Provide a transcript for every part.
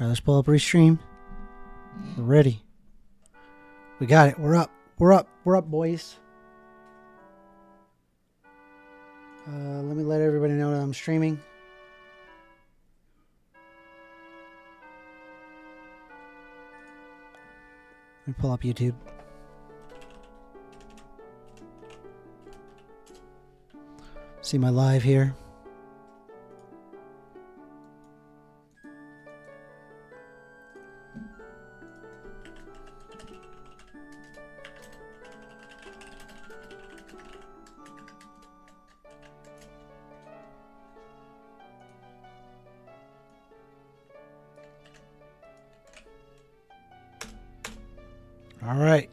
right, let's pull up Restream. We're ready. We got it. We're up. We're up. We're up, boys. Let me let everybody know that I'm streaming. Let me pull up YouTube. See my live here. All right.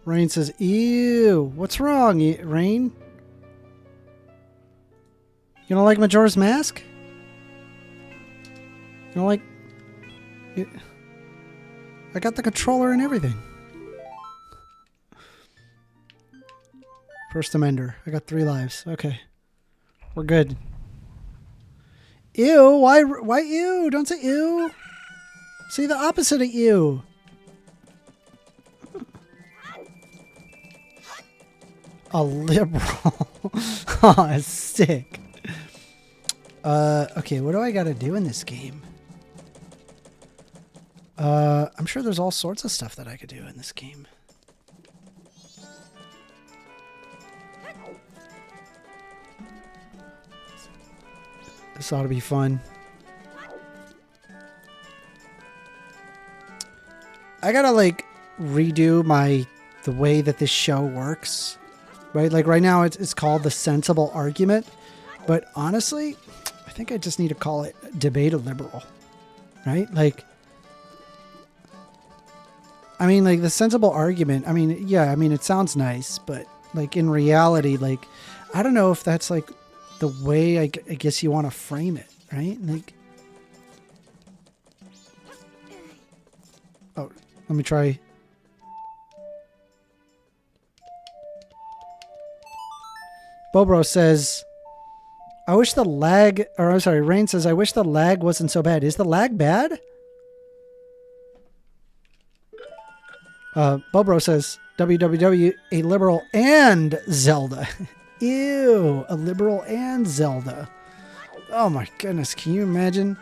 Rain says, ew, what's wrong, Rain? You don't like Majora's Mask? You don't like... I got the controller and everything. First Amender. I got 3 lives. Okay. We're good. Ew, why ew? Don't say ew. Say the opposite of ew. A liberal. Oh, sick. Okay, what do I gotta do in this game? I'm sure there's all sorts of stuff that I could do in this game. This ought to be fun. I gotta, like, redo the way that this show works. Right? Like, right now it's called The Sensible Argument. But honestly, I think I just need to call it Debate a Liberal. Right? Like, I mean, like, the sensible argument, I mean, yeah, I mean, it sounds nice, but, like, in reality, like, I don't know if that's, like, the way I guess you want to frame it, right? Like, oh, let me try. Bobro says, I wish the lag, or I'm sorry, Rain says, I wish the lag wasn't so bad. Is the lag bad? Bobro says, WWW, a liberal and Zelda. Ew, a liberal and Zelda. Oh my goodness, can you imagine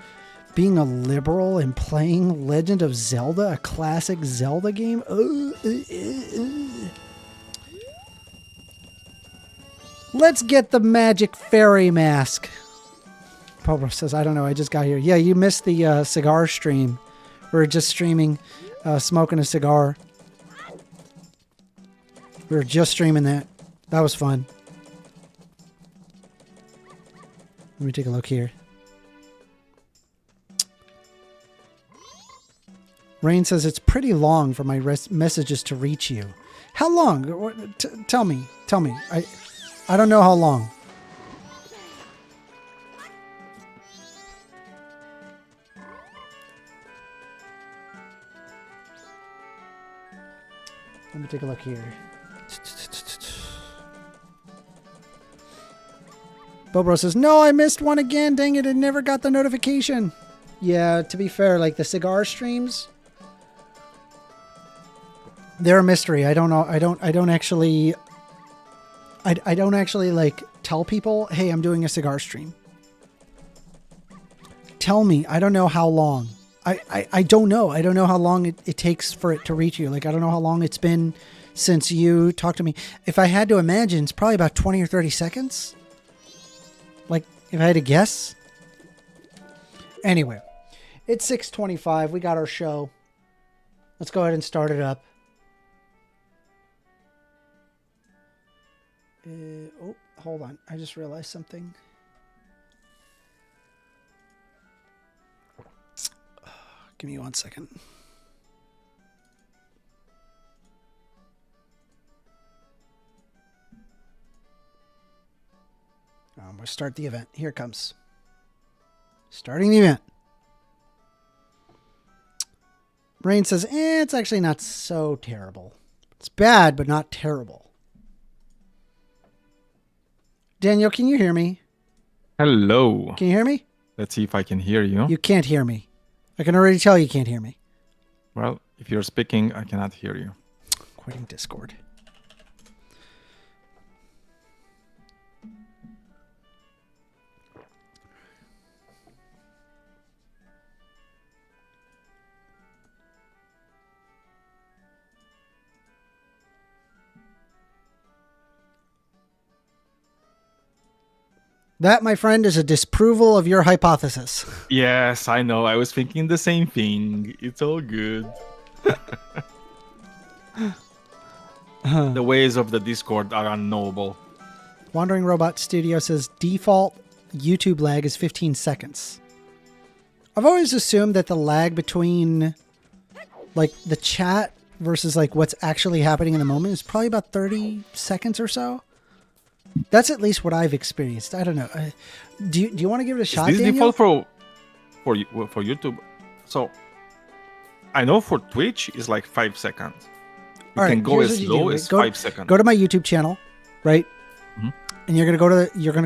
being a liberal and playing Legend of Zelda, a classic Zelda game? Let's get the magic fairy mask. Bobro says, I don't know, I just got here. Yeah, you missed the cigar stream. We were just streaming, smoking a cigar. We were just streaming that. That was fun. Let me take a look here. Rain says it's pretty long for my messages to reach you. How long? Tell me. Tell me. I don't know how long. Let me take a look here. Bobro says, no, I missed one again. Dang it, I never got the notification. Yeah, to be fair, like the cigar streams, they're a mystery. I don't know. I don't actually like tell people, hey, I'm doing a cigar stream. Tell me. I don't know how long. I don't know. I don't know how long it takes for it to reach you. Like, I don't know how long it's been since you talked to me. If I had to imagine, it's probably about 20 or 30 seconds. Like, if I had to guess. Anyway, it's 6:25. We got our show. Let's go ahead and start it up. Oh, hold on. I just realized something. Give me 1 second. I'm going to start the event. Here it comes. Starting the event. Rain says, it's actually not so terrible. It's bad, but not terrible. Daniel, can you hear me? Hello. Can you hear me? Let's see if I can hear you. You can't hear me. I can already tell you can't hear me. Well, if you're speaking, I cannot hear you. Quitting Discord. That, my friend, is a disproval of your hypothesis. Yes, I know. I was thinking the same thing. It's all good. The ways of the Discord are unknowable. Wandering Robot Studio says default YouTube lag is 15 seconds. I've always assumed that the lag between like the chat versus like what's actually happening in the moment is probably about 30 seconds or so. That's at least what I've experienced. I don't know. Do you want to give it a shot, Is this Daniel? default for YouTube? So I know for Twitch is like 5 seconds. You All can right, go here's as what you low do. as Go- 5 seconds. Go to my YouTube channel, right? Mhm. And you're gonna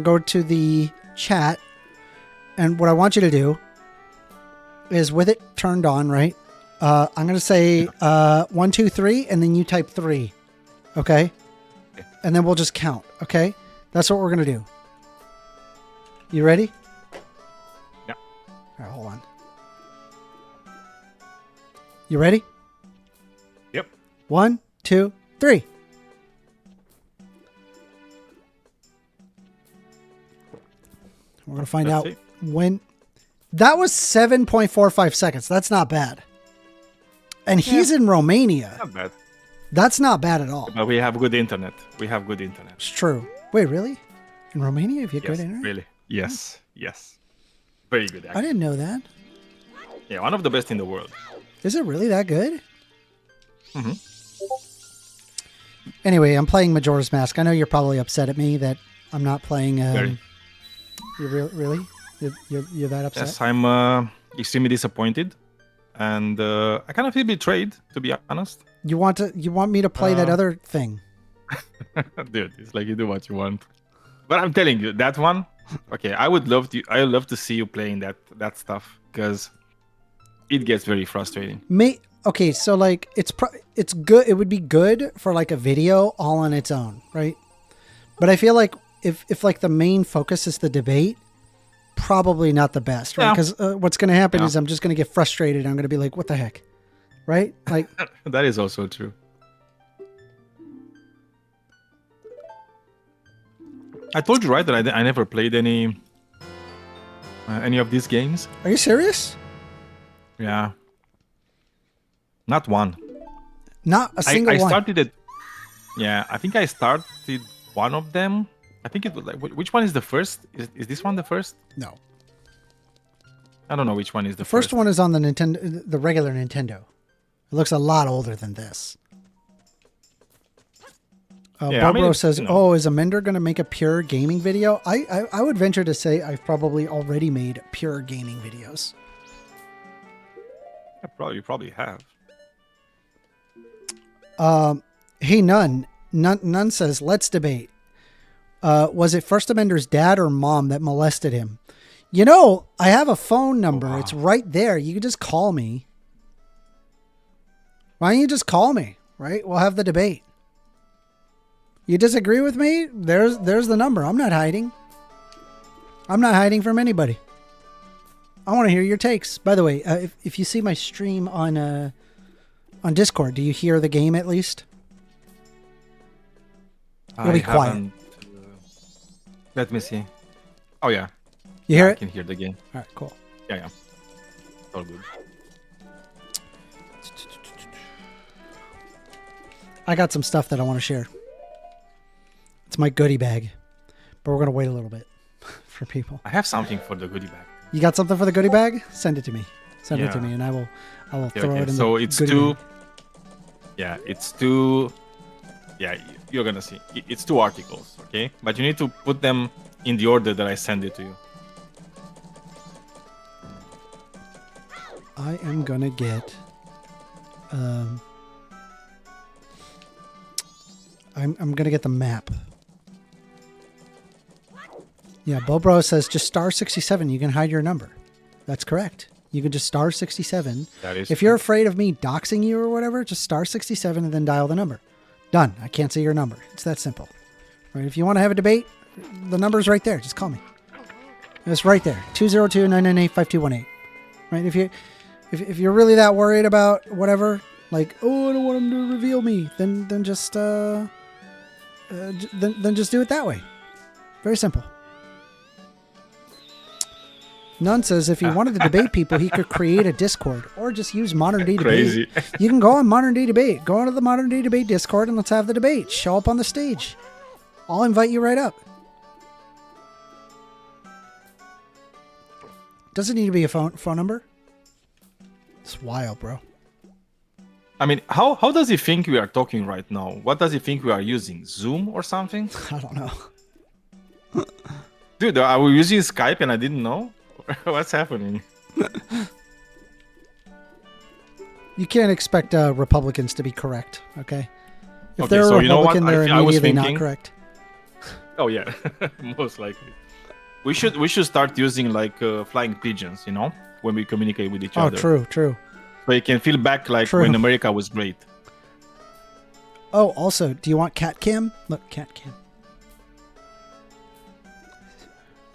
go to the chat, and what I want you to do is with it turned on, right? I'm gonna say 1, 2, 3, and then you type 3, okay? And then we'll just count, okay? That's what we're gonna do. You ready? Yeah. All right, hold on. You ready? Yep. 1, 2, 3. We're gonna find Let's out see. when. That was 7.45 seconds. That's not bad. And he's in Romania. Not bad. That's not bad at all. But we have good internet. We have good internet. It's true. Wait, really? In Romania, have you Yes, good internet? really. Yes, yes. Very good. I Actually. didn't know that. Yeah, one of the best in the world. Is it really that good? Mhm. Anyway, I'm playing Majora's Mask. I know you're probably upset at me that I'm not playing. Very. Really? You're that upset? Yes, I'm extremely disappointed, and I kind of feel betrayed, to be honest. You want me to play that other thing? Dude, it's like you do what you want. But I'm telling you, that one. Okay, I would love to. I would love to see you playing that stuff because it gets very frustrating. Okay, so like it's good. It would be good for like a video all on its own, right? But I feel like if like the main focus is the debate, probably not the best, right? Yeah. Because what's going to happen Yeah. is I'm just going to get frustrated. I'm going to be like, what the heck, right? Like, That is also true. I told you right that I never played any of these games. are you serious? Yeah, not one. Not a single I one. started it. Yeah, I think I started one of them. I think it was like which one is the first? Is this one the first? No. I don't know which one is the The first one is on the Nintendo, the regular Nintendo. It looks a lot older than this. Yeah, I mean, Bobro it's, says, you know. "Oh, is Amender going to make a pure gaming video?" I would venture to say I've probably already made pure gaming videos. You probably have. Hey, None says, let's debate. Was it First Amender's dad or mom that molested him? You know, I have a phone number. wow. It's right there. You can just call me. Why don't you just call me, right? We'll have the debate. You disagree with me? There's the number. I'm not hiding. I'm not hiding from anybody. I want to hear your takes. By the way, if you see my stream on Discord, do you hear the game at least? It'll be quiet. haven't, let me see. Oh yeah, You hear I it? can hear the game. All right, cool. Yeah. All good. I got some stuff that I want to share. It's my goodie bag, but we're going to wait a little bit for people. I have something for the goodie bag. You got something for the goodie bag? Send it to me. Send it to Yeah. me, and I will Yeah, throw okay. it in So the it's goodie two. bag. Yeah, it's two. Yeah, you're gonna see. It's two articles, okay? But you need to put them in the order that I send it to you. I am going to get... I'm going to get the map. Yeah, Bobro says just star 67. You can hide your number. That's correct. You can just star 67. That is If you're afraid of me doxing you or whatever, just star 67 and then dial the number. Done. I can't see your number. It's that simple. Right? If you want to have a debate, the number's right there. Just call me. It's right there. 202-998-5218. Right? If you're really that worried about whatever, like, oh, I don't want him to reveal me, then just then just do it that way. Very simple. Nunn says if he wanted to debate people, he could create a Discord or just use Modern Day Crazy. Debate. You can go on Modern Day Debate. Go onto the Modern Day Debate Discord and let's have the debate. Show up on the stage. I'll invite you right up. Doesn't need to be a phone number. It's wild, bro. I mean, how does he think we are talking right now? What does he think we are using? Zoom or something? I don't know. Dude, are we using Skype and I didn't know? What's happening? You can't expect Republicans to be correct, okay? If Okay, they're so a you know what? Republican, they're I was immediately not thinking- correct. Oh yeah, most likely. We should start using like flying pigeons, you know, when we communicate with each Oh, other. true. So you can feel back like True. when America was great. Oh, also, do you want cat cam? Look, cat cam.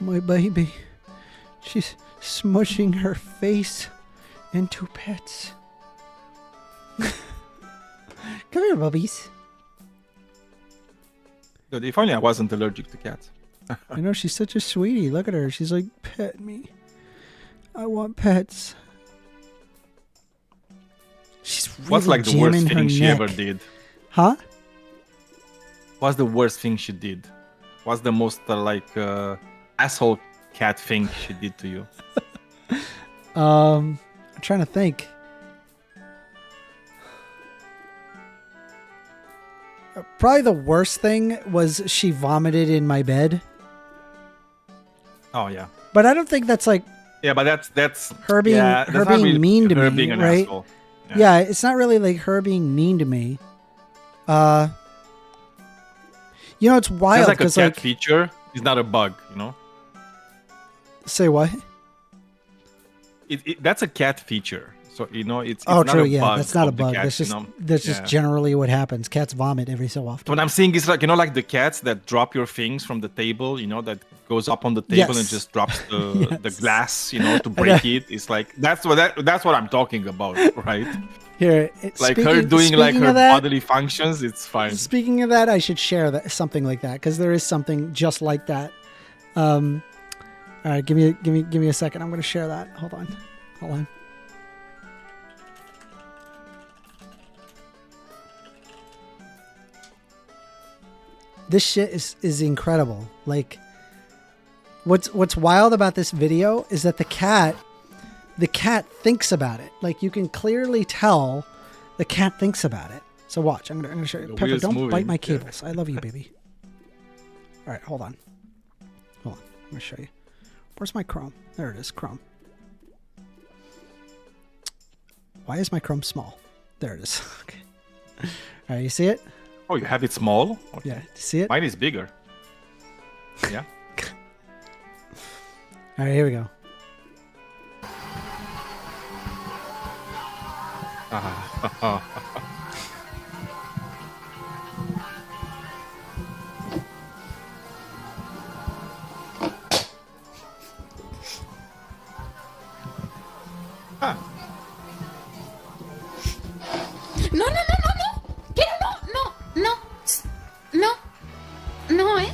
My baby. She's smushing her face into pets. Come here, bubbies. Dude, if only I wasn't allergic to cats. I know, she's such a sweetie. Look at her. She's like, pet me. I want pets. She's really What's like the worst jamming her thing she neck. ever did? Huh? What's the worst thing she did? What's the most asshole cat thing she did to you? I'm trying to think. Probably the worst thing was she vomited in my bed. Oh yeah, But I don't think that's like yeah, but that's her being yeah, that's her not being really mean to her me, being an right? asshole. Yeah, it's not really like her being mean to me. You know, it's That's wild like a because cat feature. It's not a bug, you know. say what? That's a cat feature. So you know, it's Oh, not true. a Yeah, bug that's not a of the bug. cat, That's you just know? that's just Yeah. generally what happens. Cats vomit every so often. What I'm saying is like, you know, like the cats that drop your things from the table, you know, that goes up on the table and Yes. just drops the Yes. the glass, you know, to break it. It's like that's what I'm talking about, right? Here, Like her doing like speaking her of that, bodily functions, it's fine. Speaking of that, I should share that something like that because there is something just like that. All right, give me a second. I'm going to share that. Hold on. This shit is incredible. Like, what's wild about this video is that the cat thinks about it. Like, you can clearly tell the cat thinks about it. So watch. I'm gonna show you. The Pepper, wheel's don't moving. bite my Yeah. cables. I love you, baby. All right, hold on. I'm gonna show you. Where's my Chrome? There it is, Chrome. Why is my Chrome small? There it is. Okay. All right, you see it? Oh, you have it small? Okay. Yeah. See it? Mine is bigger. Yeah. All right, here we go. No, no, no, no, no. Quiero, no, no, no. No, ¿eh?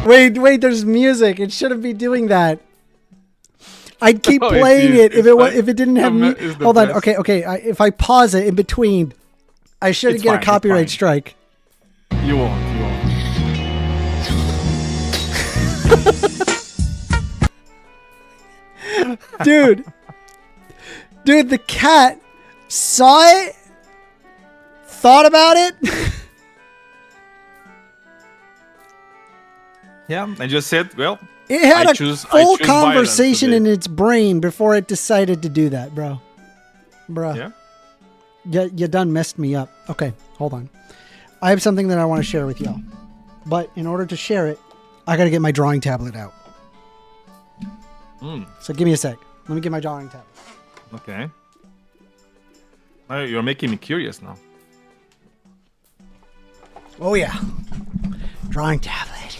Wait, there's music. It shouldn't be doing that. I'd keep No, playing it's it if like- it didn't have it's the Hold on. best. Okay. If I pause it in between, I shouldn't It's get fine, a it's copyright fine. strike. You won't. Dude, the cat saw it, thought about it. Yeah, I just said, well, It had I a choose full violence conversation today. in its brain before it decided to do that, bro. yeah. You done messed me up. Okay, hold on. I have something that I want to share with y'all. But in order to share it, I got to get my drawing tablet out. So give me a sec. Let me get my drawing tablet. Okay. Now you're making me curious now. Oh, yeah. Drawing tablet.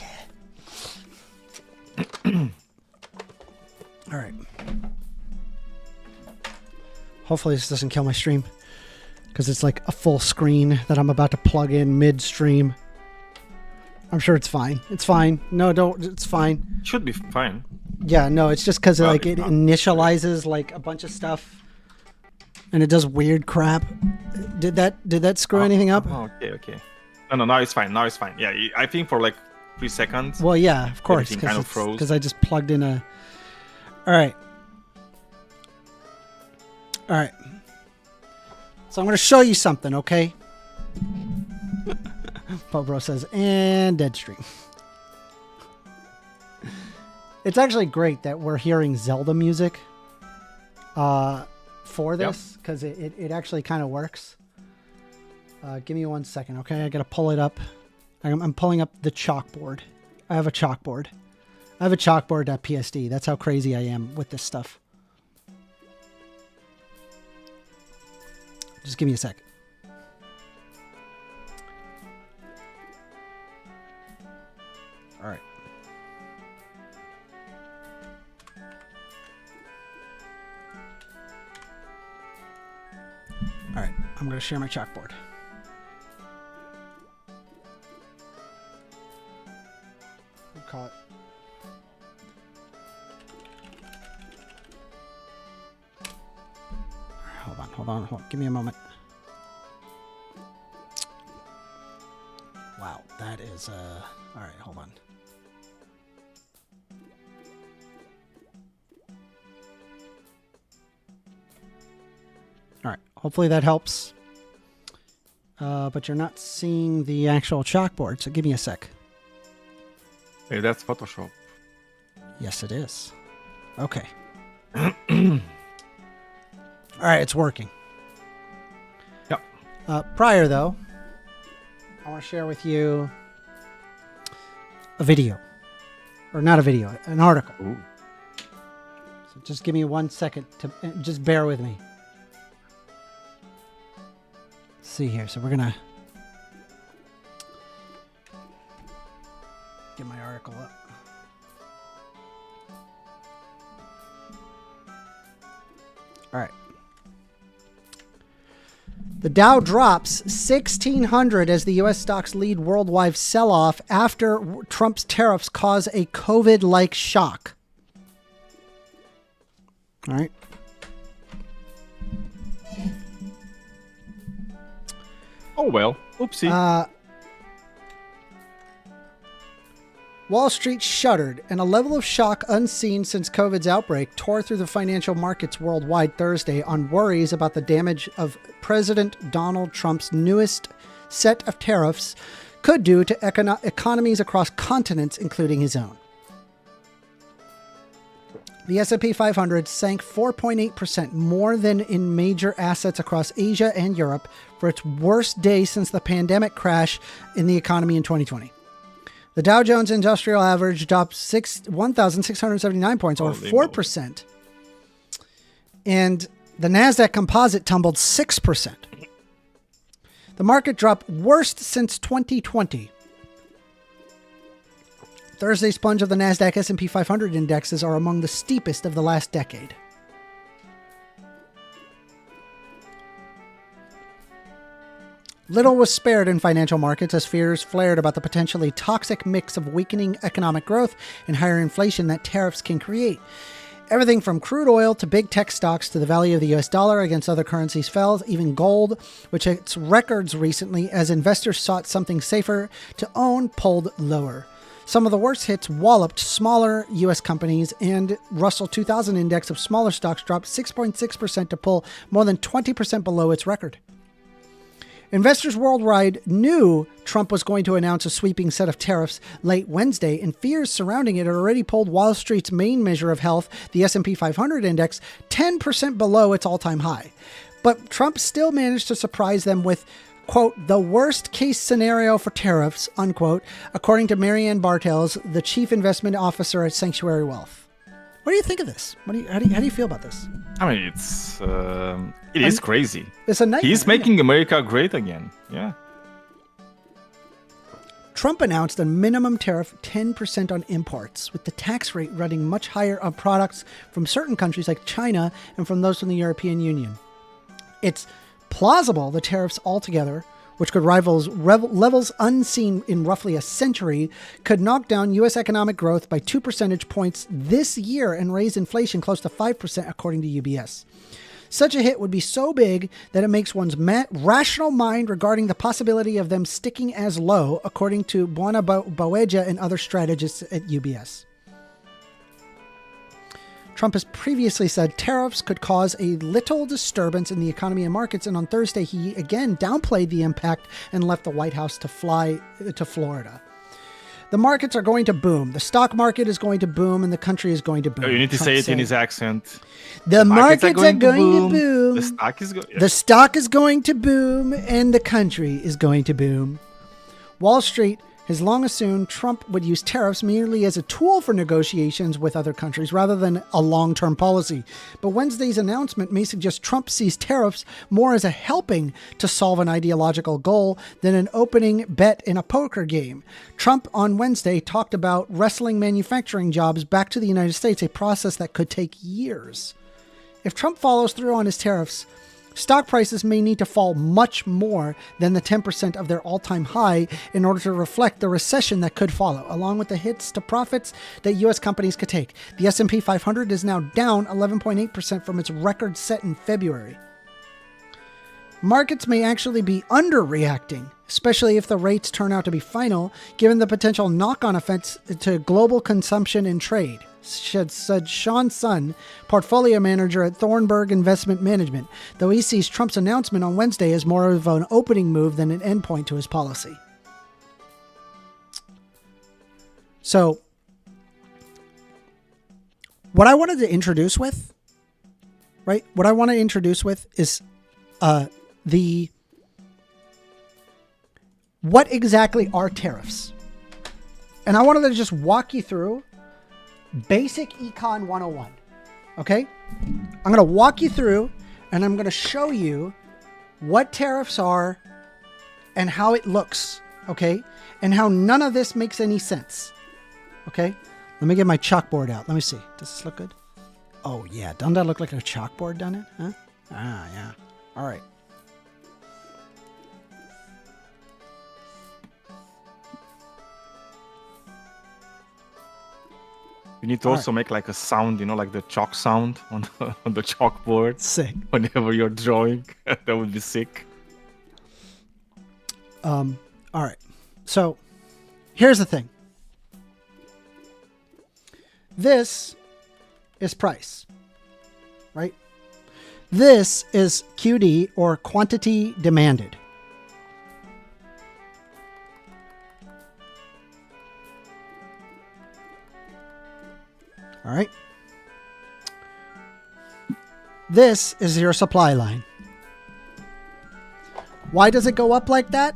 All right. Hopefully this doesn't kill my stream. Because it's like a full screen that I'm about to plug in mid-stream. I'm sure it's fine. It's fine. No, don't. It's fine. Should be fine. Yeah, no, it's just because like it not. initializes like a bunch of stuff. And it does weird crap. Did that screw anything up? Oh, okay. No, now it's fine. Yeah, I think for like 3 seconds. Well, yeah, of course. Everything kind of froze. Because I just plugged in a... All right. So I'm going to show you something, okay? Pobro says, and Deadstream. It's actually great that we're hearing Zelda music for this, because it actually kind of works. Give me 1 second, okay? I got to pull it up. I'm pulling up the chalkboard. I have a chalkboard. I have a chalkboard.psd. That's how crazy I am with this stuff. Just give me a sec. All right. All right. I'm going to share my chalkboard. We'll call it. Hold on. Give me a moment. Wow, that is, all right, hold on. All right, hopefully that helps. But you're not seeing the actual chalkboard, so give me a sec. Hey, that's Photoshop. Yes, it is. Okay. All right, it's working. Yep. Prior, though, I want to share with you a video. Or not a video, an article. Ooh. So just give me 1 second to just bear with me. Let's see here. So we're going to get my article up. All right. The Dow drops 1,600 as the U.S. stocks lead worldwide sell-off after Trump's tariffs cause a COVID-like shock. All right. Oh, well. Oopsie. Wall Street shuddered, and a level of shock unseen since COVID's outbreak tore through the financial markets worldwide Thursday on worries about the damage of President Donald Trump's newest set of tariffs could do to economies across continents, including his own. The S&P 500 sank 4.8%, more than in major assets across Asia and Europe, for its worst day since the pandemic crash in the economy in 2020. The Dow Jones Industrial Average dropped 1,679 points, or 4%. And the NASDAQ Composite tumbled 6%. The market dropped worst since 2020. Thursday's plunge of the NASDAQ S&P 500 indexes are among the steepest of the last decade. Little was spared in financial markets as fears flared about the potentially toxic mix of weakening economic growth and higher inflation that tariffs can create. Everything from crude oil to big tech stocks to the value of the US dollar against other currencies fell. Even gold, which hit its records recently as investors sought something safer to own, pulled lower. Some of the worst hits walloped smaller U.S. companies, and Russell 2000 index of smaller stocks dropped 6.6% to pull more than 20% below its record. Investors worldwide knew Trump was going to announce a sweeping set of tariffs late Wednesday, and fears surrounding it had already pulled Wall Street's main measure of health, the S&P 500 index, 10% below its all-time high. But Trump still managed to surprise them with quote, the worst case scenario for tariffs, unquote, according to Marianne Bartels, the chief investment officer at Sanctuary Wealth. What do you think of this? How do you feel about this? I mean, it is crazy. It's a nightmare. He's making America great again. Yeah. Trump announced a minimum tariff of 10% on imports, with the tax rate running much higher on products from certain countries like China and from those from the European Union. It's plausible the tariffs altogether, which could rival levels unseen in roughly a century, could knock down U.S. economic growth by 2 percentage points this year and raise inflation close to 5%, according to UBS. Such a hit would be so big that it makes one's rational mind regarding the possibility of them sticking as low, according to Buena Boeja and other strategists at UBS. Trump has previously said tariffs could cause a little disturbance in the economy and markets, and on Thursday he again downplayed the impact and left the White House to fly to Florida. The markets are going to boom. The stock market is going to boom, and the country is going to boom. Oh, you need to Trump say it said. in his accent. The markets are going to boom. The stock is going. The stock is going to boom, and the country is going to boom. Wall Street has long assumed Trump would use tariffs merely as a tool for negotiations with other countries rather than a long-term policy. But Wednesday's announcement may suggest Trump sees tariffs more as a helping to solve an ideological goal than an opening bet in a poker game. Trump on Wednesday talked about wrestling manufacturing jobs back to the United States, a process that could take years. If Trump follows through on his tariffs, stock prices may need to fall much more than the 10% of their all-time high in order to reflect the recession that could follow, along with the hits to profits that U.S. companies could take. The S&P 500 is now down 11.8% from its record set in February. Markets may actually be underreacting, especially if the rates turn out to be final, given the potential knock-on effects to global consumption and trade, said Sean Sun, portfolio manager at Thornburg Investment Management, though he sees Trump's announcement on Wednesday as more of an opening move than an endpoint to his policy. So, what I wanted to introduce with, right? What I want to introduce with is what exactly are tariffs? And I wanted to just walk you through Basic Econ 101. Okay? I'm going to walk you through and I'm going to show you what tariffs are and how it looks. Okay? And how none of this makes any sense. Okay? Let me get my chalkboard out. Let me see. Does this look good? Oh, yeah. Doesn't that look like a chalkboard, doesn't it? Huh? Ah, yeah. All right. You need to also make like a sound, like the chalk sound on the chalkboard. Sick. Whenever you're drawing, that would be sick. All right. So, here's the thing. This is price, right? This is QD, or quantity demanded. All right. This is your supply line. Why does it go up like that?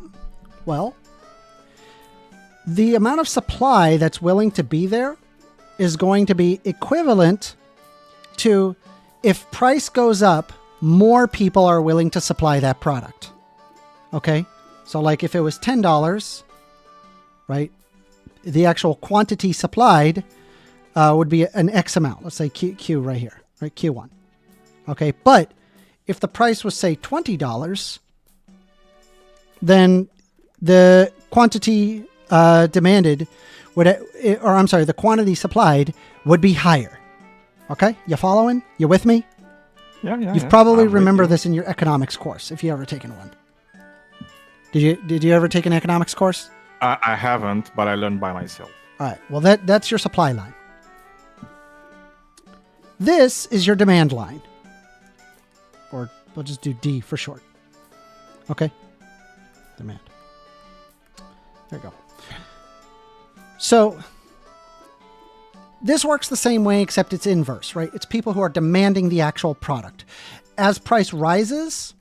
Well, the amount of supply that's willing to be there is going to be equivalent to, if price goes up, more people are willing to supply that product. Okay? So like if it was $10, right? The actual quantity supplied would be an X amount. Let's say Q right here, right? Q1. Okay, but if the price was, say, $20, then the quantity demanded would, or I'm sorry, the quantity supplied would be higher. Okay, you following? You with me? Yeah. You've probably remember this in your economics course if you ever taken one. Did you ever take an economics course? I haven't, but I learned by myself. All right. Well, that's your supply line. This is your demand line. Or we'll just do D for short. Okay? Demand. There you go. So, this works the same way, except it's inverse, right? It's people who are demanding the actual product. As price rises,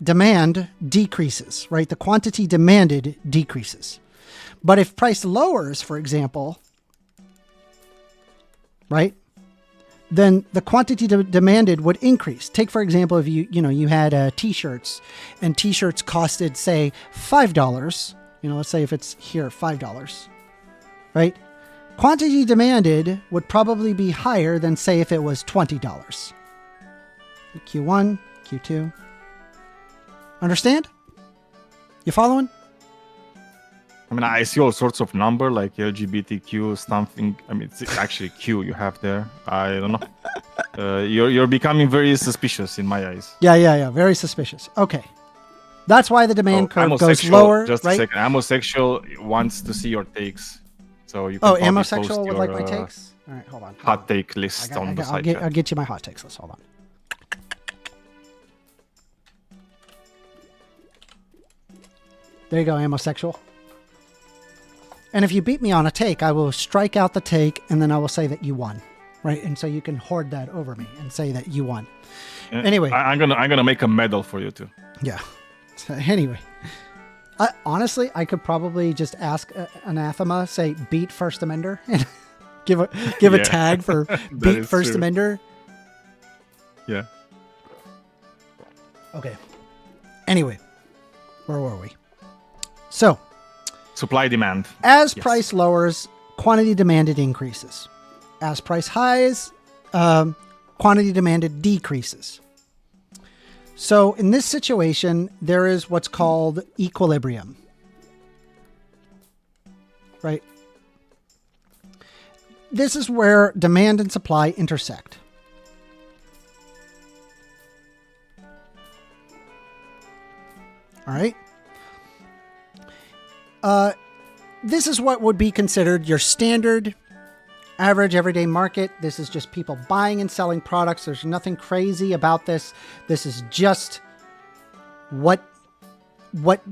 demand decreases, right? The quantity demanded decreases. But if price lowers, for example, right, then the quantity demanded would increase. Take, for example, if you had t-shirts, and t-shirts costed, say, $5, let's say if it's here, $5, right? Quantity demanded would probably be higher than, say, if it was $20. Q1, Q2. Understand? You following? I mean, I see all sorts of number like LGBTQ something. I mean, it's actually Q you have there. I don't know. You're becoming very suspicious in my eyes. Yeah. Very suspicious. Okay. That's why the demand curve goes lower, just right? a second. Amosexual wants to see your takes. So you can Amosexual would like my takes? All right, hold on. Hot take list on the side. I'll get you my hot takes list. Hold on. There you go, Amosexual. And if you beat me on a take, I will strike out the take, and then I will say that you won, right? And so you can hoard that over me and say that you won. Anyway, I'm gonna make a medal for you too. Yeah. So anyway, honestly, I could probably just ask Anathema, say beat First Amender, and give a tag for beat First Amender. Yeah. Okay. Anyway, where were we? So. Supply demand. As price lowers, quantity demanded increases. As price highs, quantity demanded decreases. So in this situation, there is what's called equilibrium. Right? This is where demand and supply intersect. All right? This is what would be considered your standard, average, everyday market. This is just people buying and selling products. There's nothing crazy about this. This is just what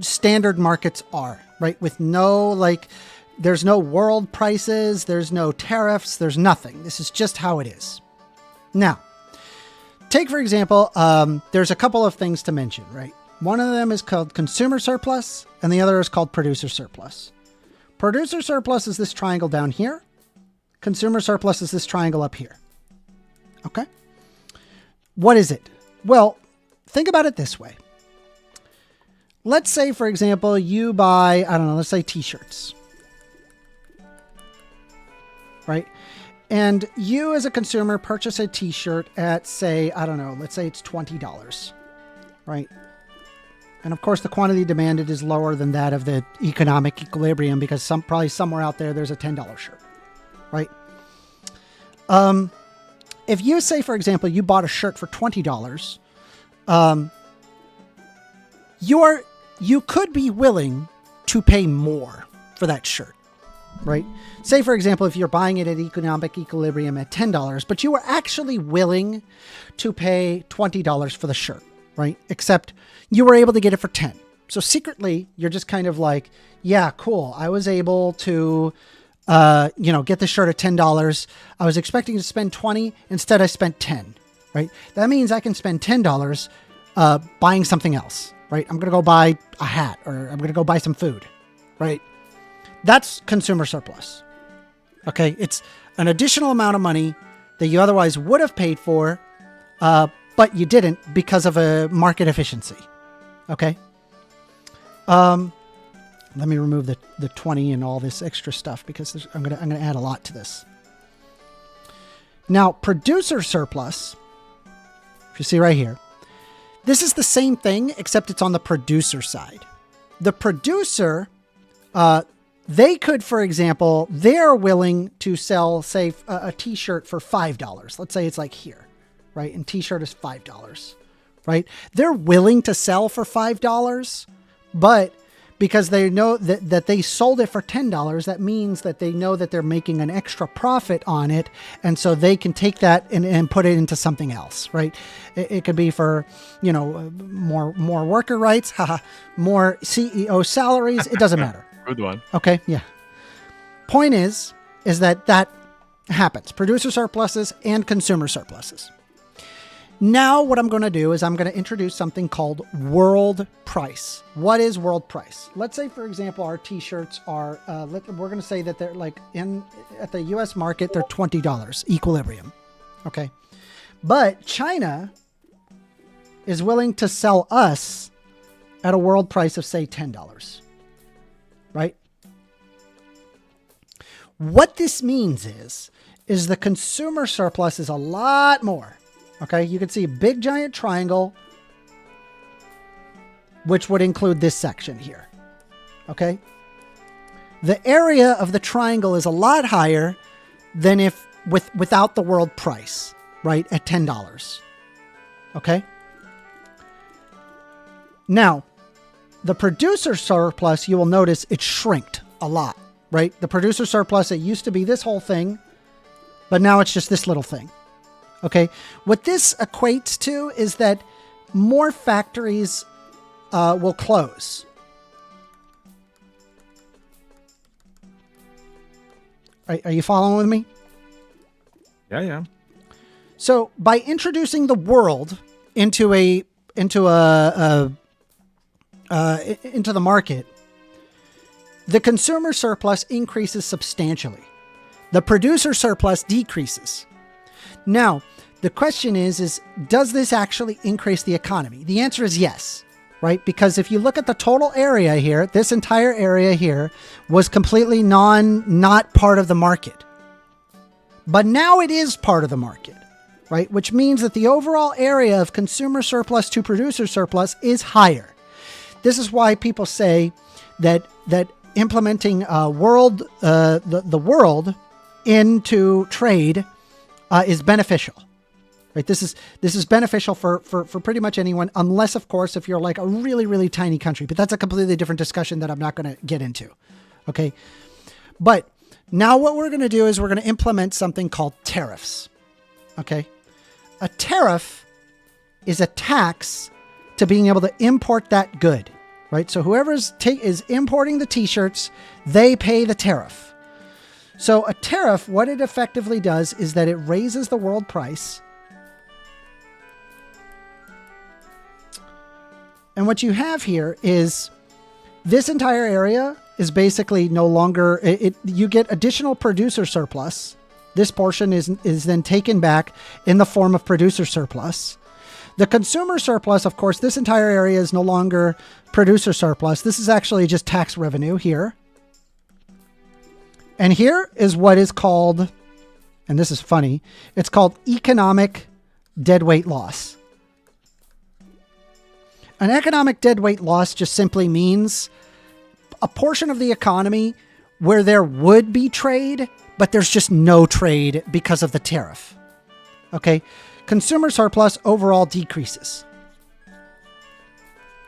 standard markets are, right? With no, there's no world prices, there's no tariffs, there's nothing. This is just how it is. Now, take, for example, there's a couple of things to mention, right? One of them is called consumer surplus, and the other is called producer surplus. Producer surplus is this triangle down here. Consumer surplus is this triangle up here. Okay? What is it? Well, think about it this way. Let's say, for example, you buy, let's say t-shirts. Right? And you as a consumer purchase a t-shirt at, say, let's say it's $20. Right? And of course, the quantity demanded is lower than that of the economic equilibrium because probably somewhere out there's a $10 shirt, right? If you say, for example, you bought a shirt for $20, you could be willing to pay more for that shirt, right? Say, for example, if you're buying it at economic equilibrium at $10, but you were actually willing to pay $20 for the shirt. Right? Except you were able to get it for 10. So secretly, you're just kind of like, yeah, cool. I was able to, get the shirt at $10. I was expecting to spend 20. Instead, I spent 10. Right? That means I can spend $10 buying something else. Right? I'm going to go buy a hat, or I'm going to go buy some food. Right? That's consumer surplus. Okay? It's an additional amount of money that you otherwise would have paid for, but you didn't because of a market efficiency. Okay. Let me remove the 20 and all this extra stuff because I'm gonna add a lot to this. Now, producer surplus, if you see right here, this is the same thing except it's on the producer side. The producer, they could, for example, they're willing to sell, say, a t-shirt for $5. Let's say it's like here. Right? And t-shirt is $5, right? They're willing to sell for $5, but because they know that they sold it for $10, that means that they know that they're making an extra profit on it. And so they can take that and put it into something else, right? It could be for, more worker rights, more CEO salaries. It doesn't matter. Good one. Okay. Yeah. Point is that happens. Producer surpluses and consumer surpluses. Now what I'm going to do is I'm going to introduce something called world price. What is world price? Let's say, for example, our t-shirts are, we're going to say that they're like at the US market, they're $20 equilibrium. Okay. But China is willing to sell us at a world price of say $10, right? What this means is the consumer surplus is a lot more. Okay, you can see a big giant triangle, which would include this section here. Okay, the area of the triangle is a lot higher than if without the world price, right, at $10. Okay. Now, the producer surplus, you will notice it shrinked a lot, right? The producer surplus, it used to be this whole thing, but now it's just this little thing. Okay, what this equates to is that more factories will close. Are you following with me? Yeah. So by introducing the world into the market, the consumer surplus increases substantially. The producer surplus decreases. Now, the question is does this actually increase the economy? The answer is yes, right? Because if you look at the total area here, this entire area here was completely not part of the market. But now it is part of the market, right? Which means that the overall area of consumer surplus to producer surplus is higher. This is why people say that implementing the world into trade is beneficial, right? This is beneficial for pretty much anyone, unless, of course, if you're like a really, really tiny country. But that's a completely different discussion that I'm not going to get into. Okay. But now what we're going to do is we're going to implement something called tariffs. Okay. A tariff is a tax to being able to import that good, right? So whoever is importing the t-shirts, they pay the tariff. So a tariff, what it effectively does is that it raises the world price. And what you have here is this entire area is basically no longer, you get additional producer surplus. This portion is then taken back in the form of producer surplus. The consumer surplus, of course, this entire area is no longer producer surplus. This is actually just tax revenue here. And here is what is called, and this is funny, it's called economic deadweight loss. An economic deadweight loss just simply means a portion of the economy where there would be trade, but there's just no trade because of the tariff. Okay? Consumer surplus overall decreases.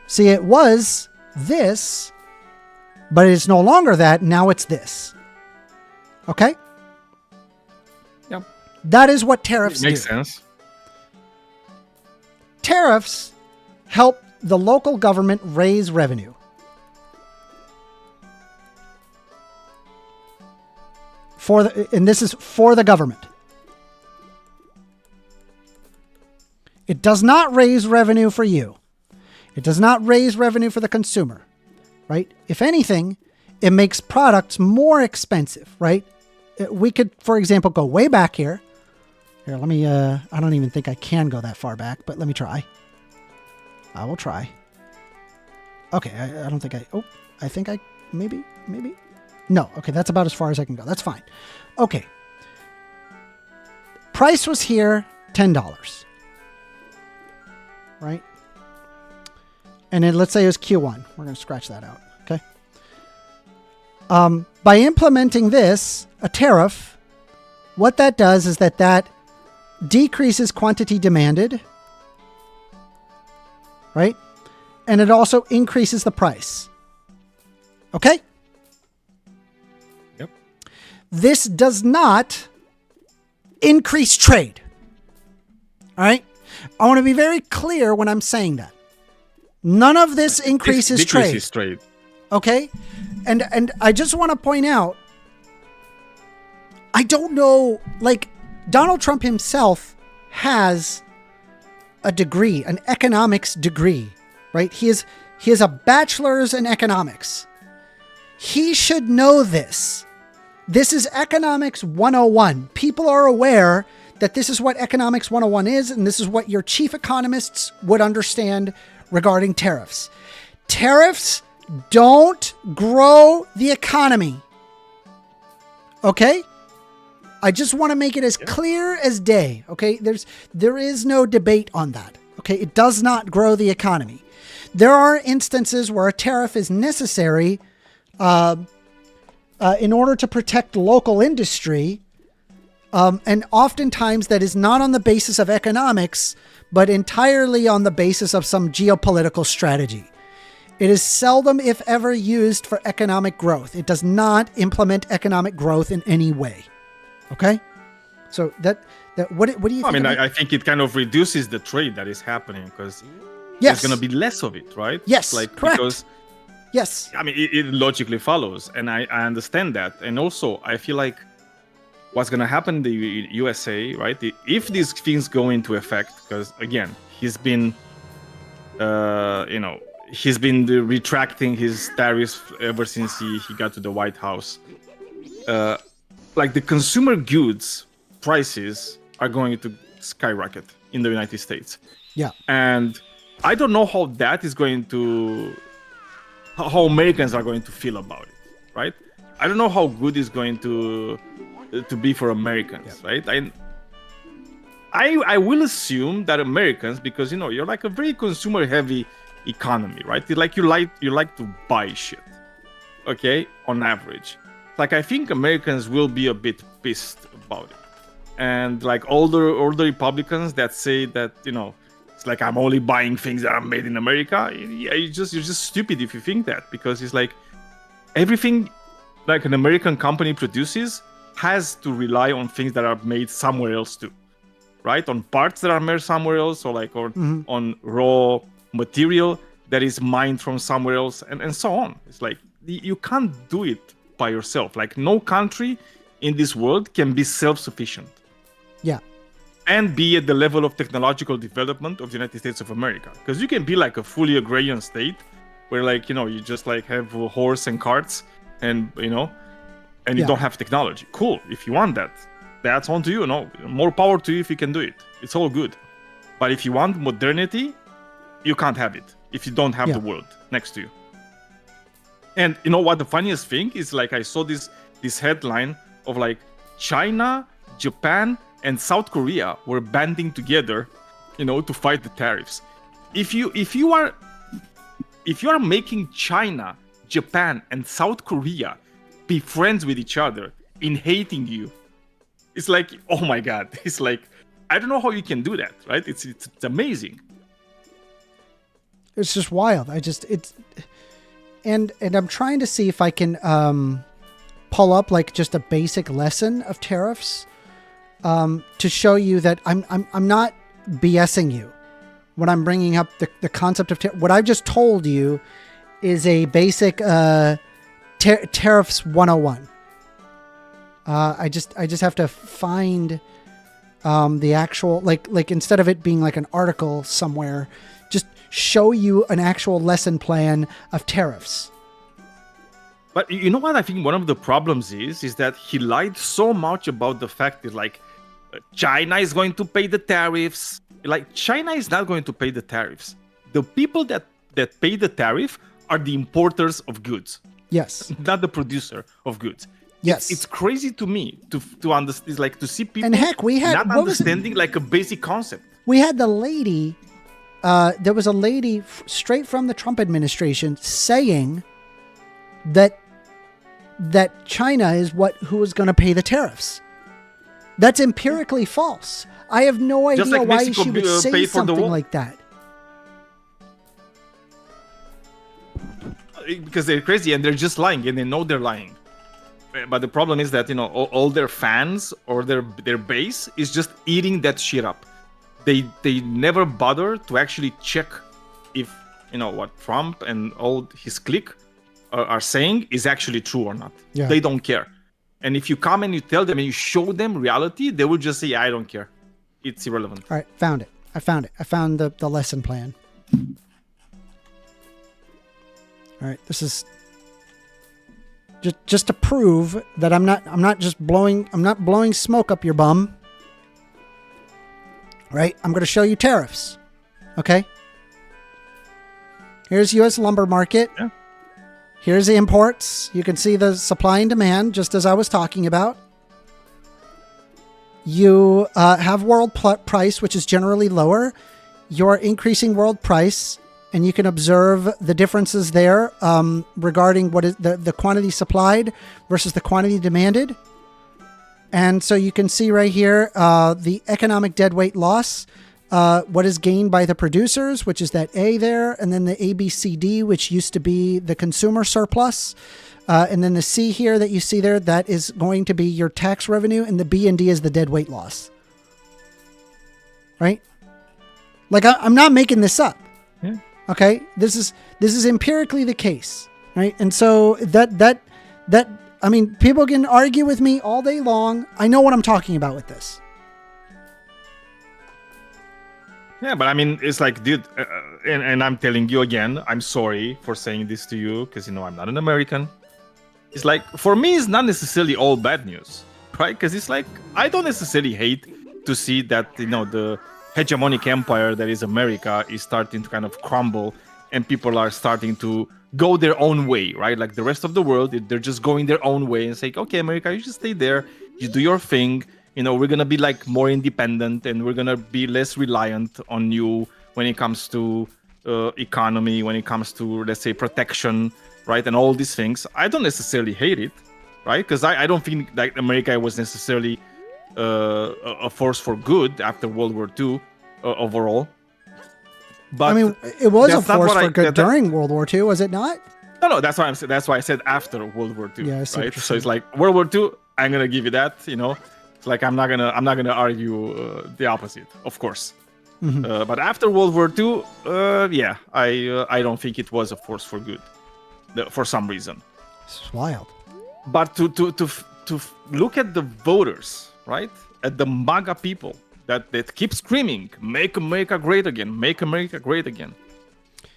See, it was this, but it's no longer that. Now it's this. Okay? Yep. That is what tariffs do. Makes sense. Tariffs help the local government raise revenue. And this is for the government. It does not raise revenue for you. It does not raise revenue for the consumer, right? If anything, it makes products more expensive, right? We could, for example, go way back here. Here, let me, I don't even think I can go that far back, but let me try. I will try. Okay, I don't think I think I, maybe. No, okay, that's about as far as I can go. That's fine. Okay. Price was here, $10. Right? And then let's say it was Q1. We're going to scratch that out. Okay. By implementing this, a tariff, what that does is that decreases quantity demanded. Right? And it also increases the price. Okay? Yep. This does not increase trade. All right? I want to be very clear when I'm saying that. None of this increases trade. Decreases trade. Okay? And I just want to point out, I don't know, like, Donald Trump himself has a degree, an economics degree, right? He has a bachelor's in economics. He should know this. This is Economics 101. People are aware that this is what Economics 101 is, and this is what your chief economists would understand regarding tariffs. Tariffs don't grow the economy. Okay? I just want to make it as clear as day. Okay? There is no debate on that. Okay? It does not grow the economy. There are instances where a tariff is necessary in order to protect local industry. And oftentimes that is not on the basis of economics, but entirely on the basis of some geopolitical strategy. It is seldom, if ever, used for economic growth. It does not implement economic growth in any way. Okay? So what do you think? I mean, I think it kind of reduces the trade that is happening because yes. there's going to be less of it, right? Yes, correct. Because, yes. I mean, it logically follows, and I understand that. And also, I feel like what's going to happen in the USA, right? If these things go into effect, because again, he's been, he's been retracting his tariffs ever since he got to the White House. Like the consumer goods prices are going to skyrocket in the United States. Yeah. And I don't know how that is going to, how Americans are going to feel about it, right? I don't know how good it's going to be for Americans, right? I will assume that Americans, because you're like a very consumer heavy economy, right? You like to buy shit, okay? On average, like I think Americans will be a bit pissed about it, and like all the Republicans that say that it's like I'm only buying things that are made in America. Yeah, you're just stupid if you think that, because it's like everything like an American company produces has to rely on things that are made somewhere else too, right? On parts that are made somewhere else, or like on raw material that is mined from somewhere else, and so on. It's like you can't do it by yourself. Like no country in this world can be self-sufficient. Yeah. And be at the level of technological development of the United States of America. Because you can be like a fully agrarian state where like, you just like have a horse and carts and, and you don't have technology. Cool. If you want that, that's on to you. More power to you if you can do it. It's all good. But if you want modernity, you can't have it if you don't have the world next to you. And you know what the funniest thing is? Like I saw this headline of like China, Japan, and South Korea were banding together, to fight the tariffs. If you are making China, Japan, and South Korea be friends with each other in hating you, it's like, oh my God, it's like, I don't know how you can do that, right? It's amazing. It's just wild. And I'm trying to see if I can pull up like just a basic lesson of tariffs. To show you that I'm not BSing you when I'm bringing up the concept of what I've just told you is a basic tariffs 101. I just have to find the actual like instead of it being like an article somewhere, just show you an actual lesson plan of tariffs. But you know what I think one of the problems is that he lied so much about the fact that like China is going to pay the tariffs. Like China is not going to pay the tariffs. The people that pay the tariff are the importers of goods. Yes. Not the producer of goods. Yes. It's crazy to me to understand. It's like to see people and heck, we had not understanding like a basic concept. We had the lady. There was a lady straight from the Trump administration saying that China is who was going to pay the tariffs. That's empirically false. I have no idea like why Mexico she would say something like that. Because they're crazy and they're just lying and they know they're lying. But the problem is that all their fans or their base is just eating that shit up. They never bother to actually check if what Trump and all his clique are saying is actually true or not. Yeah. They don't care. And if you come and you tell them and you show them reality, they will just say, I don't care. It's irrelevant. All right, found it. I found it. I found the lesson plan. All right, this is just to prove that I'm not blowing smoke up your bum. Right? I'm going to show you tariffs. Okay? Here's US lumber market. Yeah. Here's the imports. You can see the supply and demand, just as I was talking about. You have world price, which is generally lower. You're increasing world price, and you can observe the differences there regarding what is the quantity supplied versus the quantity demanded. And so you can see right here the economic deadweight loss, what is gained by the producers, which is that A there, and then the ABCD, which used to be the consumer surplus. And then the C here that you see there, that is going to be your tax revenue, and the B and D is the deadweight loss. Right? Like I'm not making this up. Yeah. Okay? This is empirically the case, right? And so that I mean, people can argue with me all day long. I know what I'm talking about with this. Yeah, but I mean, it's like, dude, and I'm telling you again, I'm sorry for saying this to you because, you know, I'm not an American. It's like, for me, it's not necessarily all bad news, right? Because it's like, I don't necessarily hate to see that, you know, the hegemonic empire that is America is starting to kind of crumble and people are starting to go their own way, right? Like the rest of the world, they're just going their own way and say, okay, America, you just stay there, you do your thing. You know, we're going to be like more independent and we're going to be less reliant on you when it comes to economy, when it comes to, let's say, protection, right? And all these things. I don't necessarily hate it, right? Because I don't think that America was necessarily a force for good after World War II overall. But I mean, it was a force for good that, during World War II, was it not? No, that's why I'm. That's why I said after World War II. Yeah, I see right. So it's like World War II. I'm gonna give you that. You know, it's like I'm not gonna argue the opposite, of course. Mm-hmm. But after World War II, yeah, I don't think it was a force for good, for some reason. It's wild. But to look at the voters, right, at the MAGA people that keep screaming, "Make America great again! Make America great again!"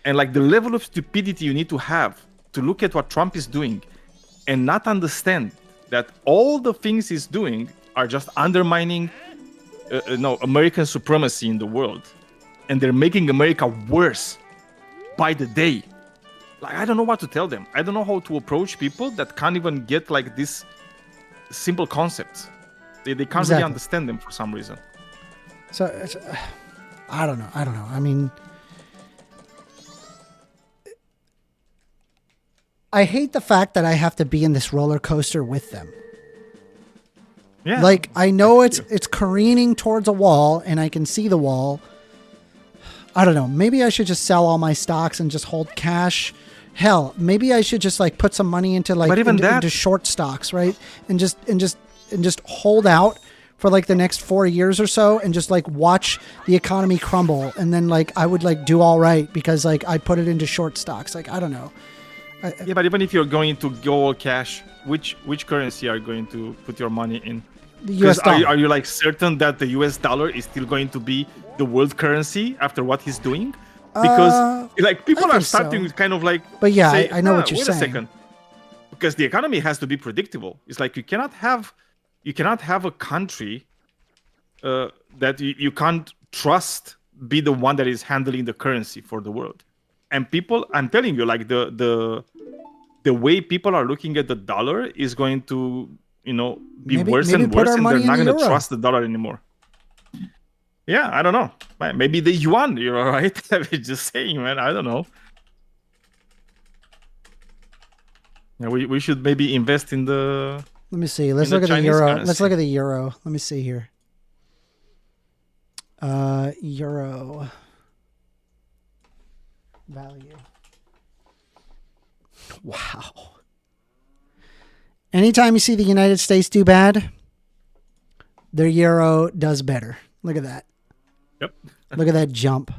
And like the level of stupidity you need to have to look at what Trump is doing and not understand that all the things he's doing are just undermining American supremacy in the world. And they're making America worse by the day. Like, I don't know what to tell them. I don't know how to approach people that can't even get like this simple concepts. They can't really understand them for some reason. So, I don't know. I mean, I hate the fact that I have to be in this roller coaster with them. Yeah. Like, I know it's careening towards a wall and I can see the wall. I don't know. Maybe I should just sell all my stocks and just hold cash. Hell, maybe I should just like put some money into like into short stocks, right? And just hold out for like the next 4 years or so and just like watch the economy crumble, and then like I would like do all right because like I put it into short stocks. Like, I don't know. Yeah, but even if you're going to go all cash, which currency are you going to put your money in? The US dollar. Are you like certain that the US dollar is still going to be the world currency after what he's doing? Because like people are starting to kind of like. But yeah, say, I know what you're saying. Wait a second, because the economy has to be predictable. It's like you cannot have a country that you can't trust be the one that is handling the currency for the world. And people, I'm telling you, like the way people are looking at the dollar is going to, be worse and worse, and they're not going to trust the dollar anymore. Yeah, I don't know. Maybe the yuan, you're right. I'm just saying, man. I don't know. Yeah, we should maybe invest in the. Let me see. Let's look at the euro. Currency. Let's look at the euro. Let me see here. Euro value. Wow. Anytime you see the United States do bad, their euro does better. Look at that. Yep. Look at that jump.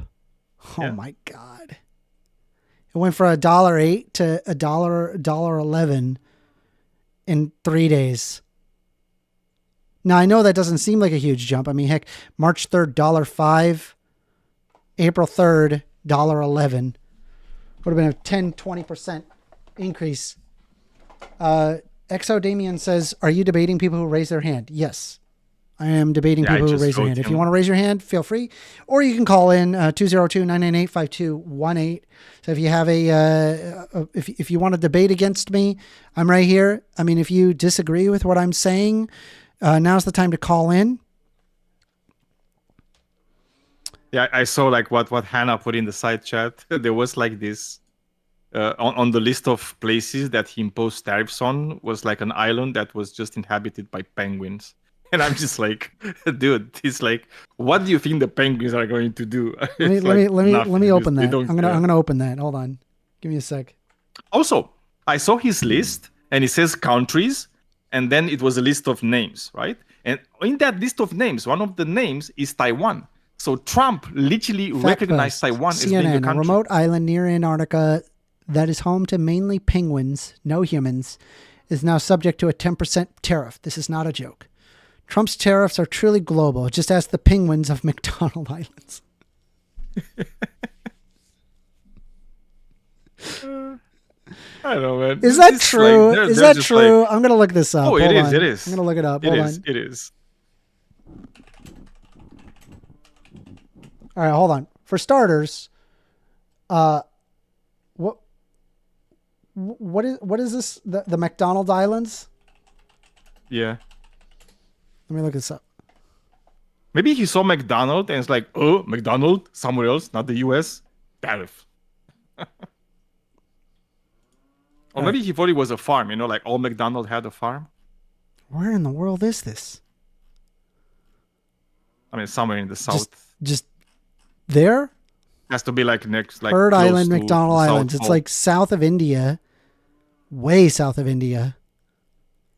Oh my God. It went from $1.08 to $1.11 in 3 days. Now I know that doesn't seem like a huge jump. I mean, heck, March 3rd, $1.05. April 3rd, $1.11. Would have been a 10-20% increase. Exo Damien says, are you debating people who raise their hand? Yes. I am debating people who raise their hand. If you want to raise your hand, feel free. Or you can call in 202-998-5218. So if you have if you want to debate against me, I'm right here. I mean, if you disagree with what I'm saying, now's the time to call in. Yeah, I saw like what Hannah put in the side chat. There was like this on the list of places that he imposed tariffs on was like an island that was just inhabited by penguins. And I'm just like, dude, it's like, what do you think the penguins are going to do? Let me open that. I'm gonna open that. Hold on, give me a sec. Also, I saw his list, and it says countries, and then it was a list of names, right? And in that list of names, one of the names is Taiwan. So Trump literally recognized Taiwan as being a country. A remote island near Antarctica that is home to mainly penguins, no humans, is now subject to a 10% tariff. This is not a joke. Trump's tariffs are truly global. Just ask the penguins of McDonald Islands. I don't know, man. Is that true? Like, is that true? Like... I'm going to look this up. Oh, it is. It is. I'm going to look it up. It is. It is. All right, hold on. For starters, what is this? The McDonald Islands? Yeah. Let me look this up. Maybe he saw McDonald and it's like, oh, McDonald, somewhere else, not the US, tariff. Or maybe he thought it was a farm, you know, like all McDonald had a farm. Where in the world is this? I mean, somewhere in the south. Just there? Has to be like next, like Heard Island, McDonald Islands. It's like south of India, way south of India.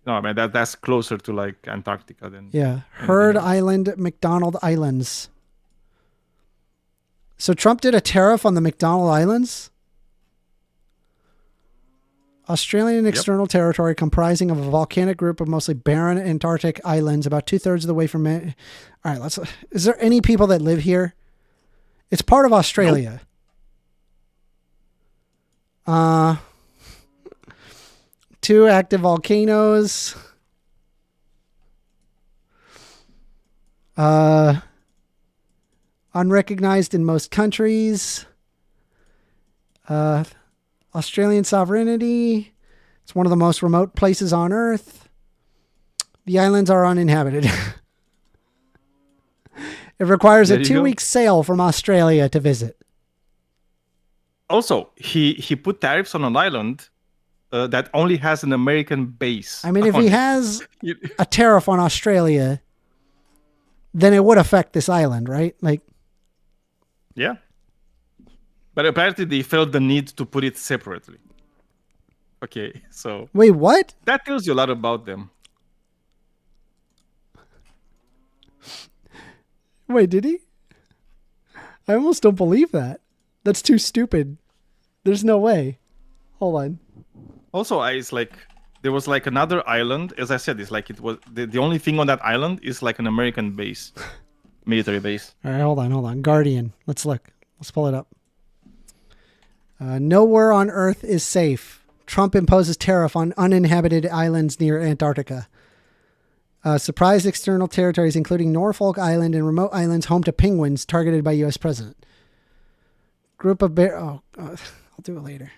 No, man, that's closer to like Antarctica than. Yeah, Heard Island, McDonald Islands. So Trump did a tariff on the McDonald Islands? Australian external territory comprising of a volcanic group of mostly barren Antarctic islands, about 2/3 of the way from it. All right, is there any people that live here? It's part of Australia. Nope. 2 active volcanoes. Unrecognized in most countries. Australian sovereignty. It's one of the most remote places on Earth. The islands are uninhabited. It requires a 2-week sail from Australia to visit. Also, he put tariffs on an island that only has an American base. I mean, if he has a tariff on Australia, then it would affect this island, right? Like, yeah. But apparently they felt the need to put it separately. Okay, so... Wait, what? That tells you a lot about them. Wait, did he? I almost don't believe that. That's too stupid. There's no way. Hold on. Also, it's like there was like another island. As I said, it's like it was the only thing on that island is like an American base, military base. All right, hold on. Guardian. Let's look. Let's pull it up. Nowhere on Earth is safe. Trump imposes tariff on uninhabited islands near Antarctica. Surprise external territories, including Norfolk Island and remote islands home to penguins targeted by U.S. president. I'll do it later.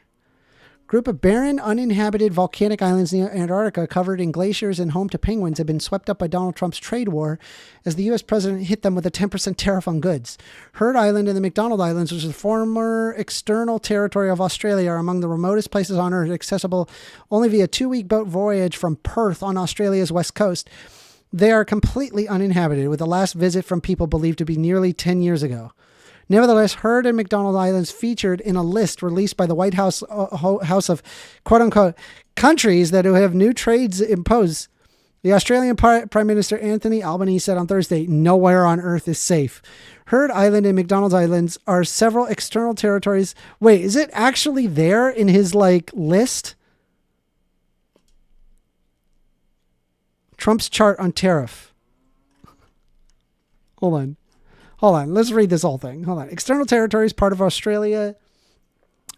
Group of barren, uninhabited volcanic islands near Antarctica covered in glaciers and home to penguins have been swept up by Donald Trump's trade war as the U.S. president hit them with a 10% tariff on goods. Heard Island and the McDonald Islands, which is the former external territory of Australia, are among the remotest places on Earth, accessible only via a 2-week boat voyage from Perth on Australia's west coast. They are completely uninhabited, with the last visit from people believed to be nearly 10 years ago. Nevertheless, Heard and McDonald Islands featured in a list released by the White House House of quote-unquote countries that have new trades imposed. The Australian Prime Minister Anthony Albanese said on Thursday, nowhere on Earth is safe. Heard Island and McDonald Islands are several external territories. Wait, is it actually there in his list? Trump's chart on tariff. Hold on. Hold on. Let's read this whole thing. Hold on. External territories, part of Australia,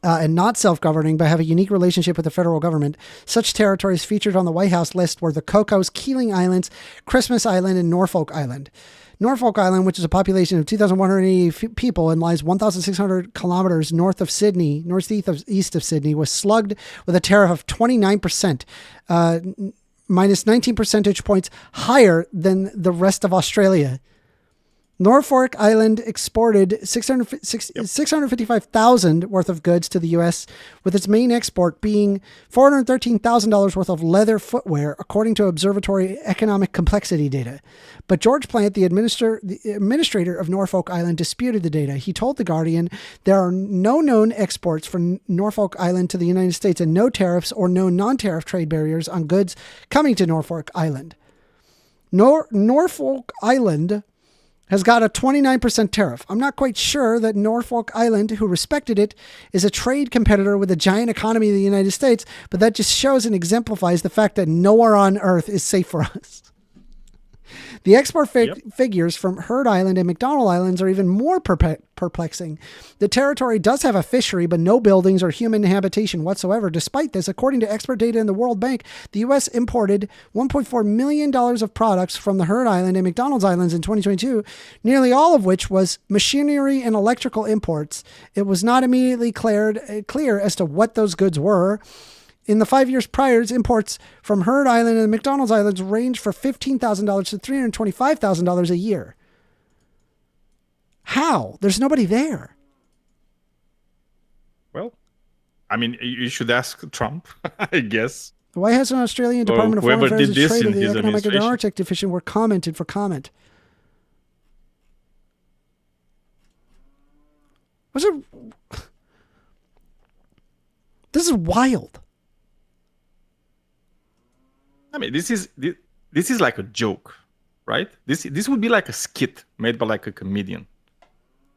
and not self-governing, but have a unique relationship with the federal government. Such territories featured on the White House list were the Cocos, Keeling Islands, Christmas Island, and Norfolk Island. Norfolk Island, which is a population of 2,180 people and lies 1,600 kilometers northeast of Sydney, was slugged with a tariff of 29%, minus 19 percentage points higher than the rest of Australia. Norfolk Island exported 655,000 worth of goods to the U.S., with its main export being $413,000 worth of leather footwear, according to Observatory Economic Complexity data. But George Plant, the administrator of Norfolk Island, disputed the data. He told The Guardian there are no known exports from Norfolk Island to the United States and no tariffs or no non-tariff trade barriers on goods coming to Norfolk Island. Norfolk Island has got a 29% tariff. I'm not quite sure that Norfolk Island, who respected it, is a trade competitor with the giant economy of the United States, but that just shows and exemplifies the fact that nowhere on earth is safe for us. The export figures from Heard Island and McDonald Islands are even more perplexing. The territory does have a fishery, but no buildings or human habitation whatsoever. Despite this, according to expert data in the World Bank, the U.S. imported $1.4 million of products from the Heard Island and McDonald Islands in 2022, nearly all of which was machinery and electrical imports. It was not immediately clear as to what those goods were. In the 5 years prior, imports from Heard Island and the McDonald's Islands ranged from $15,000 to $325,000 a year. How? There's nobody there. Well, I mean, you should ask Trump, I guess. The White House and Australian Department of Foreign Affairs and Trade of the Economic and Arctic Division were commented for comment. Was it? This is wild. I mean, this is like a joke, right? This would be like a skit made by like a comedian,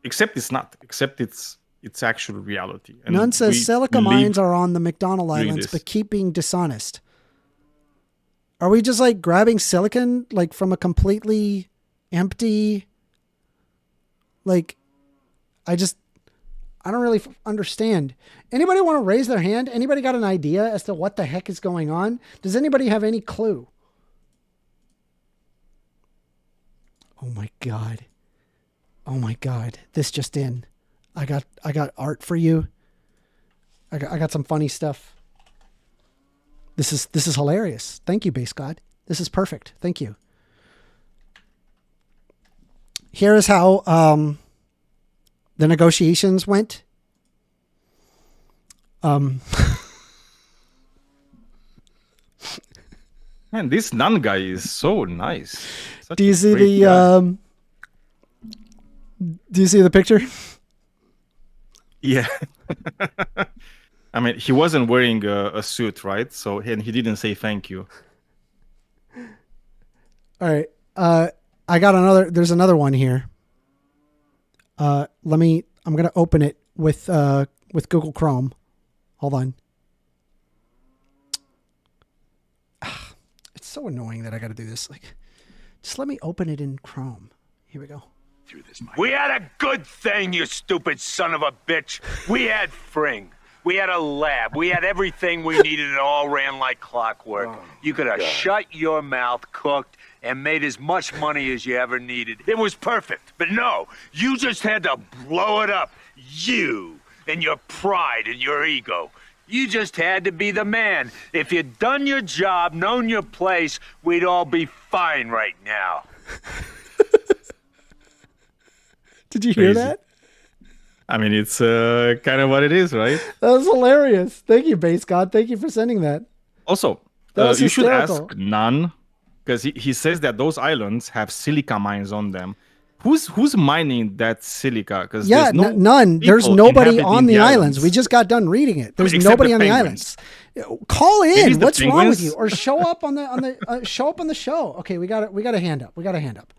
except it's not. Except it's actual reality. And None says silica mines are on the McDonald Islands, but keep being dishonest. Are we just like grabbing silicon like from a completely empty? Like, I don't really understand. Anybody want to raise their hand? Anybody got an idea as to what the heck is going on? Does anybody have any clue? Oh my God. Oh my God. This just in. I got art for you. I got some funny stuff. This is hilarious. Thank you, Base God. This is perfect. Thank you. Here is how the negotiations went. Man, this nun guy is so nice. Do you see the picture? Yeah. I mean, he wasn't wearing a suit, right? So, and he didn't say thank you. All right. I got there's another one here. I'm going to open it with Google Chrome. Hold on. It's so annoying that I got to do this. Like, just let me open it in Chrome. Here we go. We had a good thing, you stupid son of a bitch. We had Fring. We had a lab. We had everything we needed. It all ran like clockwork. You could have shut your mouth, cooked, and made as much money as you ever needed. It was perfect. But no, you just had to blow it up. You and your pride and your ego. You just had to be the man. If you'd done your job, known your place, we'd all be fine right now. Did you hear that? I mean, it's kind of what it is, right? That was hilarious. Thank you, Base God. Thank you for sending that. Also, you should ask Nan, because he says that those islands have silica mines on them. Who's mining that silica? Because none. There's nobody on the islands. We just got done reading it. There's nobody on the islands. Call in. What's wrong with you? Or show up on the show up on the show. Okay, we got a hand up.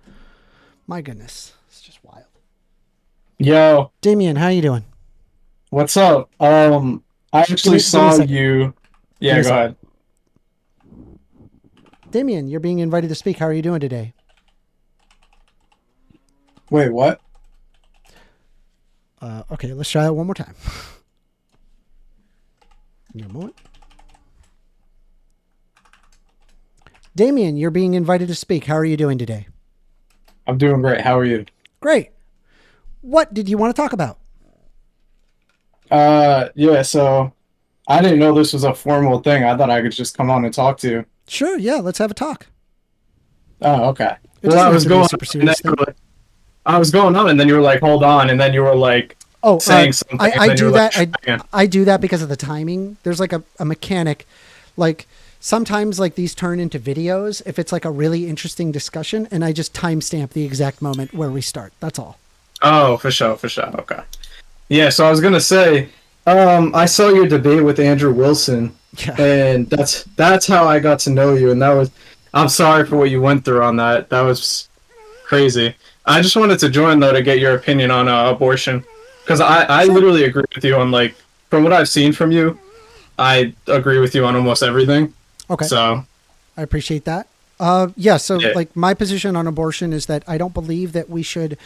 My goodness, it's just wild. Yo, Damien, how you doing? What's up? I actually saw you. Yeah, go ahead. Damien, you're being invited to speak. How are you doing today? Wait, what? Okay, let's try that one more time. Give me a moment. Damien, you're being invited to speak. How are you doing today? I'm doing great. How are you? Great. What did you want to talk about? Yeah, so I didn't know this was a formal thing. I thought I could just come on and talk to you. Sure, yeah, let's have a talk. Oh, okay. It doesn't have to be a super serious thing. I was going on, and then you were like, "Hold on," and then you were like, Oh, saying something. and I then you do were like, that. "Try again." I do that because of the timing. There's like a mechanic, like sometimes like these turn into videos if it's like a really interesting discussion, and I just timestamp the exact moment where we start. That's all. Oh, for sure. Okay. Yeah, so I was gonna say, I saw your debate with Andrew Wilson, Yeah. and that's how I got to know you. And I'm sorry for what you went through on that. That was crazy. I just wanted to join though to get your opinion on abortion, because I literally agree with you on, like, from what I've seen from you, I agree with you on almost everything. Okay. So I appreciate that. So Yeah. like my position on abortion is that I don't believe that we should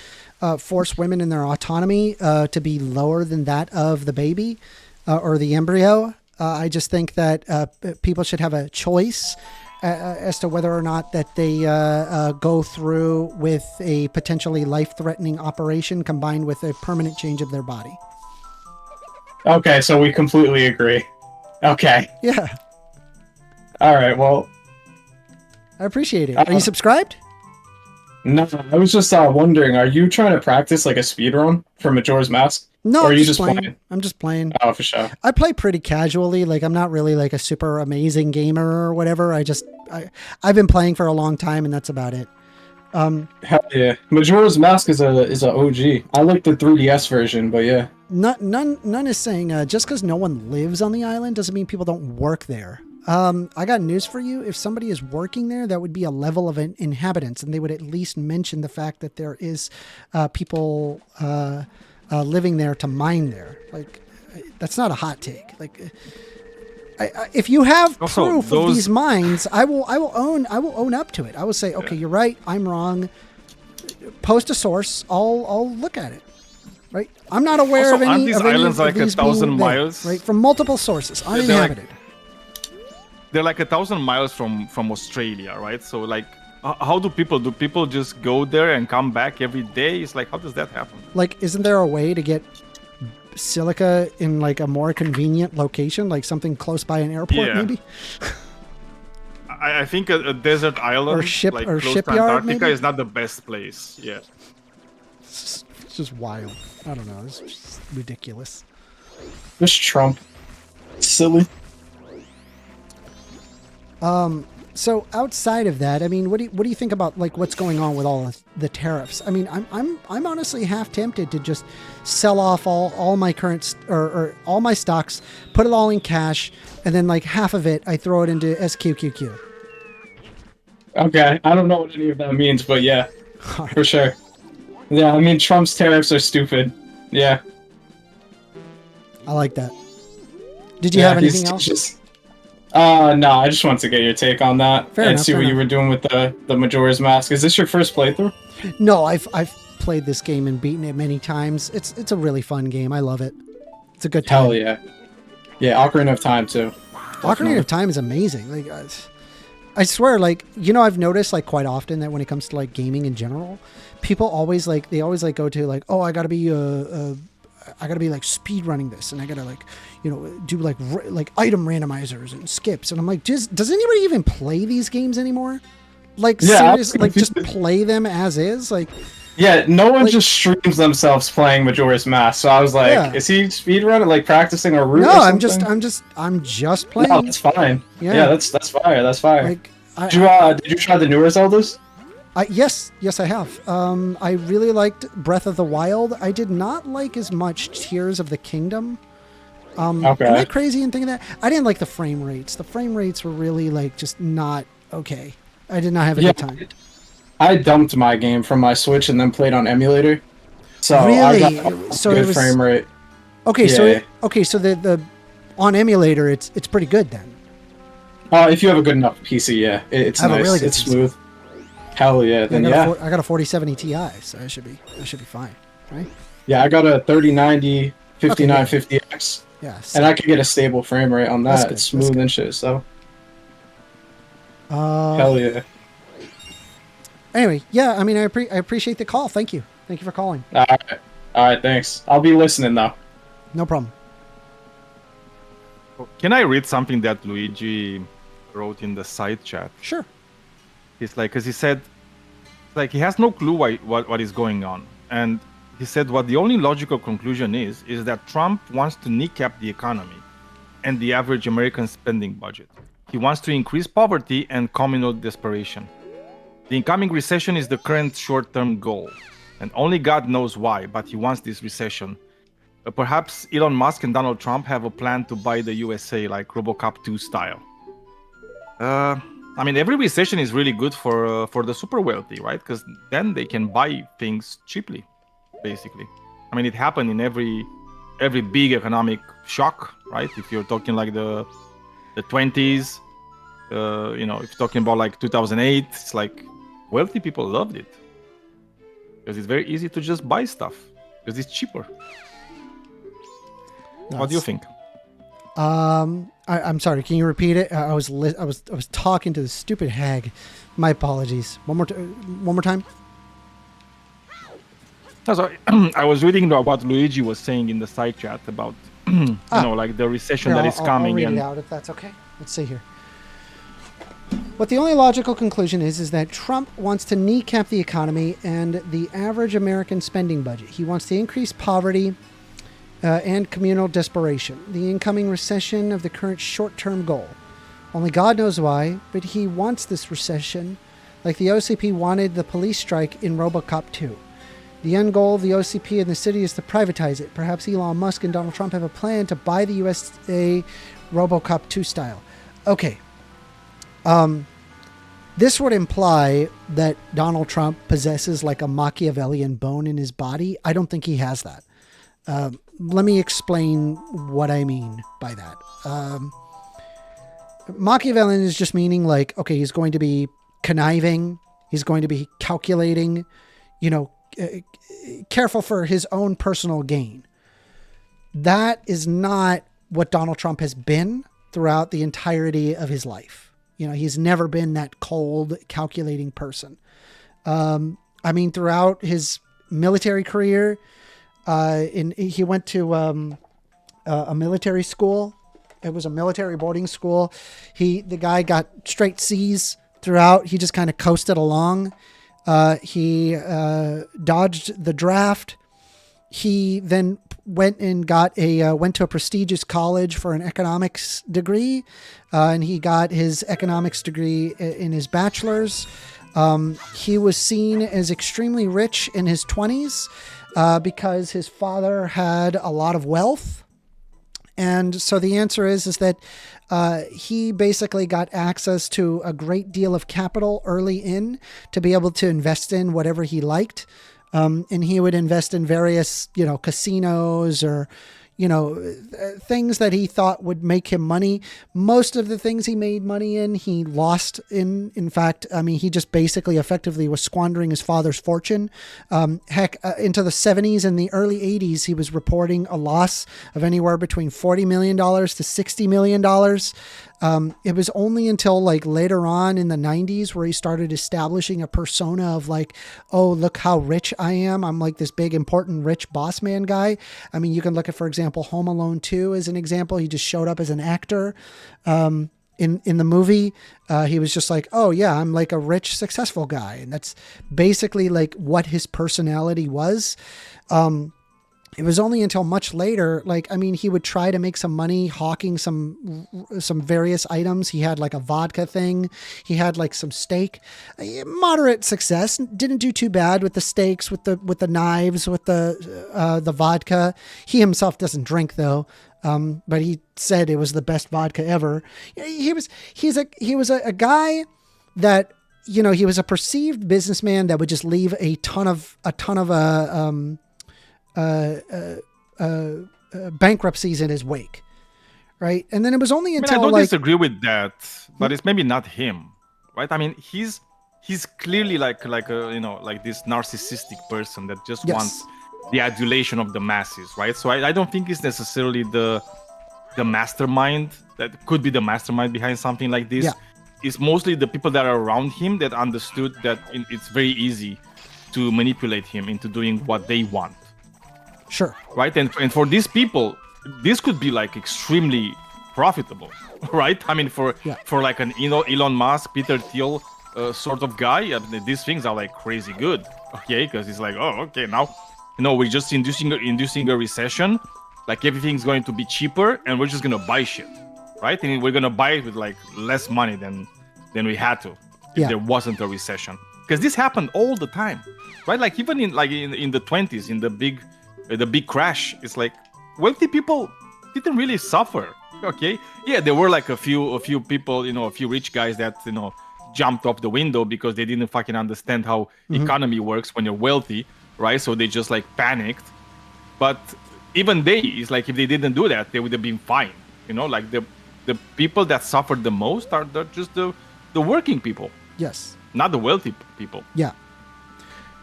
force women in their autonomy to be lower than that of the baby or the embryo. I just think that people should have a choice as to whether or not that they go through with a potentially life-threatening operation combined with a permanent change of their body. okay, so we completely agree. Okay. Yeah, All right. Well, I appreciate it. Are you subscribed? no, I was just wondering, are you trying to practice like a speed run for Majora's Mask? No, Or are I'm you just just playing. playing? I'm just playing. Oh, for sure. I play pretty casually. Like I'm not really like a super amazing gamer or whatever. I've been playing for a long time and that's about it. Hell yeah. Majora's Mask is a OG. I like the 3DS version, but yeah. None is saying just because no one lives on the island doesn't mean people don't work there. I got news for you. If somebody is working there, that would be a level of inhabitants, and they would at least mention the fact that there is people living there to mine there. Like that's not a hot take. Like if you have Also, proof of those- these mines, I will own up to it. I will say, okay, you're right. I'm wrong. Post a source. I'll look at it. Right. I'm not aware Also, of aren't any these of any islands of like these 1,000 being there, miles? right? From multiple sources, they're like- uninhabited. They're like 1,000 miles from Australia, right? So like, how do people just go there and come back every day? It's like, how does that happen? Like, isn't there a way to get silica in like a more convenient location, like something close by an airport, Yeah. maybe? I think a desert island Or ship- like or close shipyard, to Antarctica maybe? is not the best place. Yeah. It's just wild. I don't know. It's just ridiculous. Just Trump. Silly. So outside of that, I mean, what do you think about like what's going on with all of the tariffs? I mean, I'm honestly half tempted to just sell off all my current or all my stocks, put it all in cash, and then like half of it I throw it into SQQQ. Okay, I don't know what any of that means, but yeah, All right. for sure. Yeah, I mean, Trump's tariffs are stupid. Yeah. I like that. Did you Yeah, have anything he's else? just- no, I just wanted to get your take on that Fair and enough, see fair what you enough. were doing with the Majora's Mask. Is this your first playthrough? No, I've played this game and beaten it many times. It's a really fun game. I love it. It's a good time. Hell yeah. Yeah, Ocarina of Time too. Ocarina of Time is amazing. Like, I swear, like, you know, I've noticed like quite often that when it comes to like gaming in general, people always like go to like, oh, I gotta be like speed running this, and I gotta like, you know, do like item randomizers and skips, and I'm like, does anybody even play these games anymore? Like, Yeah, seriously, like just play them as is, like. Yeah, no one Like- just streams themselves playing Majora's Mask. So I was like, Yeah. is he speedrunning, like practicing a route? No, or I'm something? just playing. No, that's fine. Yeah. Yeah, that's fire. That's fire. Like, Did you try the newer Zeldas? Yes, I have. I really liked Breath of the Wild. I did not like as much Tears of the Kingdom. Okay. Am I crazy in thinking that? I didn't like the frame rates. The frame rates were really like just not okay. I did not have a Yeah. good time. I dumped my game from my Switch and then played on emulator. So I Really? got So a it good was- frame rate. Okay, Yeah. so the on emulator it's pretty good then. If you have a good enough PC, yeah, it's I have a nice. really good It's PC. smooth. Hell yeah, then I yeah. got a 4070 Ti, so I should be fine, right? Yeah, I got a 3090 5950X, Yeah. and I could get a stable frame rate on That's that. good, It's that's smooth good. and shit. So Uh, hell yeah. anyway, yeah. I mean, I appreciate the call. Thank you. Thank you for calling. All right, thanks. I'll be listening though. No problem. Can I read something that Luigi wrote in the side chat? Sure. He's like, because he said, like, he has no clue what is going on, and he said what the only logical conclusion is that Trump wants to kneecap the economy and the average American spending budget. He wants to increase poverty and communal desperation. The incoming recession is the current short-term goal, and only God knows why, but he wants this recession. Perhaps Elon Musk and Donald Trump have a plan to buy the USA like RoboCop 2 style. I mean, every recession is really good for the super wealthy, right? Because then they can buy things cheaply, basically. I mean, it happened in every big economic shock, right? If you're talking like the 20s, you know, if you're talking about like 2008, it's like wealthy people loved it because it's very easy to just buy stuff because it's cheaper. What do you think? I'm sorry. Can you repeat it? I was talking to the stupid hag. My apologies. One more time. No, so, I was reading about what Luigi was saying in the side chat about you know, like the recession Here, that is I'll coming. read And it out if that's okay. Let's see here. What the only logical conclusion is that Trump wants to kneecap the economy and the average American spending budget. He wants to increase poverty and communal desperation. The incoming recession of the current short-term goal. Only God knows why, but he wants this recession like the OCP wanted the police strike in RoboCop 2. The end goal of the OCP and the city is to privatize it. Perhaps Elon Musk and Donald Trump have a plan to buy the USA RoboCop 2 style. Okay. This would imply that Donald Trump possesses like a Machiavellian bone in his body. I don't think he has that. Let me explain what I mean by that. Machiavellian is just meaning like, okay, he's going to be conniving. He's going to be calculating, you know, careful for his own personal gain. That is not what Donald Trump has been throughout the entirety of his life. You know, he's never been that cold, calculating person. I mean, throughout his military career, he went to a military school. It was a military boarding school. The guy got straight C's throughout. He just kind of coasted along. He dodged the draft. He then went to a prestigious college for an economics degree, and he got his economics degree in his bachelor's. He was seen as extremely rich in his 20s because his father had a lot of wealth. And so the answer is that he basically got access to a great deal of capital early in to be able to invest in whatever he liked. And he would invest in various, you know, casinos or, you know, things that he thought would make him money. Most of the things he made money in, he lost in. In fact, I mean, he just basically effectively was squandering his father's fortune. Into the 70s and the early 80s, he was reporting a loss of anywhere between $40 million to $60 million. It was only until like later on in the 90s where he started establishing a persona of like, oh, look how rich I am. I'm like this big, important, rich boss man guy. I mean, you can look at, for example, Home Alone 2 as an example. He just showed up as an actor. In the movie, he was just like, oh yeah, I'm like a rich, successful guy. And that's basically like what his personality was. It was only until much later, like, I mean, he would try to make some money hawking some various items. He had like a vodka thing. He had like some steak, moderate success. Didn't do too bad with the steaks, with the knives, with the vodka. He himself doesn't drink though. But he said it was the best vodka ever. He was a guy that, you know, he was a perceived businessman that would just leave a ton of bankruptcies in his wake, right? And then it was only until I don't disagree with that, but it's maybe not him, right? I mean, he's clearly like a, you know, like this narcissistic person that just wants the adulation of the masses, right? So I don't think it's necessarily the mastermind that could be the mastermind behind something like this. Yeah. It's mostly the people that are around him that understood that it's very easy to manipulate him into doing what they want, Sure. right? And for these people, this could be like extremely profitable, right? I mean, for like an Elon Musk, Peter Thiel sort of guy, these things are like crazy good, okay? Because it's like, oh, okay, now, we're just inducing a recession, like everything's going to be cheaper, and we're just gonna buy shit, right? And we're gonna buy it with like less money than we had to if there wasn't a recession. Because this happened all the time, right? Like even in the 20s, in the big crash, it's like wealthy people didn't really suffer. Okay, yeah, there were like a few people, a few rich guys that jumped off the window because they didn't fucking understand how economy works when you're wealthy, right? So they just like panicked. But even it's like if they didn't do that, they would have been fine. Like the people that suffered the most are just the working people. Yes. Not the wealthy people. Yeah.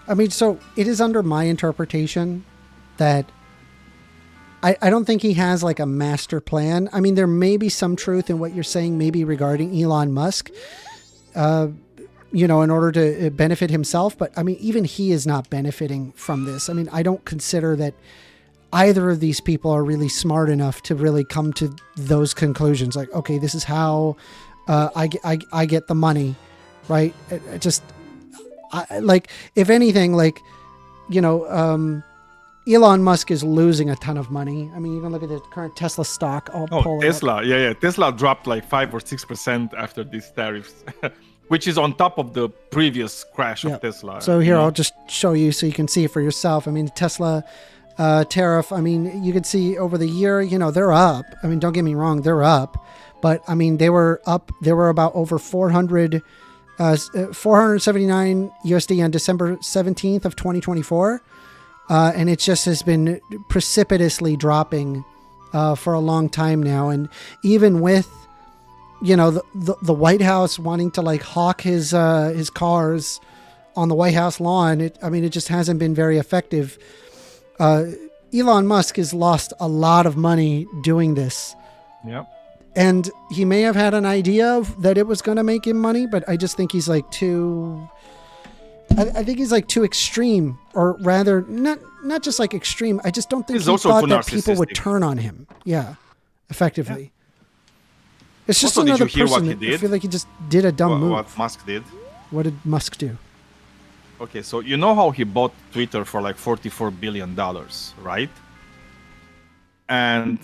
I mean, so it is under my interpretation that I don't think he has like a master plan. I mean, there may be some truth in what you're saying, maybe regarding Elon Musk, in order to benefit himself. But I mean, even he is not benefiting from this. I mean, I don't consider that either of these people are really smart enough to really come to those conclusions. Like, okay, this is how I get the money. Right. Like, if anything, like, Elon Musk is losing a ton of money. I mean, you can look at the current Tesla stock. Tesla. Yeah. Tesla dropped like 5 or 6% after these tariffs, which is on top of the previous crash of Tesla. So here, I'll just show you so you can see it for yourself. I mean, Tesla tariff, I mean, you can see over the year, they're up. I mean, don't get me wrong, they're up. But I mean, they were about over 479 USD on December 17th of 2024. And it just has been precipitously dropping for a long time now. And even with, the White House wanting to like hawk his cars on the White House lawn, it just hasn't been very effective. Elon Musk has lost a lot of money doing this. Yep. And he may have had an idea that it was going to make him money, but I just think he's like too... I think he's like too extreme, or rather, not just like extreme. I just don't think he thought that people would turn on him. Yeah, effectively. Yeah. It's just also, another did you hear person. what he did? I feel like he just did a dumb move. What Musk did? What did Musk do? Okay, so you know how he bought Twitter for like $44 billion, right? And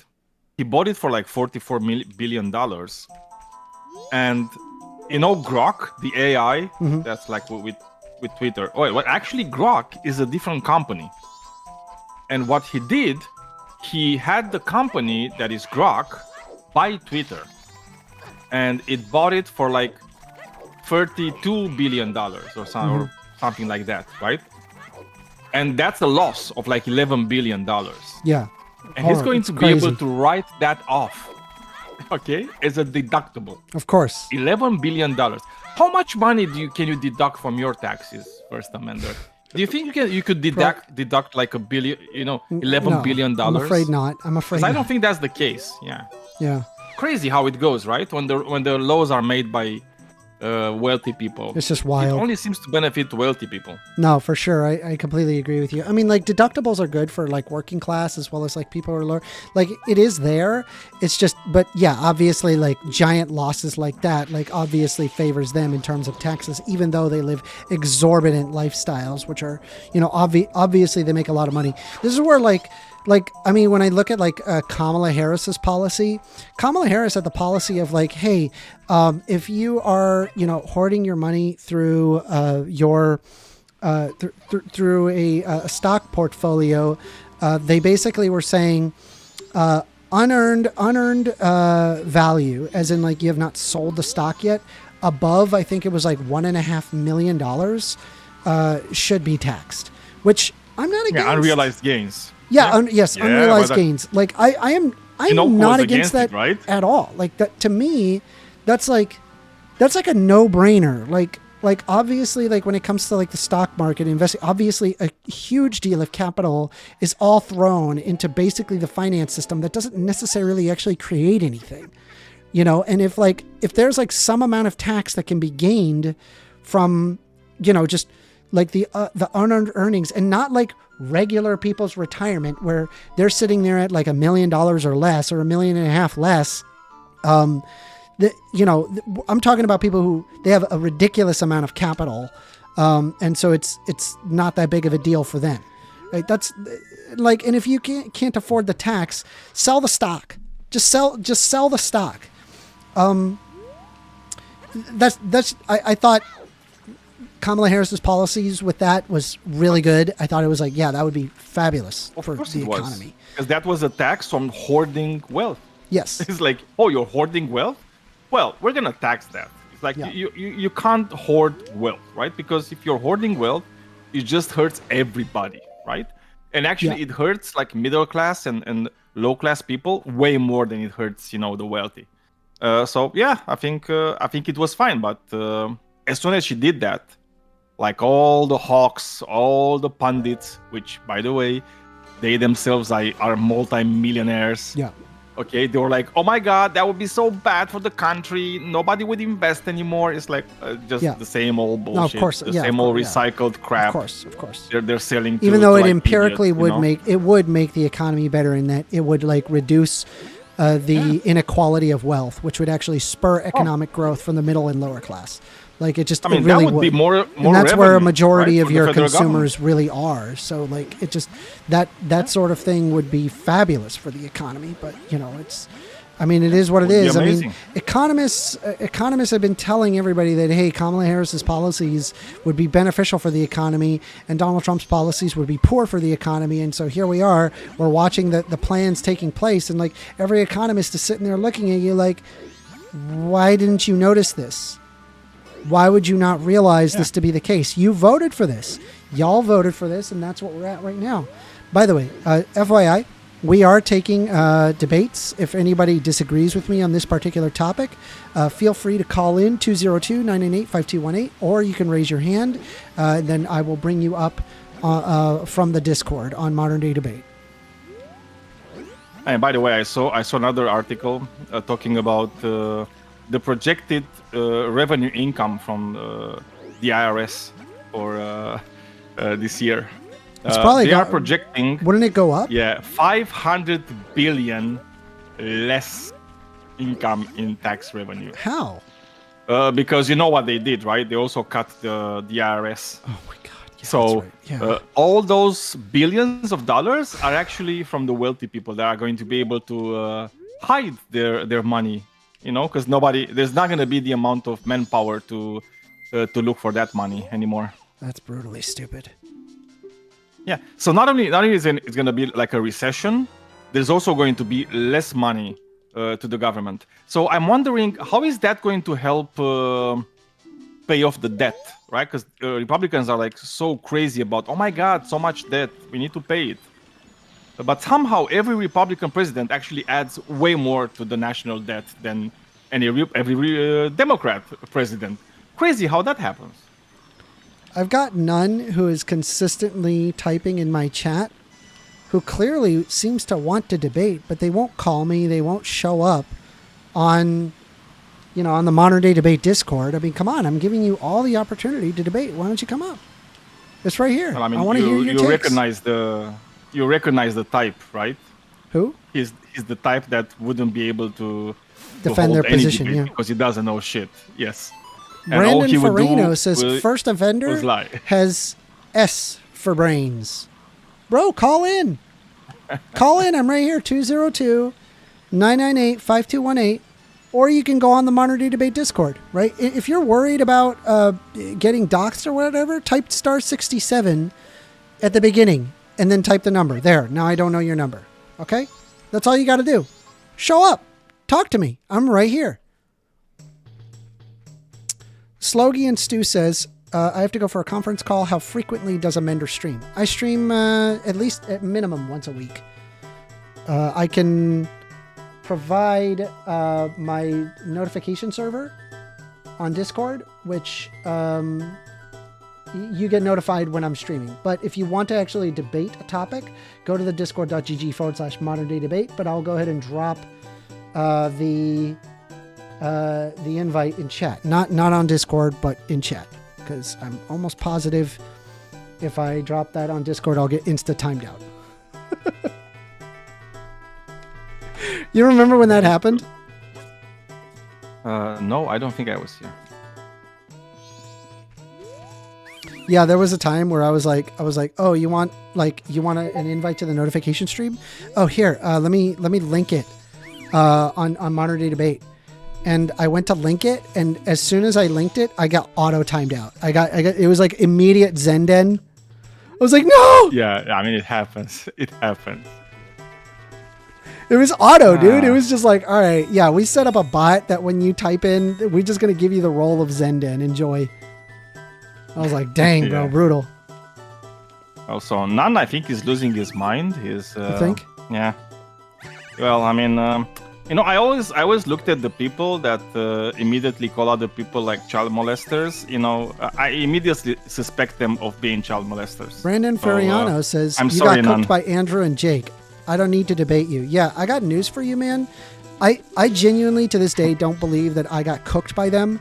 he bought it for like $44 billion. And Grok, the AI, that's like with Twitter. Oh, well, actually, Grok is a different company. And what he did, he had the company that is Grok buy Twitter. And it bought it for like $32 billion or something like that, right? And that's a loss of like $11 billion. Yeah. And he's going to be able to write that off, okay, as a deductible. Of course. $11 billion. How much money can you deduct from your taxes, First Amender? Do you think you could deduct like $11 billion? I'm afraid not. Because I don't think that's the case. Yeah. Yeah. Crazy how it goes, right? When the laws are made by wealthy people. It's just wild. It only seems to benefit wealthy people. No, for sure. I completely agree with you. I mean, like, deductibles are good for like working class as well as like people who are lower. Like, it is there. It's just, but yeah, obviously, like giant losses like that, like obviously favors them in terms of taxes, even though they live exorbitant lifestyles, which are, obviously they make a lot of money. This is where I mean, when I look at like Kamala Harris's policy, Kamala Harris had the policy of like, hey, if you are, hoarding your money through through a stock portfolio, they basically were saying unearned value, as in like you have not sold the stock yet, above, I think it was like $1.5 million, should be taxed, which I'm not against. Yeah, unrealized gains. Yeah, unrealized gains. Like I'm not against that, right? At all. Like that, to me, that's like a no-brainer. Like like obviously, like when it comes to like the stock market investing, obviously a huge deal of capital is all thrown into basically the finance system that doesn't necessarily actually create anything, you know. And if there's like some amount of tax that can be gained from, you know, just like the unearned earnings, and not like regular people's retirement where they're sitting there at like $1 million or less, or $1.5 million less. You know, I'm talking about people who they have a ridiculous amount of capital, and so it's not that big of a deal for them. Right? That's like, and if you can't afford the tax, sell the stock. Just sell the stock. I thought Kamala Harris's policies with that was really good. I thought it was like, yeah, that would be fabulous for the economy. Because that was a tax on hoarding wealth. Yes. It's like, oh, you're hoarding wealth? Well, we're going to tax that. It's like, you can't hoard wealth, right? Because if you're hoarding wealth, it just hurts everybody, right? And actually, it hurts like middle class and low class people way more than it hurts, you know, the wealthy. So yeah, I think it was fine. But as soon as she did that, like all the hawks, all the pundits, which by the way, they themselves are multi-millionaires. Yeah. Okay, they were like, oh my God, that would be so bad for the country. Nobody would invest anymore. It's like just the same old bullshit. No, of course, the same old recycled crap. Of course. They're selling. Even though it like empirically idiots, would make the economy better in that it would like reduce the inequality of wealth, which would actually spur economic growth from the middle and lower class. Like it just, I mean, it really that would be more and that's where a revenue, majority right, of for your the federal consumers government. really are. So like it just that sort of thing would be fabulous for the economy. But you know, it is what it is. I mean, economists have been telling everybody that, hey, Kamala Harris's policies would be beneficial for the economy and Donald Trump's policies would be poor for the economy. And so here we are, we're watching the plans taking place. And like every economist is sitting there looking at you like, why didn't you notice this? Why would you not realize this to be the case? You voted for this. Y'all voted for this. And that's what we're at right now. By the way, FYI, we are taking debates. If anybody disagrees with me on this particular topic, feel free to call in 202-998-5218, or you can raise your hand. Then I will bring you up from the Discord on Modern Day Debate. And by the way, I saw another article talking about the projected revenue income from the IRS for this year. It's probably they are projecting. Wouldn't it go up? Yeah, 500 billion less income in tax revenue. How? Because you know what they did, right? They also cut the IRS. Oh my God. Yeah, So that's right. all those billions of dollars are actually from the wealthy people that are going to be able to hide their money, you know, because there's not going to be the amount of manpower to look for that money anymore. That's brutally stupid. Yeah. So not only is it's going to be like a recession, there's also going to be less money to the government. So I'm wondering, how is that going to help pay off the debt, right? Because Republicans are like so crazy about, oh my God, so much debt, we need to pay it. But somehow every Republican president actually adds way more to the national debt than every Democrat president. Crazy how that happens. I've got none who is consistently typing in my chat who clearly seems to want to debate, but they won't call me. They won't show up on the Modern Day Debate Discord. I mean, come on. I'm giving you all the opportunity to debate. Why don't you come up? It's right here. Well, I mean, I want to hear your takes. You recognize the type, right? Who? He's the type that wouldn't be able to Defend hold their any position, debate yeah. because he doesn't know shit. Yes. And all Brandon he would do Farino says was first offender lie. has S for brains. Bro, call in. Call in. I'm right here, 202-998-5218. Or you can go on the Modern Day Debate Discord, right? If you're worried about getting doxxed or whatever, type *67 at the beginning and then type the number. There. Now I don't know your number. Okay? That's all you got to do. Show up. Talk to me. I'm right here. Slogie and Stu says, I have to go for a conference call. How frequently does Amender stream? I stream at least at minimum once a week. I can provide my notification server on Discord, which you get notified when I'm streaming. But if you want to actually debate a topic, go to the discord.gg/modern day debate. But I'll go ahead and drop the invite in chat. Not on Discord, but in chat. Because I'm almost positive if I drop that on Discord, I'll get insta timed out. You remember when that happened? No, I don't think I was here. Yeah, there was a time where I was like, oh, you want an invite to the notification stream? Oh, here, let me link it on Modern Day Debate. And I went to link it, and as soon as I linked it, I got auto timed out. I got it was like immediate Zenden. I was like, no. Yeah, I mean it happens. It happens. It was auto, dude. It was just like, all right, yeah, we set up a bot that when you type in, we're just gonna give you the role of Zenden. Enjoy. I was like, dang, bro, brutal. Also, Nan, I think, is losing his mind. You think? Yeah. Well, I mean, I always looked at the people that immediately call other people like child molesters. I immediately suspect them of being child molesters. Brandon Feriano says, I'm you sorry, got cooked Nan. by Andrew and Jake. I don't need to debate you. Yeah, I got news for you, man. I genuinely, to this day, don't believe that I got cooked by them.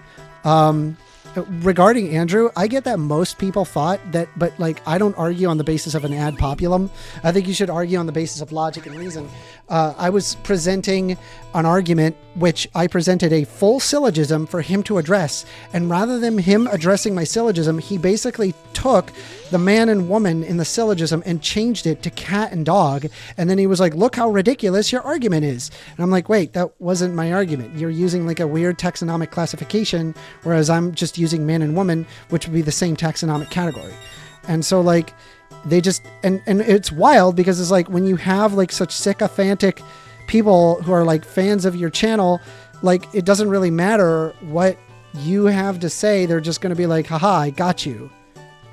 Regarding Andrew, I get that most people thought that, but like, I don't argue on the basis of an ad populum. I think you should argue on the basis of logic and reason. I was presenting an argument, which I presented a full syllogism for him to address. And rather than him addressing my syllogism, he basically took the man and woman in the syllogism and changed it to cat and dog. And then he was like, look how ridiculous your argument is. And I'm like, wait, that wasn't my argument. You're using like a weird taxonomic classification, whereas I'm just using man and woman, which would be the same taxonomic category. And so like, they just, and it's wild because it's like when you have like such sycophantic people who are like fans of your channel, like it doesn't really matter what you have to say. They're just going to be like, haha, I got you.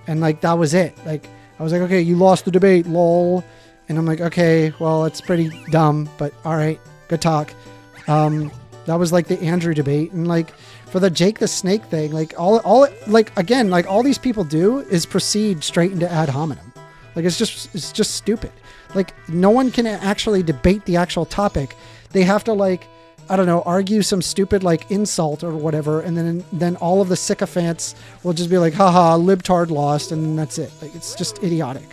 And like, that was it. Like, I was like, okay, you lost the debate, lol. And I'm like, okay, well, it's pretty dumb, but all right, good talk. That was like the Andrew debate. And like for the Jake the Snake thing, like all like, again, like all these people do is proceed straight into ad hominem. Like, it's just stupid. Like, no one can actually debate the actual topic. They have to, like, I don't know, argue some stupid, like, insult or whatever, and then all of the sycophants will just be like, haha, libtard lost, and then that's it. Like, it's just idiotic.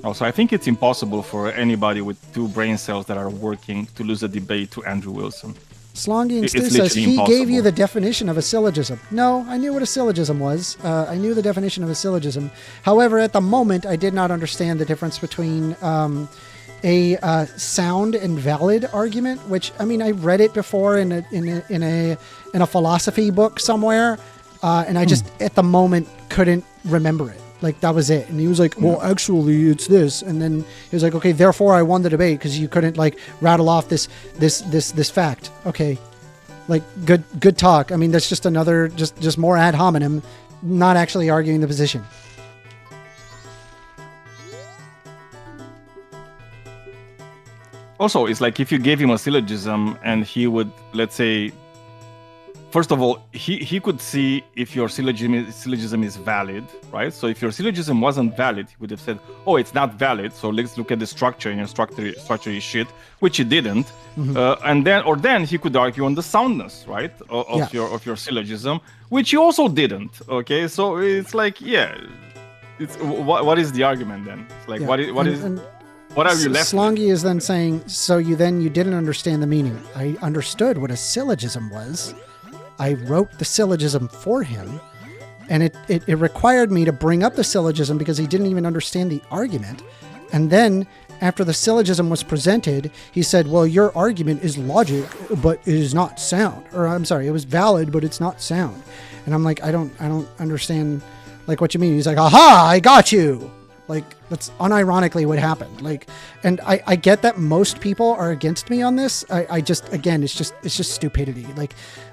Also, I think it's impossible for anybody with two brain cells that are working to lose a debate to Andrew Wilson. Slongy and Stu It's says, literally he impossible. gave you the definition of a syllogism. No, I knew what a syllogism was. I knew the definition of a syllogism. However, at the moment, I did not understand the difference between a sound and valid argument, which, I mean, I read it before in a philosophy book somewhere, and I just, at the moment, couldn't remember it. Like, that was it. And he was like, well, actually, it's this. And then he was like, okay, therefore I won the debate because you couldn't, like, rattle off this fact. Okay. Like, good talk. I mean, that's just another, just more ad hominem, not actually arguing the position. Also, it's like if you gave him a syllogism and he would, let's say, first of all, he could see if your syllogism is valid, right? So if your syllogism wasn't valid, he would have said, oh, it's not valid, so let's look at the structure, and your structure is shit, which he didn't. Mm-hmm. And then he could argue on the soundness, right, of your syllogism, which he also didn't. Okay, so it's like, yeah, it's what is the argument then? It's like, what are you left with? Slongy is then saying, so you didn't understand the meaning. I understood what a syllogism was. I wrote the syllogism for him, and it required me to bring up the syllogism because he didn't even understand the argument. And then after the syllogism was presented, he said, well, your argument is logic, but it is not sound. Or I'm sorry, it was valid, but it's not sound. And I'm like, I don't understand like what you mean. He's like, aha, I got you. Like, that's unironically what happened. Like, and I get that most people are against me on this. I just, again, it's just stupidity.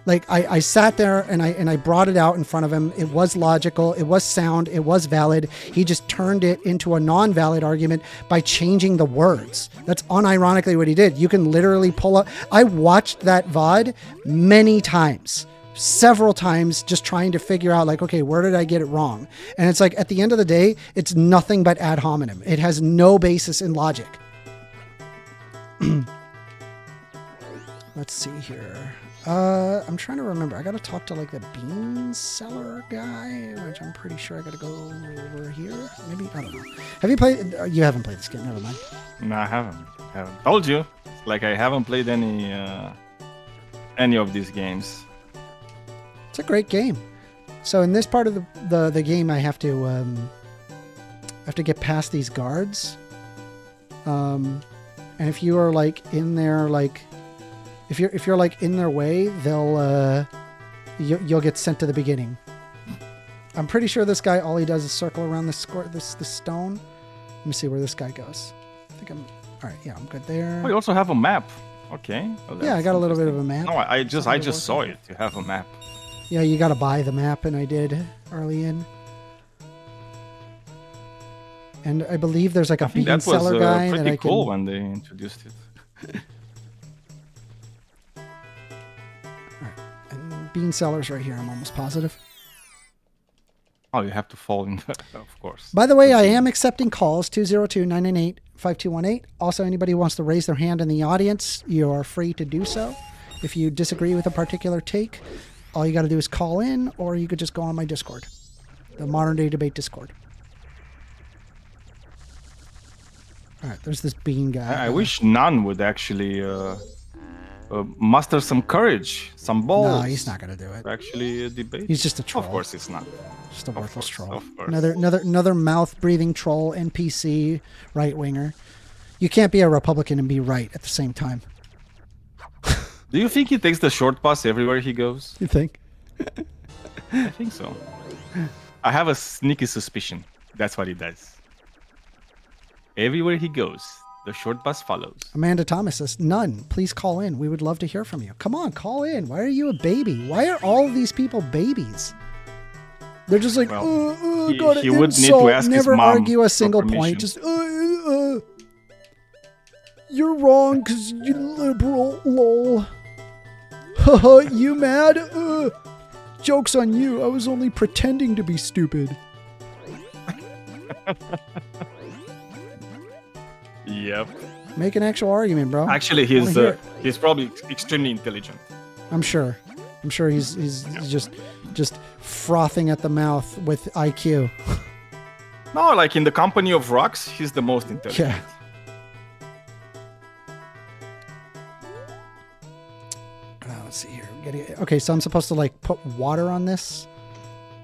Like I sat there and I brought it out in front of him. It was logical. It was sound. It was valid. He just turned it into a non-valid argument by changing the words. That's unironically what he did. You can literally pull up. I watched that VOD many times. Several times, just trying to figure out, like, okay, where did I get it wrong? And it's like, at the end of the day, it's nothing but ad hominem. It has no basis in logic. Let's see here. I'm trying to remember. I got to talk to like the bean seller guy, which I'm pretty sure I got to go over here. Maybe, I don't know. Have you played? You haven't played this game. Never mind. No, I haven't. Told you. Like, I haven't played any of these games. It's a great game. So in this part of the game, I have to get past these guards. And if you are like in there, like if you're like in their way, they'll you'll get sent to the beginning. I'm pretty sure this guy, all he does is circle around this stone. Let me see where this guy goes. I think I'm all right. Yeah, I'm good there. Oh, you also have a map. Okay. Well, yeah, I got a little bit of a map. No, I just saw it. You have a map. Yeah, you got to buy the map, and I did early in. And I believe there's like a bean seller guy that I can. Pretty cool when they introduced it. Right. And bean seller's right here. I'm almost positive. Oh, you have to fall in, of course. By the way, I am accepting calls 202-998-5218. Also, anybody who wants to raise their hand in the audience, you are free to do so. If you disagree with a particular take, all you got to do is call in, or you could just go on my Discord, the Modern Day Debate Discord. All right, there's this bean guy. I wish none would actually muster some courage, some balls. No, he's not going to do it. To actually debate. He's just a troll. Of course, it's not. Just a worthless troll. Of course. Another mouth-breathing troll, NPC, right-winger. You can't be a Republican and be right at the same time. Do you think he takes the short bus everywhere he goes? You think? I think so. I have a sneaky suspicion that's what he does. Everywhere he goes, the short bus follows. Amanda Thomas says, none. Please call in. We would love to hear from you. Come on, call in. Why are you a baby? Why are all of these people babies? They're just like, he would need to ask never his mom argue a single for point. Just, you're wrong because you liberal, lol. Haha, you mad? Joke's on you. I was only pretending to be stupid. Yep. Make an actual argument, bro. Actually, he's probably extremely intelligent. I'm sure he's just frothing at the mouth with IQ. No, like in the company of rocks, he's the most intelligent. Yeah. Let's see here. Okay, so I'm supposed to like put water on this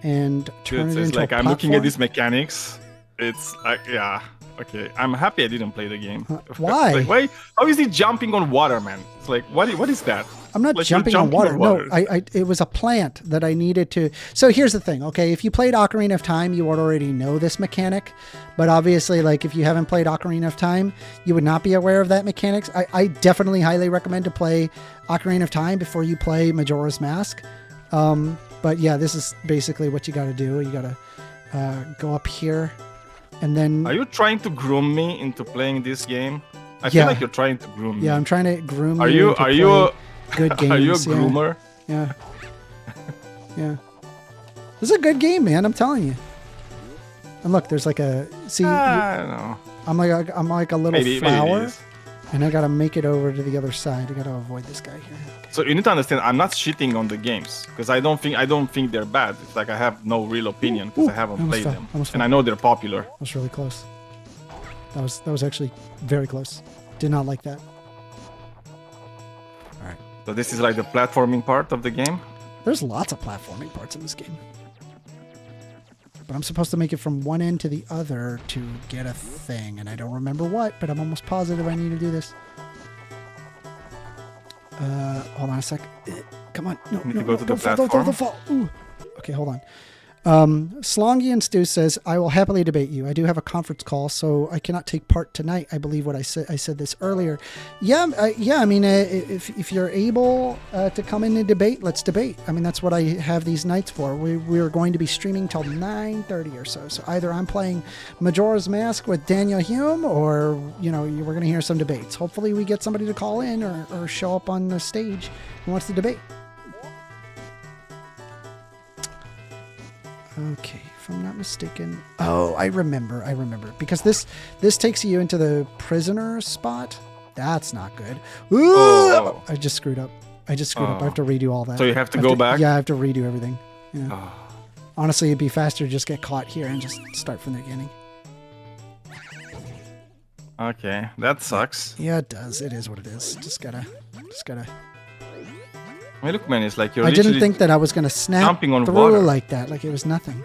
and turn it into like a I'm looking platform? at these mechanics. It's like, yeah. Okay, I'm happy I didn't play the game. Why? Like, why? How is he jumping on water, man? It's like, what is that? I'm not like jumping on water. No, it was a plant that I needed to. So here's the thing. Okay, if you played Ocarina of Time, you would already know this mechanic. But obviously, like if you haven't played Ocarina of Time, you would not be aware of that mechanics. I definitely highly recommend to play Ocarina of Time before you play Majora's Mask. But yeah, this is basically what you got to do. You got to go up here. And then, are you trying to groom me into playing this game? I feel like you're trying to groom me. Yeah, I'm trying to groom are you. Are you good games? Are you a groomer? Yeah. Yeah. This is a good game, man. I'm telling you. And look, there's like a I don't know. I'm like a little flower, maybe and I gotta make it over to the other side. I gotta avoid this guy here. Okay. So you need to understand, I'm not shitting on the games because I don't think they're bad. It's like I have no real opinion because I haven't played them, and I know they're popular. That was really close. That was actually very close. Did not like that. All right. So this is like the platforming part of the game. There's lots of platforming parts in this game. But I'm supposed to make it from one end to the other to get a thing, and I don't remember what, but I'm almost positive I need to do this. Hold on a sec. Come on. No, you need to go to the platform. Don't fall. Ooh. Okay, hold on. Slongy and Stu says, I will happily debate you. I do have a conference call, so I cannot take part tonight. I believe what I said this earlier. Yeah. I mean, if you're able to come in and debate, let's debate. I mean, that's what I have these nights for. We are going to be streaming till 9:30 or so. So either I'm playing Majora's Mask with Daniel Hume, or we're going to hear some debates. Hopefully, we get somebody to call in or show up on the stage who wants to debate. Okay, if I'm not mistaken. Oh, I remember. Because this takes you into the prisoner spot. That's not good. Ooh! Oh. I just screwed up. I have to redo all that. So you have to go back? Yeah, I have to redo everything. Yeah. Honestly, it'd be faster to just get caught here and just start from the beginning. Okay, that sucks. Yeah, it does. It is what it is. Just gotta. I mean, look, man, it's like you're I didn't literally think that I was gonna snap jumping on through water. like that. Like it was nothing.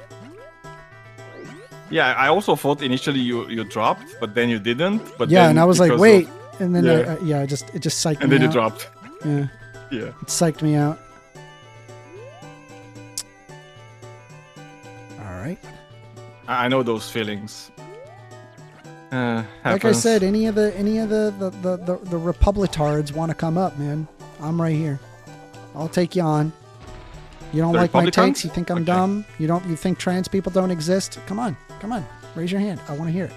Yeah, I also thought initially you dropped, but then you didn't. But Yeah, then and I was like, because wait, of- and then Yeah. it just psyched and me then you out. dropped. Yeah, Yeah. it psyched me out. All right. I know those feelings. Like I Happens. said, any of the Republitards want to come up, man. I'm right here. I'll take you on. You don't The like my Republicans? takes? You think I'm Okay. dumb? You think trans people don't exist? Come on. Raise your hand. I want to hear it.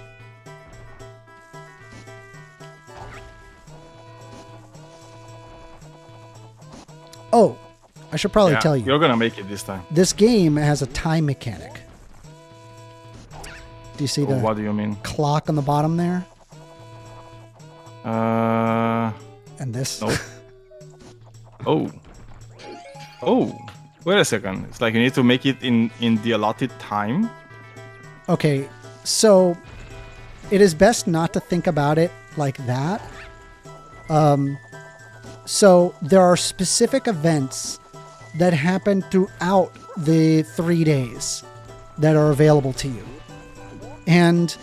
Oh, I should probably Yeah, tell you. You're gonna make it this time. This game has a time mechanic. Do you see the What do you mean? clock on the bottom there? And this? No. Oh. Wait a second. It's like you need to make it in the allotted time. Okay, so it is best not to think about it like that. So there are specific events that happen throughout the 3 days that are available to you. And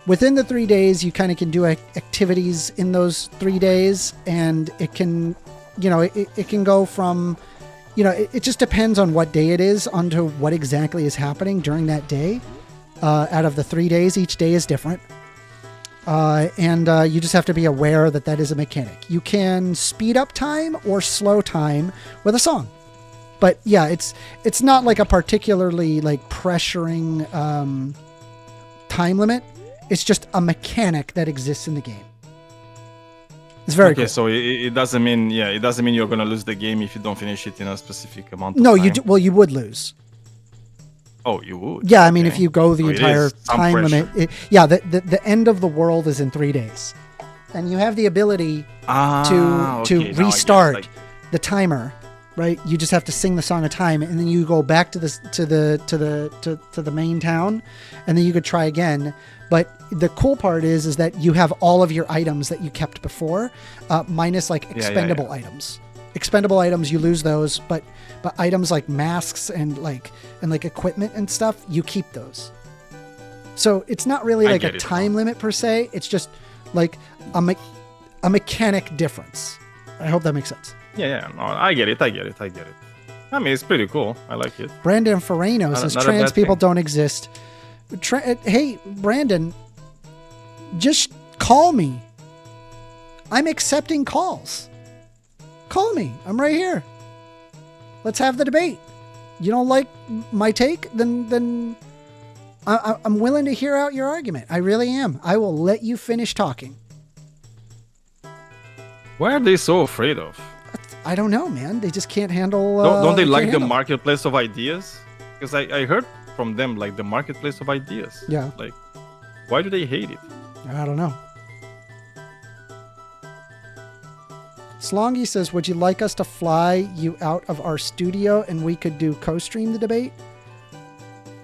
within the 3 days, you kind of can do activities in those 3 days, and it can, it can go from, it just depends on what day it is onto what exactly is happening during that day. Out of the 3 days, each day is different. And you just have to be aware that is a mechanic. You can speed up time or slow time with a song. But yeah, it's not like a particularly like pressuring time limit. It's just a mechanic that exists in the game. It's very Okay, cool. so it doesn't mean you're gonna lose the game if you don't finish it in a specific amount of No, time. you would lose. Oh, you would. Yeah, I mean, Okay. if you go the So it entire is some time pressure. limit, the end of the world is in 3 days, and you have the ability to okay, now I get it, restart like- the timer. Right, you just have to sing the song a time, and then you go back to the main town, and then you could try again. But the cool part is that you have all of your items that you kept before, minus like expendable items. Expendable items, you lose those, but items like masks and like equipment and stuff, you keep those. So it's not really I like a get it time limit per se. It's just like a mechanic difference. I hope that makes sense. Yeah, no, I get it. I mean, it's pretty cool. I like it. Brandon Fareno says not a trans bad people thing. don't exist. Hey, Brandon, just call me. I'm accepting calls. Call me. I'm right here. Let's have the debate. You don't like my take? Then I'm willing to hear out your argument. I really am. I will let you finish talking. Why are they so afraid of? I don't know, man. They just can't handle. Don't they can't like the handle it. marketplace of ideas? Because I heard from them like the marketplace of ideas. Yeah. Like, why do they hate it? I don't know. Slongy says, would you like us to fly you out of our studio and we could do co-stream the debate?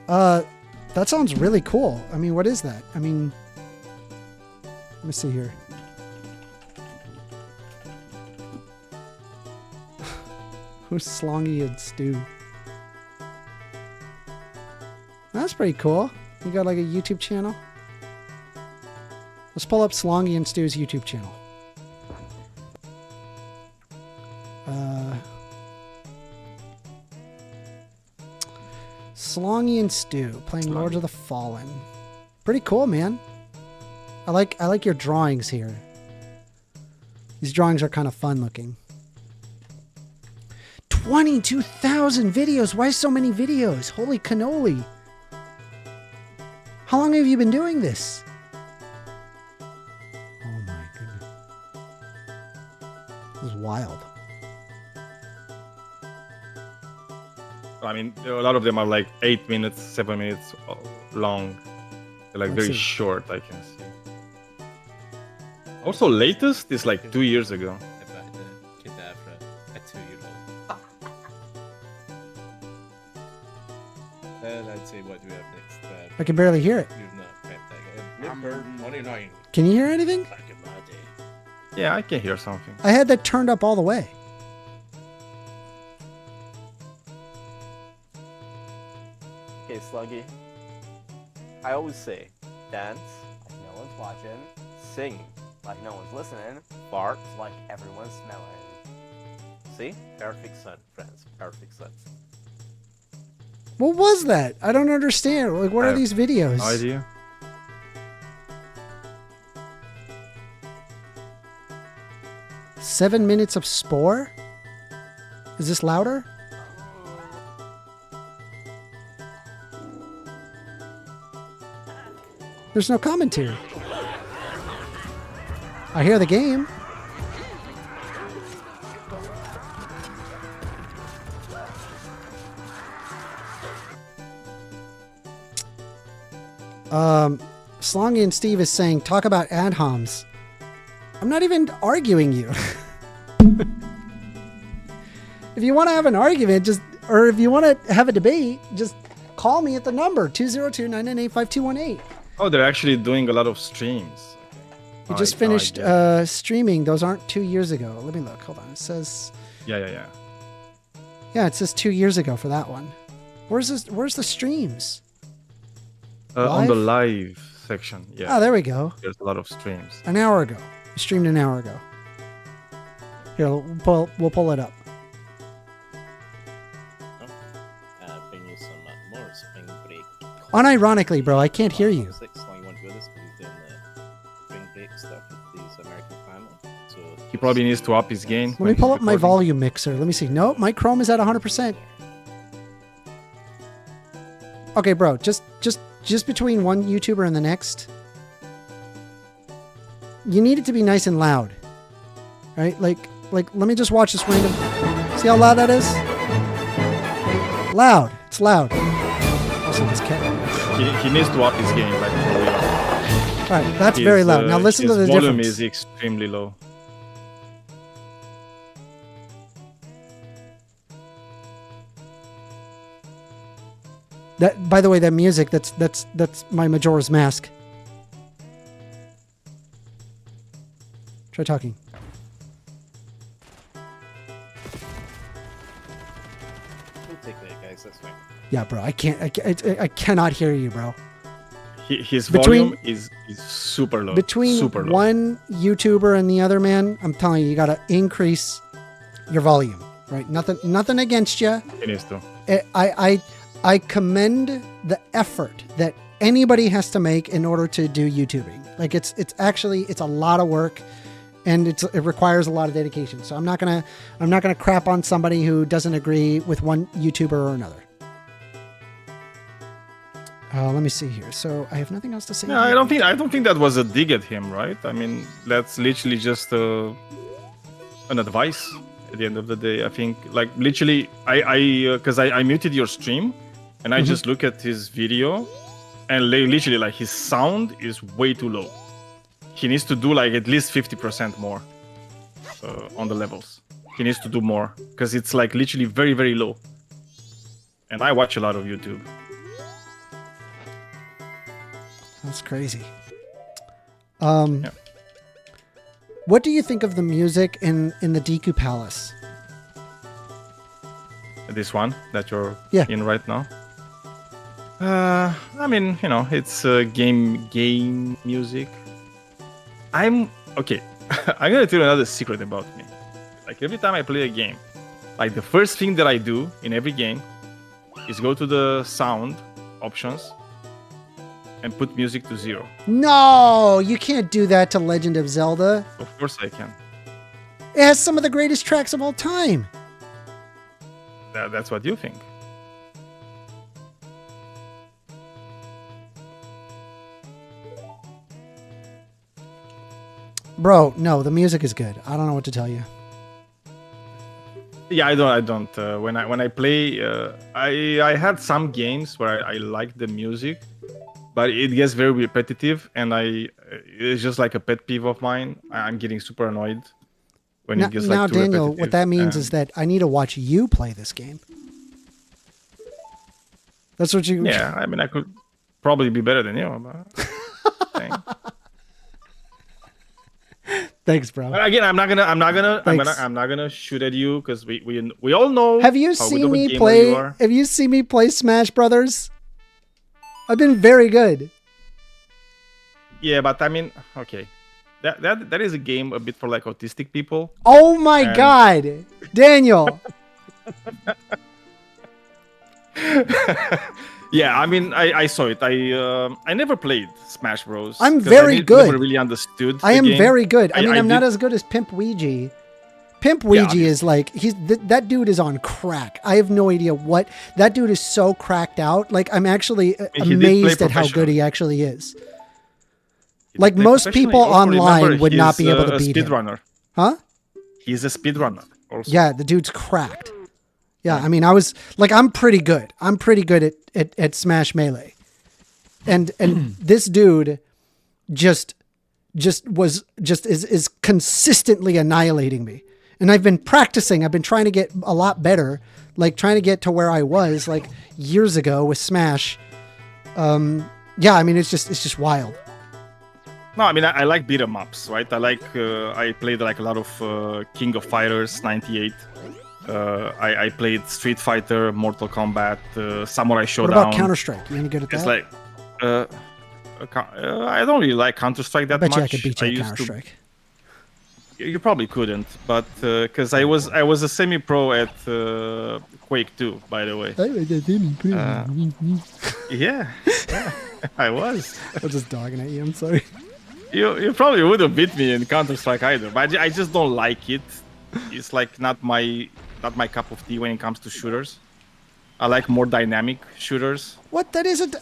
That sounds really cool. I mean, what is that? I mean, let me see here. Who's Slongy and Stu? That's pretty cool. You got like a YouTube channel? Let's pull up Slongy and Stu's YouTube channel. Slongy and Stew playing Lords of the Fallen. Pretty cool, man. I like your drawings here. These drawings are kind of fun looking. 22,000 videos. Why so many videos? Holy cannoli. How long have you been doing this? Oh my goodness. This is wild. I mean, a lot of them are like 8 minutes, 7 minutes long. They're like Let's very see. short, I can see. Also, latest is like 2 years ago. About the Kadabra, a 2-year-old. And I'd say what do we have next? I can barely hear it. You're not Nipper 29. Can you hear anything? Back in my day. Yeah, I can hear something. I had that turned up all the way. Okay, Sluggy. I always say, dance like no one's watching, sing like no one's listening, bark like everyone's smelling. See? Perfect son, friends. Perfect son. What was that? I don't understand. Like, what I are have these videos? No idea. Seven minutes of Spore? Is this louder? There's no commentary. I hear the game. Slongy and Steve is saying, talk about ad homs. I'm not even arguing you. If you want to have an argument, or if you want to have a debate, just call me at the number 202-998-5218. Oh, they're actually doing a lot of streams. We Okay. just I finished get it. streaming. Those aren't 2 years ago. Let me look. Hold on. It says, Yeah. yeah, it says 2 years ago for that one. Where's the streams? On the Live? live section, yeah. Oh, there we go. There's a lot of streams. An hour ago. I streamed an hour ago. Here, we'll pull it up. Bring you some more spring break. Unironically, bro, I can't hear you. 6, so you want to do this because he's doing the spring break stuff with these American family. So He probably needs to up his gain. Let me pull up my volume mixer. Let me see. Nope, my Chrome is at 100%. Okay, bro, just between one YouTuber and the next, you need it to be nice and loud, right? Like, let me just watch this random. See how loud that is? Loud. It's loud. Also, this cat. He needs to up his game, like for real. All right, that's very loud. Now listen to the his volume difference. is extremely low. That, by the way, that music, that's my Majora's Mask. Try talking. we'll take that, guys. That's fine. Yeah, bro, I cannot hear you, bro. His Between- volume is super low. Between super low. one YouTuber and the other, man, I'm telling you, you got to increase your volume, right? Nothing against you. He needs to. I commend the effort that anybody has to make in order to do YouTubing. Like it's a lot of work, and it requires a lot of dedication. So I'm not gonna crap on somebody who doesn't agree with one YouTuber or another. Let me see here. So I have nothing else to say. No, I don't think that was a dig at him, right? I mean, that's literally just an advice. At the end of the day, I think, like, literally, because I muted your stream, and I just look at his video, and literally, like, his sound is way too low. He needs to do like at least 50% more on the levels. He needs to do more because it's like literally very, very low. And I watch a lot of YouTube. That's crazy. What do you think of the music in the Deku Palace? This one that you're Yeah. in right now. I mean, you know, it's game music. I'm okay. I'm gonna tell you another secret about me. Like every time I play a game, like the first thing that I do in every game is go to the sound options and put music to 0. No, you can't do that to Legend of Zelda. Of course I can. It has some of the greatest tracks of all time. That's what you think. Bro, no, the music is good. I don't know what to tell you. Yeah, I don't. When I play, I had some games where I like the music, but it gets very repetitive, and it's just like a pet peeve of mine. I'm getting super annoyed when Now, it gets now like too Daniel, repetitive. what that means and- is that I need to watch you play this game. That's what you. Yeah, I mean, I could probably be better than you, but. Dang. Thanks, bro. But again, I'm not gonna shoot at you because we all know. Have you how good seen of a me gamer play? you are. Have you seen me play Smash Brothers? I've been very good. Yeah, but I mean, okay, that is a game a bit for like autistic people. Oh my And- God, Daniel. Yeah, I mean, I saw it. I never played Smash Bros. I'm 'cause very good. Never really understood. I the am game. very good. I mean, I I'm not did- as good as Pimp Ouija. Pimp Ouija obviously. is like that dude is on crack. I have no idea what that dude is so cracked out. Like I'm actually He did play amazed at how good professionally. he actually is. He did Like play most professionally. people Also, online remember, would not he's, be able to a beat him. speedrunner. Huh? He's a speedrunner. Also. Yeah, the dude's cracked. Yeah, I mean, I'm pretty good. I'm pretty good at Smash Melee, and this dude just is consistently annihilating me. And I've been practicing. I've been trying to get a lot better, like trying to get to where I was like years ago with Smash. Yeah, I mean, it's just wild. No, I mean I like beat 'em ups, right? I played like a lot of King of Fighters '98. I played Street Fighter, Mortal Kombat, Samurai What Showdown. about Counter Strike? You any good at that? It's like I don't really like Counter Strike that I bet much. you I could beat you at used Counter to- Strike. You probably couldn't, but because I was a semi-pro at Quake 2, by the way. Yeah, I was. I'm just dogging at you. I'm sorry. You probably wouldn't beat me in Counter Strike either, but I just don't like it. It's like not my cup of tea when it comes to shooters. I like more dynamic shooters. What? That isn't.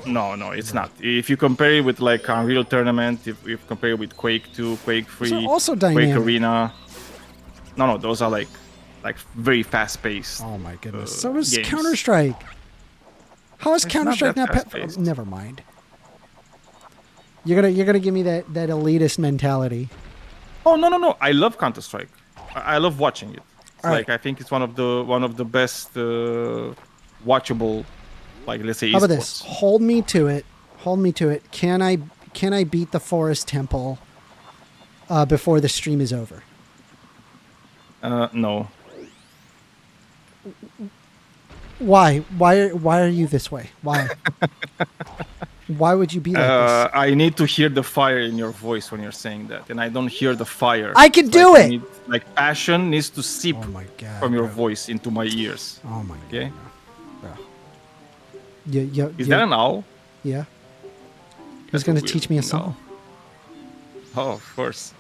No, it's not. If you compare it with like Unreal Tournament, if you compare it with Quake 2, Quake 3, Those are also Quake dynamic. Arena. No, those are like very fast-paced. Oh my goodness. So is games. Counter Strike. How is It's Counter Strike not not? that fast-paced. Never mind. You're gonna give me that elitist mentality. Oh no! I love Counter Strike. I love watching it. It's All like I think it's one of the best watchable, like let's say. How about this? esports. Hold me to it. Hold me to it. Can I beat the Forest Temple before the stream is over? No. Why? Why are you this way? Why? Why would you be like this? I need to hear the fire in your voice when you're saying that, and I don't hear the fire. I can It's do like it! you need- like passion needs to seep Oh my god. from your bro. voice into my ears. Oh my god. Okay? Yeah. Is that an owl? Yeah. He's That's gonna weird. teach me a No. song. Oh, of course.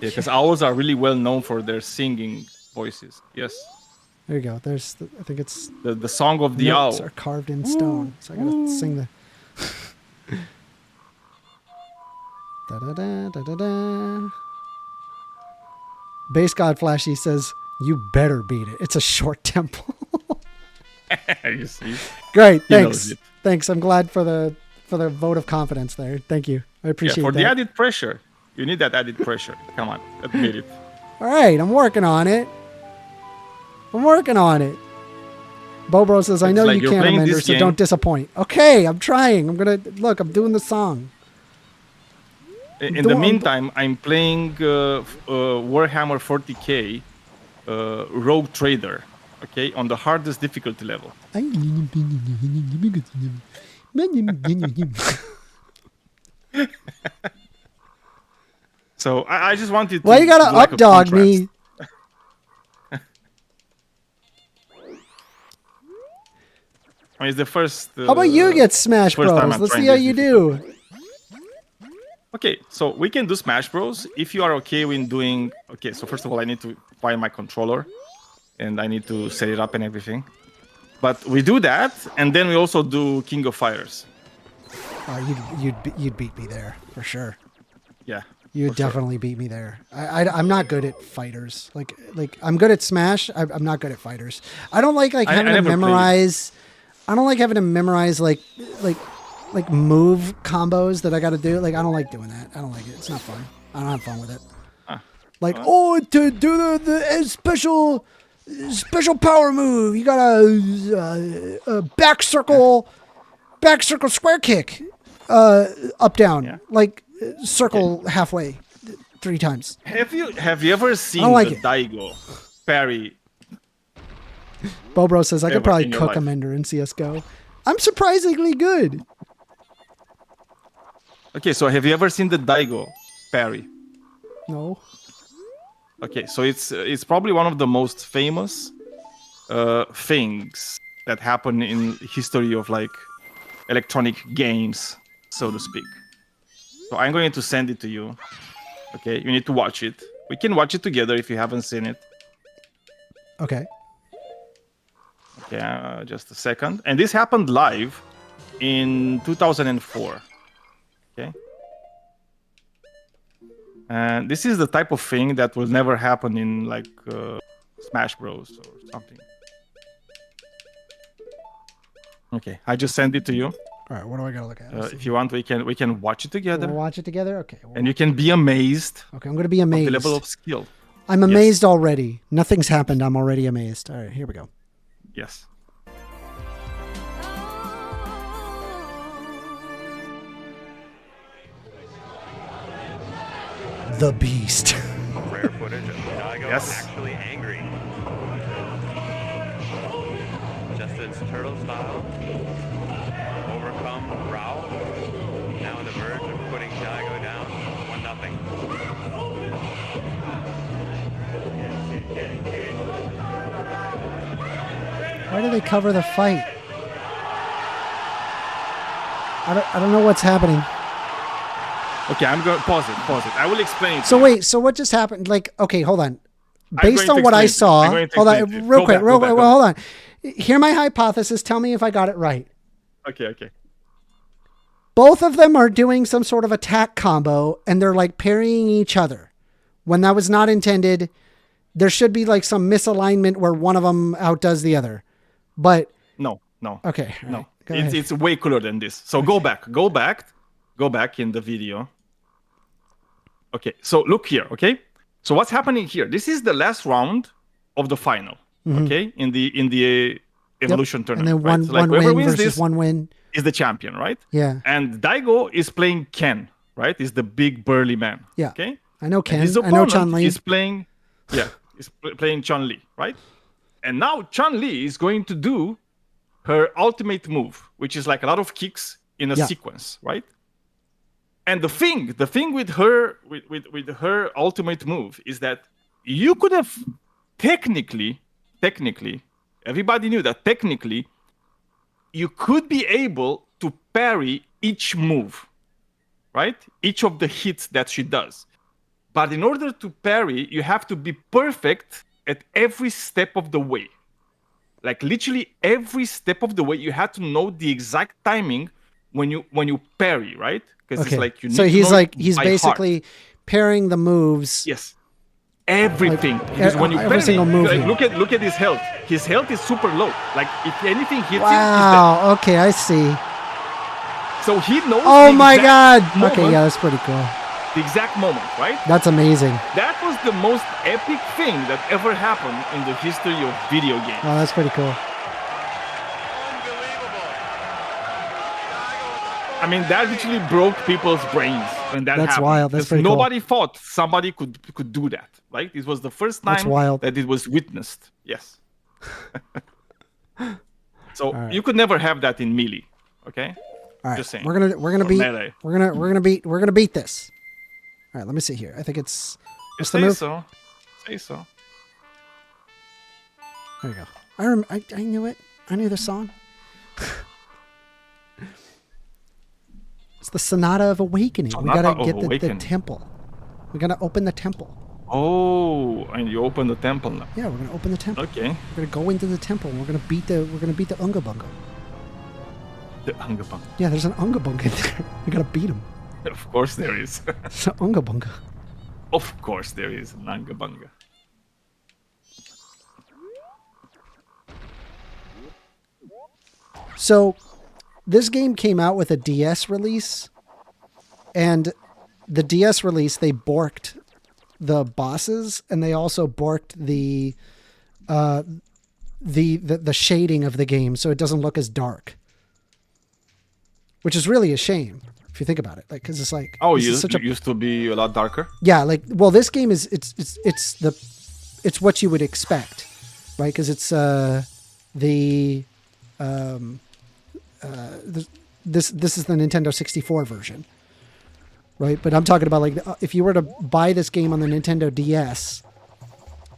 Yeah, because owls are really well known for their singing voices. Yes. There you go. I think it's The song of the notes owl. are carved in stone. So I gotta sing the. Da da da da da da. Base God Flashy says, "You better beat it. It's a short temple." You see? Great, He knows thanks. it. Thanks. I'm glad for the vote of confidence there. Thank you. I Yeah, appreciate for that. the added pressure. You need that added pressure. Come on, admit it. All right, I'm working on it. Bobro says, "I It's know like you you're can't, playing Amender, this so game- don't disappoint." Okay, I'm trying. I'm doing the song. In Don't- the meantime, I'm playing Warhammer 40k Rogue Trader. Okay, on the hardest difficulty level. So I just wanted to. Why you gotta do like a updog contrast. me? I mean, it's the first. How about you get Smash first time Bros? I'm Let's trying see how this you difficult. do. Okay, so we can do Smash Bros. If you are okay with doing. Okay, so first of all, I need to find my controller, and I need to set it up and everything. But we do that, and then we also do King of Fighters. You'd beat me there for sure. Yeah. You'd for sure. definitely beat me there. I'm not good at fighters. Like I'm good at Smash. I'm not good at fighters. I don't like I having to never played. memorize. I don't like having to memorize like move combos that I got to do. Like I don't like doing that. I don't like it. It's not fun. I don't have fun with it. Like to do the special power move, you got a back circle square kick, up down, Yeah. like circle halfway 3 times. Have you ever seen like the it. Daigo parry? Bobro says I could Ever probably in your cook a life. Mender in CS:GO. I'm surprisingly good. Okay, so have you ever seen the Daigo parry? No. Okay, so it's probably one of the most famous things that happen in history of like electronic games, so to speak. So I'm going to send it to you. Okay, you need to watch it. We can watch it together if you haven't seen it. Okay. Okay, just a second. And this happened live in 2004. Okay. And this is the type of thing that will never happen in like Smash Bros or something. Okay, I just sent it to you. All right. What do I gotta look at? Let's see. If you want, we can watch it together, We'll watch it together. Okay. and you can be amazed Okay. I'm gonna be of amazed. the level of skill. I'm amazed already. Nothing's happened. I'm already amazed. All right. Here we go. Yes. The Beast. Rare footage of Daigo Yes. actually angry. Just its turtle style. Overcome Rao. Now on the verge of putting Daigo down 1-0. Why do they cover the fight? I don't know what's happening. Okay, I'm going to pause it. I will explain it. So wait, so what just happened? Like, okay, hold on. Based going on to what I explain it. saw, I'm going to hold on, explain it. real Go quick, back, real go quick. back, Well, go hold on. Hear my hypothesis. Tell me if I got it right. Okay. Both of them are doing some sort of attack combo, and they're like parrying each other. When that was not intended, there should be like some misalignment where one of them outdoes the other. But No. okay, all No. right, go ahead. It's way cooler than this. So go back in the video. Okay, so look here, okay? So what's happening here? This is the last round of the final, okay? In the Evolution And tournament. then right? one So, like, one whoever win wins versus this one win. is the champion, right? Yeah, And Daigo is playing Ken, right? He's the big burly man. Yeah. Okay. I know And Ken. his I know opponent Chun-Li. is playing, playing Chun-Li, right? And now Chun-Li is going to do her ultimate move, which is like a lot of kicks in a Yeah. sequence, right? And the thing with her with her ultimate move is that you could have technically, everybody knew that technically you could be able to parry each move, right? Each of the hits that she does. But in order to parry, you have to be perfect at every step of the way. Like literally every step of the way, you have to know the exact timing when you parry, right? Because Okay. it's like you need So to he's know like it he's by heart. basically pairing the moves. Yes. Everything. Like, Because when you every parry, single move. like, look at his health. His health is super low. Like if anything hits him, he's Wow. Okay, I see. dead. So he knows. Oh the my God. exact moment, Okay, yeah, that's pretty cool. The exact moment, right? That's amazing. That was the most epic thing that ever happened in the history of video games. Oh, that's pretty cool. I mean, that literally broke people's brains when that That's happened. wild. That's Because pretty cool. nobody thought somebody could do that. Right? This was the first That's time wild. that it was witnessed. Yes. So right. you could never have that in Melee. Okay. All right, Just saying. we're gonna Or beat Melee. we're gonna beat this. All right, let me see here. I think it's what's the Say move? so. Say so. There you go. I knew it. I knew the song. the Sonata of Awakening. We Sonata gotta of get the Awakening. temple. We gotta open the temple. Oh, and you open the temple now. Yeah, we're gonna open the temple. Okay. We're gonna go into the temple. And we're gonna beat the Unga Bunga. The Ungabunga. Yeah, there's an Unga Bunga in there. We gotta beat him. Of course there is. It's an Unga Bunga. Of course there is an Ungabunga. So, this game came out with a DS release, and the DS release they borked the bosses, and they also borked the shading of the game, so it doesn't look as dark. Which is really a shame if you think about it, like because it's like Oh, this you is such a used to be a lot darker. yeah, like well, this game is it's what you would expect, right? Because it's this is the Nintendo 64 version, right? But I'm talking about like if you were to buy this game on the Nintendo DS,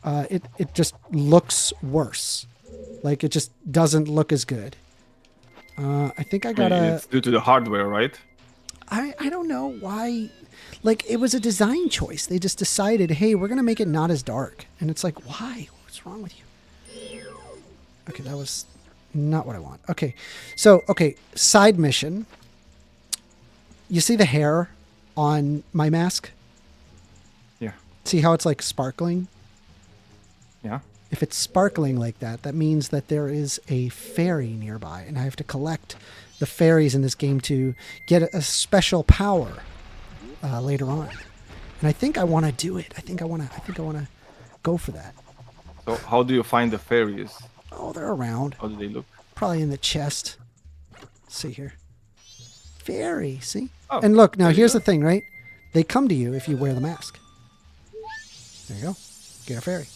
it just looks worse. Like it just doesn't look as good. I think I gotta. It's due to the hardware, right? I don't know why. Like it was a design choice. They just decided, hey, we're gonna make it not as dark, and it's like, why? What's wrong with you? Okay, that was not what I want. Okay, so side mission. You see the hair on my mask? Yeah. See how it's like sparkling? Yeah. If it's sparkling like that, that means that there is a fairy nearby, and I have to collect the fairies in this game to get a special power later on. And I think I want to do it. I think I want to go for that. So how do you find the fairies? Oh, they're around. How do they look? Probably in the chest. Let's see here. Fairy, see? Oh, And look, now there you here's go. the thing, right? They come to you if you wear the mask. There you go. Get a fairy.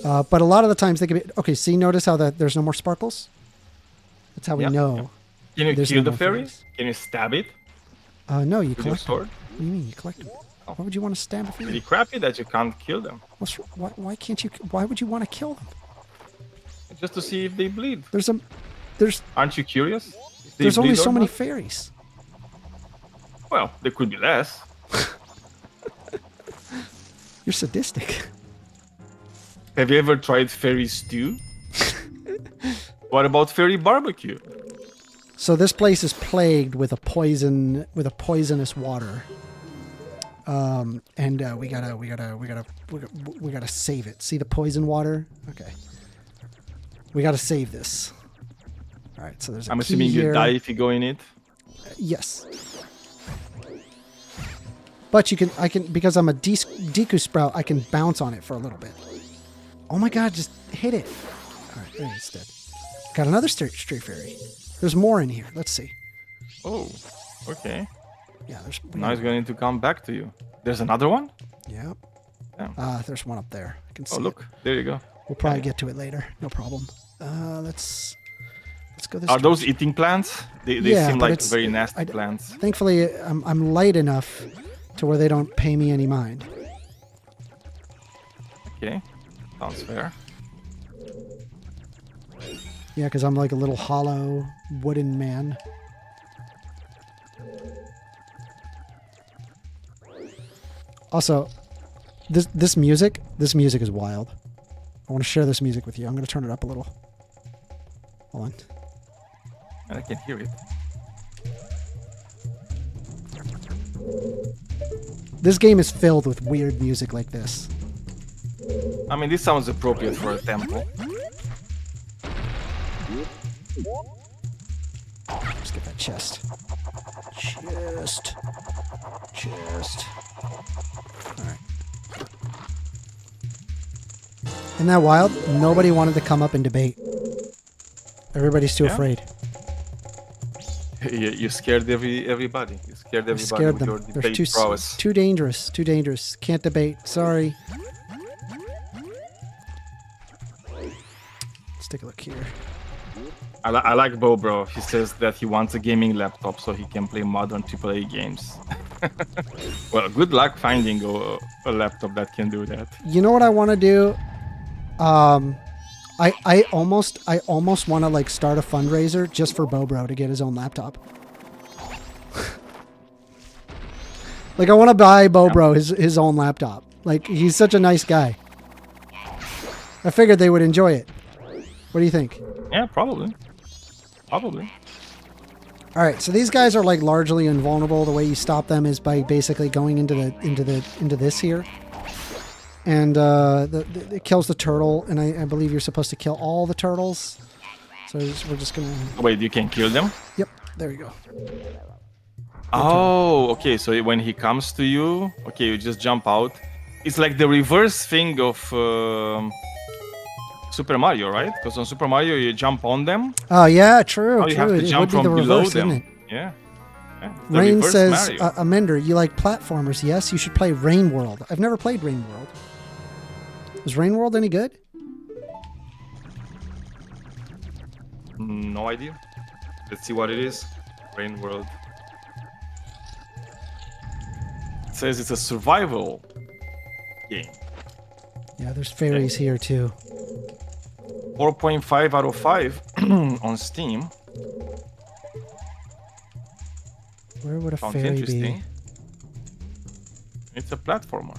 But a lot of the times they can be... Okay, see, notice how there's no more sparkles? That's how we Yeah, know. Can you There's kill no the more fairy? fairies. Can you stab it No, you with your collect them. sword? What do you mean, you collect them? Why would you want to stab a Pretty fairy? crappy that you can't kill them. Why can't you... Why would you want to kill them? Just to see if they bleed. There's Aren't you curious? If they there's only bleed or so many not? fairies. Well, there could be less. You're sadistic. Have you ever tried fairy stew? What about fairy barbecue? So this place is plagued with a poisonous water. And we gotta save it. See the poison water? Okay. We gotta save this. All right. So there's a I'm key assuming here. you die if you go in it. Yes. But I can because I'm a Deku Sprout, I can bounce on it for a little bit. Oh my god, just hit it. All right, there it's dead. Got another stray fairy. There's more in here. Let's see. Oh, okay. Yeah, there's... Now it's going to come back to you. There's another one? Yeah. Yeah. There's one up there. I can see Oh, look. There you go. it. We'll probably get to it later. No problem. Let's go this Are way. those eating plants? They Yeah, seem but like it's- very nasty I- plants. Thankfully, I'm light enough to where they don't pay me any mind. Okay. Sounds fair. Yeah, because I'm like a little hollow wooden man. Also, this music is wild. I want to share this music with you. I'm going to turn it up a little. Hold on. And I can hear it. This game is filled with weird music like this. I mean, this sounds appropriate for a temple. Let's get that chest. Chest. Alright. Isn't that wild? Nobody wanted to come up and debate. Everybody's too Yeah. afraid. You scared everybody. You scared I everybody scared with them. your They're debate prowess. too dangerous. Too dangerous. Can't debate. Sorry. Let's take a look here. I like Bo, bro. He says that he wants a gaming laptop so he can play modern AAA games. Well, good luck finding a laptop that can do that. You know what I want to do? I almost want to like start a fundraiser just for Bobro to get his own laptop. Like I want to buy Bobro his own laptop. Like he's such a nice guy. I figured they would enjoy it. What do you think? Yeah, probably. Probably. All right, so these guys are like largely invulnerable. The way you stop them is by basically going into this here, and it kills the turtle. And I believe you're supposed to kill all the turtles. So we're just gonna. Wait, you can kill them? Yep, there you go. Oh, okay. So when he comes to you, okay, you just jump out. It's like the reverse thing of Super Mario, right? Because on Super Mario you jump on them. Oh yeah, true. Now you have to It jump would be from the below reverse, them. isn't it? Yeah. The Rain reverse says, Mario. Amender, you like platformers? Yes, you should play Rain World. I've never played Rain World. Is Rain World any good? No idea. Let's see what it is. Rain World. It says it's a survival game. Yeah, there's fairies here too. 4.5 out of 5 on Steam. Where would a Sounds fairy interesting. be? It's a platformer.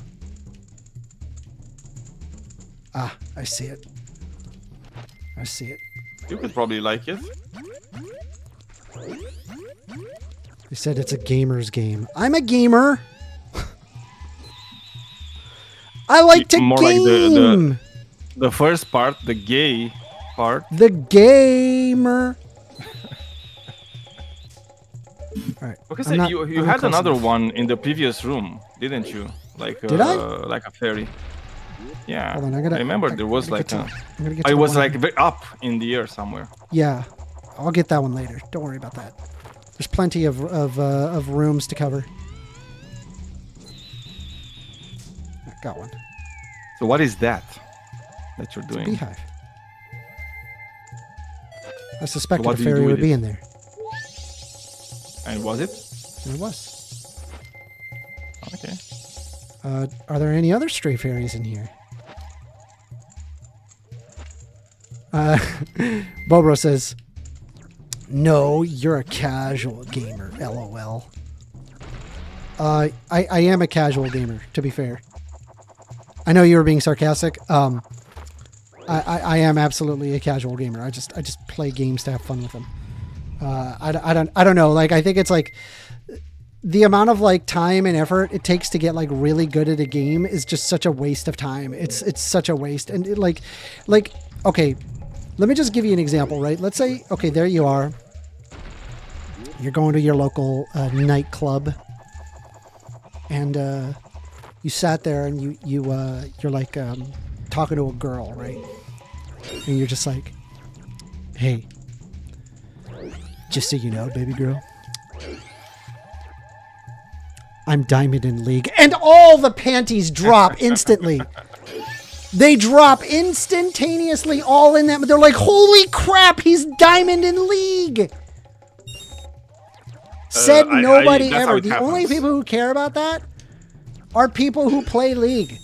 Ah, I see it. I see it. You could probably like it. They said it's a gamer's game. I'm a gamer. I like to More like game. the first part, the gay part. The gamer. All right. Because I'm not- you I'm not had close another enough. one in the previous room, didn't you? Like Did I? Like a fairy. Yeah. Hold on, I remember there was gotta like get a. to- I'm gonna get to It the was one- like up in the air somewhere. Yeah, I'll get that one later. Don't worry about that. There's plenty of rooms to cover. I got one. So what is that you're It's a doing? beehive. I suspected what a do you fairy do would with be it? in there. And was it? And it was. Okay. Are there any other stray fairies in here? Bobro says, "No, you're a casual gamer." LOL. I am a casual gamer, to be fair. I know you were being sarcastic. I am absolutely a casual gamer. I just play games to have fun with them. I don't know. Like I think it's like the amount of like time and effort it takes to get like really good at a game is just such a waste of time. It's such a waste. And it, like okay, let me just give you an example, right? Let's say okay, there you are. You're going to your local nightclub, and you sat there and you're like talking to a girl, right? And you're just like, "Hey, just so you know, baby girl, I'm Diamond in League." And all the panties drop instantly. They drop instantaneously all in that. They're like, "Holy crap, he's Diamond in League." Said nobody that's how ever. it The only happens. people who care about that are people who play League.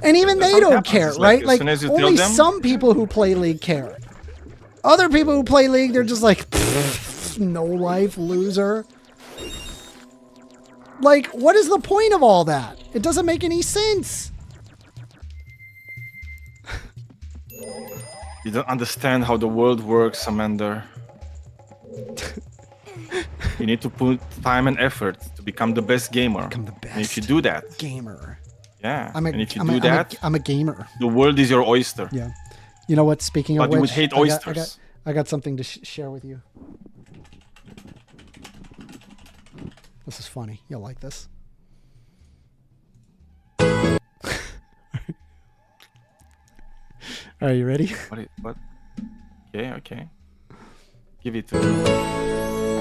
And even That's they how it don't happens. care, It's right? as Like soon as you tell only them- some people who play League care. Other people who play League, they're just like, no life, loser. Like, what is the point of all that? It doesn't make any sense. You don't understand how the world works, Amanda. You need to put time and effort to become the best gamer. Become the And if you best do that, gamer. yeah. I'm a, and if you I'm do a, that, I'm a gamer. the world is your oyster. Yeah. You know what? Speaking of But you which, would hate I got- oysters. I got something to share with you. This is funny. You'll like this. Are you ready? What? Okay. Give it to me.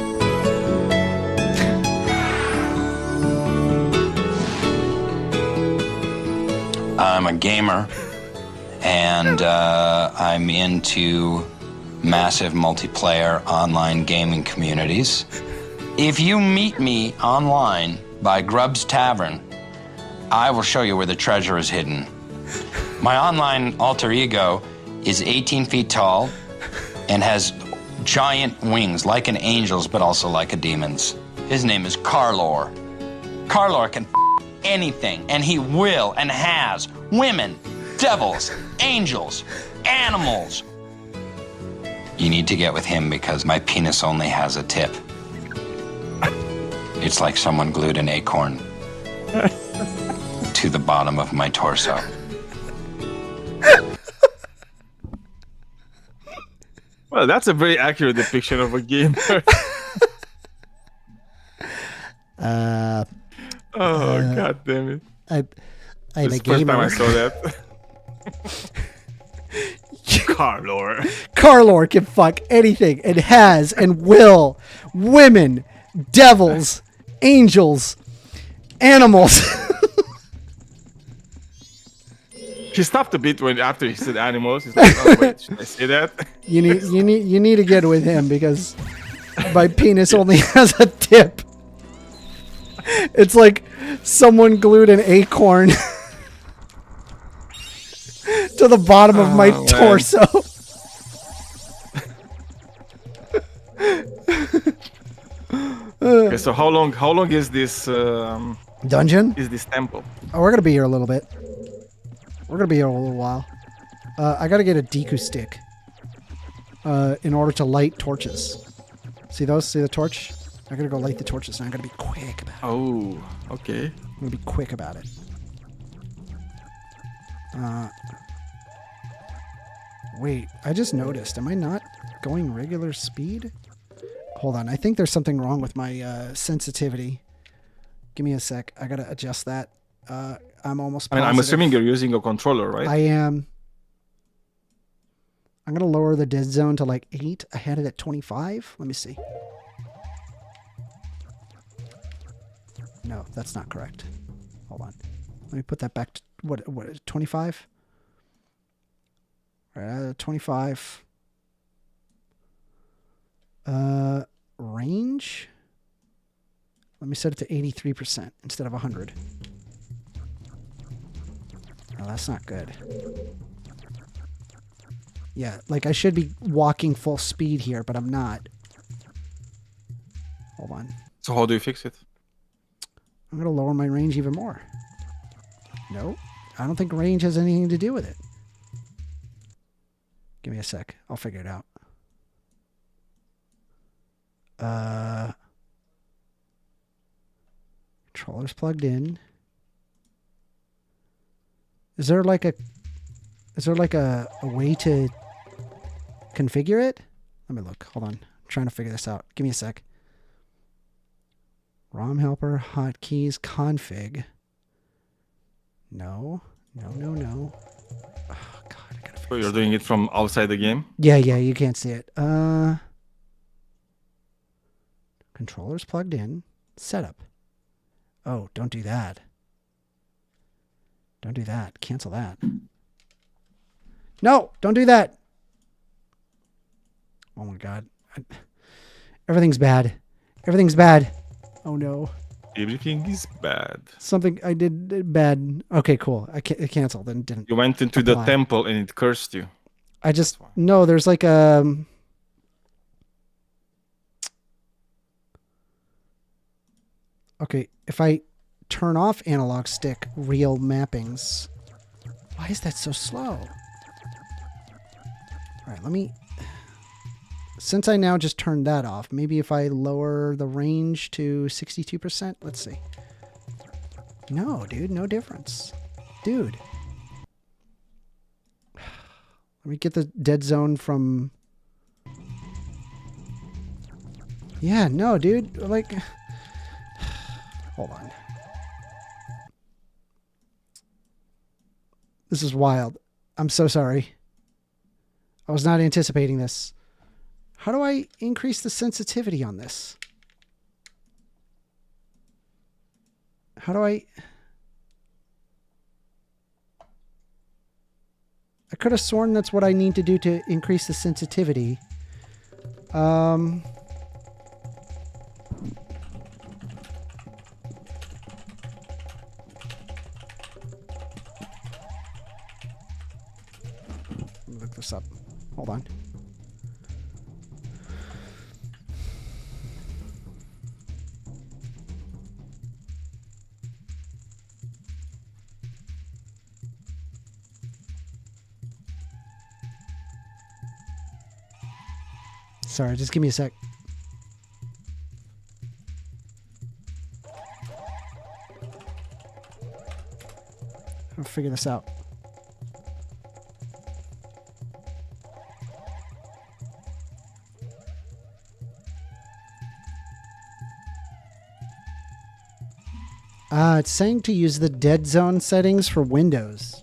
I'm a gamer, and I'm into massive multiplayer online gaming communities. If you meet me online by Grubb's Tavern, I will show you where the treasure is hidden. My online alter ego is 18 feet tall and has giant wings like an angel's, but also like a demon's. His name is Carlor. Carlor can anything, and he will and has. Women, devils, angels, animals. You need to get with him because my penis only has a tip. It's like someone glued an acorn to the bottom of my torso. Well, that's a very accurate depiction of a gamer. God damn it. I'm This a is the first time gamer. I saw that. Carlor. Carlor can fuck anything and has and will. Women, devils, angels, animals. He stopped a bit when after he said animals. He's like, oh wait, should I say that? You need to get with him because my penis only has a tip. It's like someone glued an acorn to the bottom of my man. torso. Okay, so how long is this Dungeon? is this temple? Oh, we're gonna be here a little bit. We're gonna be here a little while. I gotta get a Deku stick in order to light torches. See those? See the torch? I gotta go light the torches, and I gotta be quick about it. Oh, okay. I'm gonna be quick about it. Wait, I just noticed. Am I not going regular speed? Hold on. I think there's something wrong with my sensitivity. Give me a sec. I gotta adjust that. I'm almost I mean, I'm positive. assuming you're using a controller, right? I am. I'm gonna lower the dead zone to like 8. I had it at 25. Let me see. No, that's not correct. Hold on. Let me put that back to what 25? 25. Range. Let me set it to 83% instead of 100. Oh, that's not good. Yeah, like I should be walking full speed here, but I'm not. Hold on. So how do you fix it? I'm going to lower my range even more. No, I don't think range has anything to do with it. Give me a sec. I'll figure it out. Controller's plugged in. Is there like a way to configure it? Let me look. Hold on. I'm trying to figure this out. Give me a sec. ROM helper, hotkeys, config. No. Oh, God, I gotta So figure you're this doing it from outside the game? Yeah, you can't see it. Controller's plugged in. Setup. Oh, don't do that. Don't do that. Cancel that. No, don't do that. Oh my God. Everything's bad. Everything's bad. Oh no. Everything is bad. Something I did bad. Okay, cool. I canceled and didn't. You went into apply. the temple and it cursed you. I just no. There's like a. Okay, if I turn off analog stick real mappings, why is that so slow? All right, let me. Since I now just turned that off, maybe if I lower the range to 62%, let's see. No, dude, no difference. Dude. Let me get the dead zone from... Yeah, no, dude. Like... Hold on. This is wild. I'm so sorry. I was not anticipating this. How do I increase the sensitivity on this? How do I could have sworn that's what I need to do to increase the sensitivity. Let me look this up. Hold on. Sorry, just give me a sec. I'll figure this out. It's saying to use the dead zone settings for Windows.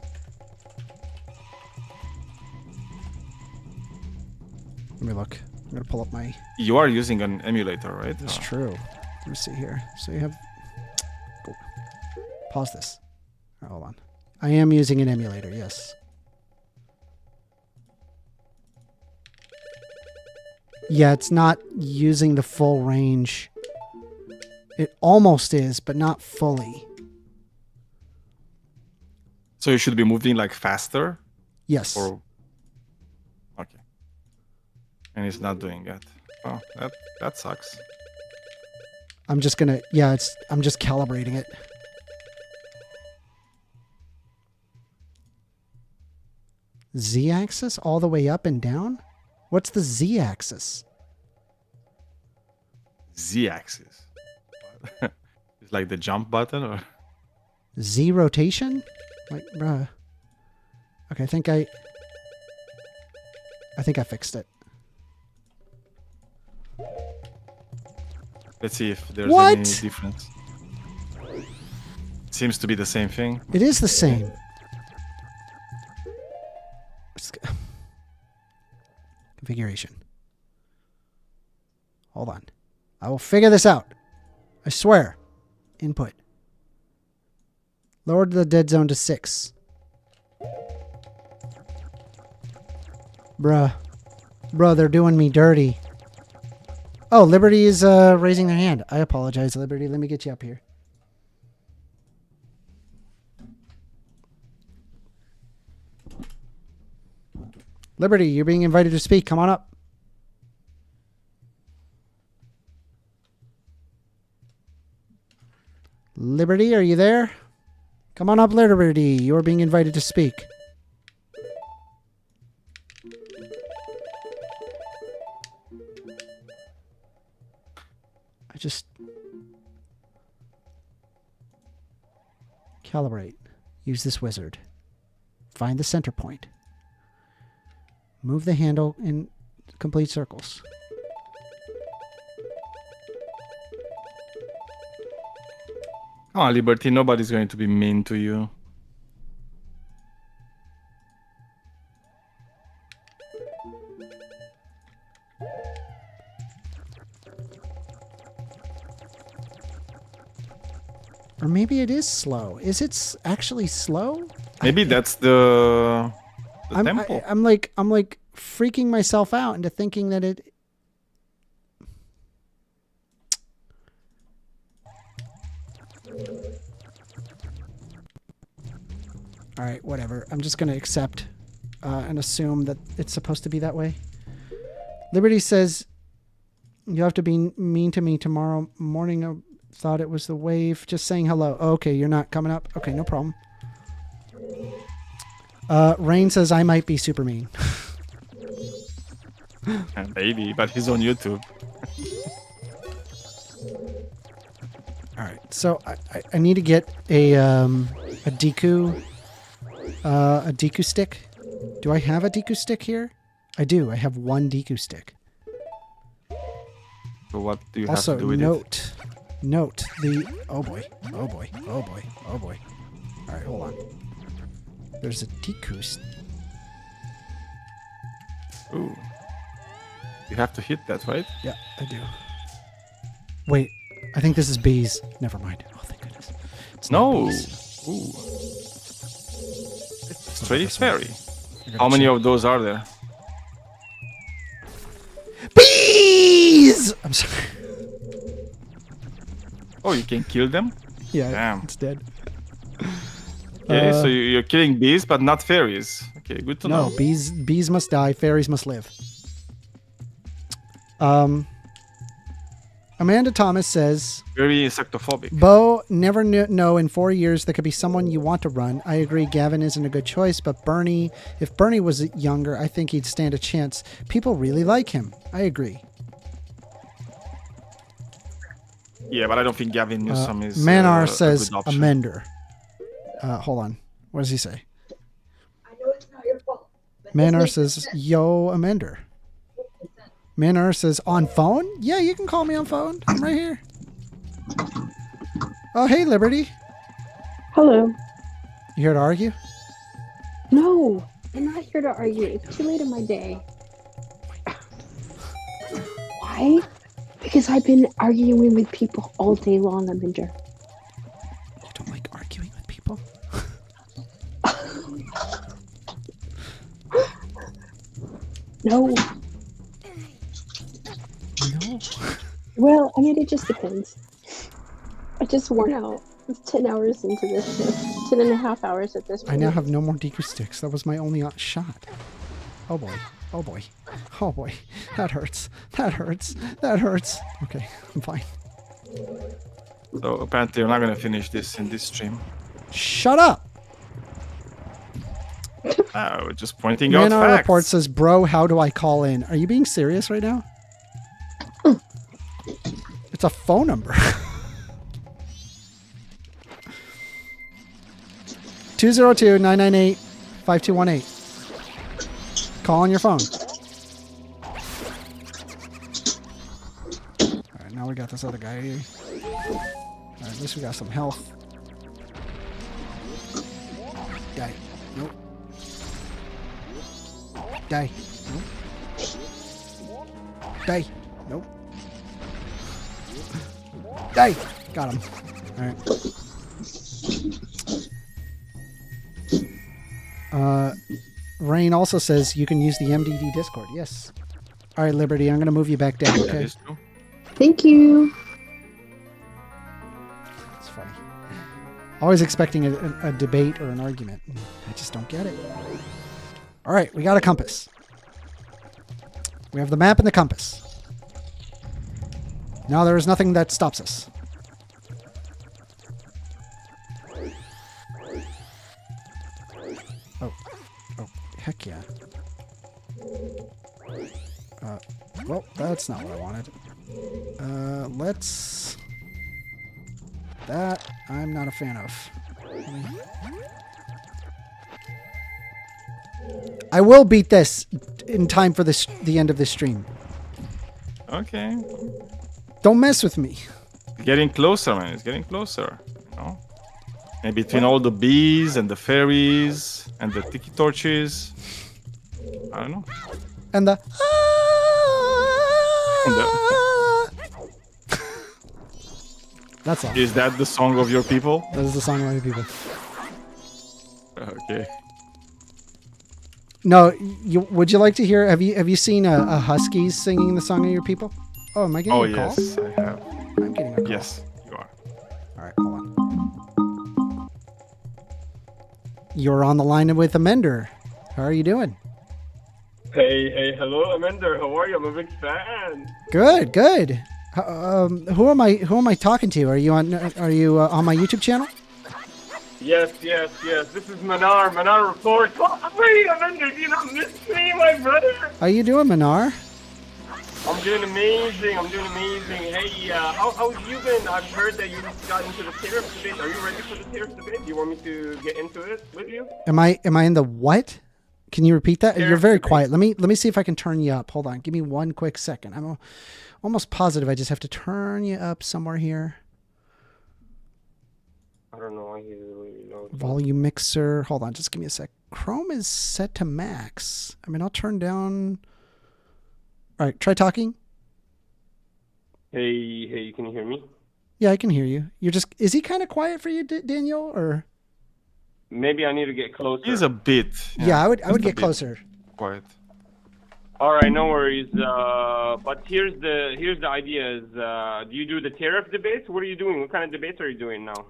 Let me look. I'm going to pull up my... You are using an emulator, right? That's true. Let me see here. So you have... Go. Pause this. All right, hold on. I am using an emulator, yes. Yeah, it's not using the full range. It almost is, but not fully. So you should be moving like faster? Yes. Or... Okay. And it's not doing that. Oh, that sucks. I'm just gonna... Yeah, I'm just calibrating it. Z-axis all the way up and down? What's the Z-axis? Z-axis. It's like the jump button, or Z rotation? Like, bruh. Okay, I think I fixed it. let's see if there's What? any difference. Seems to be the same thing. It is the same. Configuration. Hold on. I will figure this out. I swear. Input. Lowered the dead zone to 6. Bruh. Bruh, they're doing me dirty. Oh, Liberty is raising their hand. I apologize, Liberty. Let me get you up here. Liberty, you're being invited to speak. Come on up. Liberty, are you there? Come on up, Liberty. You're being invited to speak. I just... Calibrate. Use this wizard. Find the center point. Move the handle in complete circles. Oh, Liberty, nobody's going to be mean to you. Or maybe it is slow. Is it actually slow? Maybe that's the tempo. I'm like freaking myself out into thinking that it... All right, whatever. I'm just going to accept and assume that it's supposed to be that way. Liberty says, you have to be mean to me tomorrow morning. I thought it was the wave. Just saying hello. Oh, okay, you're not coming up? Okay, no problem. Rain says, I might be super mean. Maybe, but he's on YouTube. All right, so I need to get a Deku stick. Do I have a Deku stick here? I do. I have one Deku stick. So what do you Also, have to do with it? Note the... Oh boy. Oh boy. Oh boy. Oh boy. All right, hold on. There's a Deku stick. Ooh. You have to hit that, right? Yeah, I do. Wait, I think this is bees. Never mind. Oh, thank goodness. It's not No. bees. Ooh. Straight fairy. How many of those are there? Bees! I'm sorry. Oh, you can kill them? Yeah, Damn. it's dead. Okay, so you're killing bees, but not fairies. Okay, good to know. No, bees must die. Fairies must live. Amanda Thomas says, Very insectophobic. Bo, never know in 4 years there could be someone you want to run. I agree Gavin isn't a good choice, but Bernie, if Bernie was younger, I think he'd stand a chance. People really like him. I agree. Yeah, but I don't think Gavin Newsom is. Manar a says good option. amender. Hold on. What does he say? I know it's not your fault. but Manar this makes says, sense. yo, amender. Manar says, on phone? Yeah, you can call me on phone. I'm right here. Oh, hey, Liberty. Hello. You here to argue? No, I'm not here to argue. It's too late in my day. Why? Because I've been arguing with people all day long, Aminder. You don't like arguing with people? No. No. Well, I mean, it just depends. I just worn out. It's 10 hours into this shift. 10 and a half hours at this point. I now have no more deco sticks. That was my only shot. Oh boy. Oh boy. Oh boy. That hurts. That hurts. That hurts. Okay, I'm fine. So apparently you're not gonna finish this in this stream. Shut up! We're just pointing out Manar facts. report says, bro, how do I call in? Are you being serious right now? It's a phone number. 202-998-5218. Call on your phone. Alright, now we got this other guy here. Alright, at least we got some health. Die. Nope. Die. Nope. Die. Nope. Die. Got him. Alright. Rain also says you can use the MDD Discord. Yes. All right, Liberty, I'm going to move you back down, okay? Thank you. It's funny. Always expecting a debate or an argument. I just don't get it. All right, we got a compass. We have the map and the compass. Now there is nothing that stops us. Oh, heck yeah. Well, that's not what I wanted. Let's... That I'm not a fan of. I will beat this in time for the end of this stream. Okay. Don't mess with me. Getting closer, man. It's getting closer. You know? And between all the bees and the fairies and the tiki torches. I don't know. And the... That's all. Is that the song of your people? That is the song of my people. Okay. No, would you like to hear? Have you seen a Huskies singing the song of your people? Oh, am I getting a call? Yes, I have. I'm getting a call. Yes, you are. All right, hold on. You're on the line with Amender. How are you doing? Hey, hello, Amanda. How are you? I'm a big fan. Good, good. Who am I talking to? Are you on my YouTube channel? Yes. This is Manar. Manar reports. Oh, wait, Amanda, do you not miss me, my brother? How you doing, Manar? I'm doing amazing. Hey, how you been? I've heard that you just got into the tariff debate. Are you ready for the tariff debate? Do you want me to get into it with you? Am I in the what? Can you repeat that? You're very quiet. Let me see if I can turn you up. Hold on. Give me one quick second. I'm almost positive I just have to turn you up somewhere here. I don't know. Volume mixer. Hold on. Just give me a sec. Chrome is set to max. I mean, I'll turn down. All right. Try talking. Hey, can you hear me? Yeah, I can hear you. Is he kind of quiet for you, Daniel, or? Maybe I need to get closer. He's a bit. Yeah, I would get closer. Quiet. All right, no worries. But here's the idea: do you do the tariff debates? What are you doing? What kind of debates are you doing now?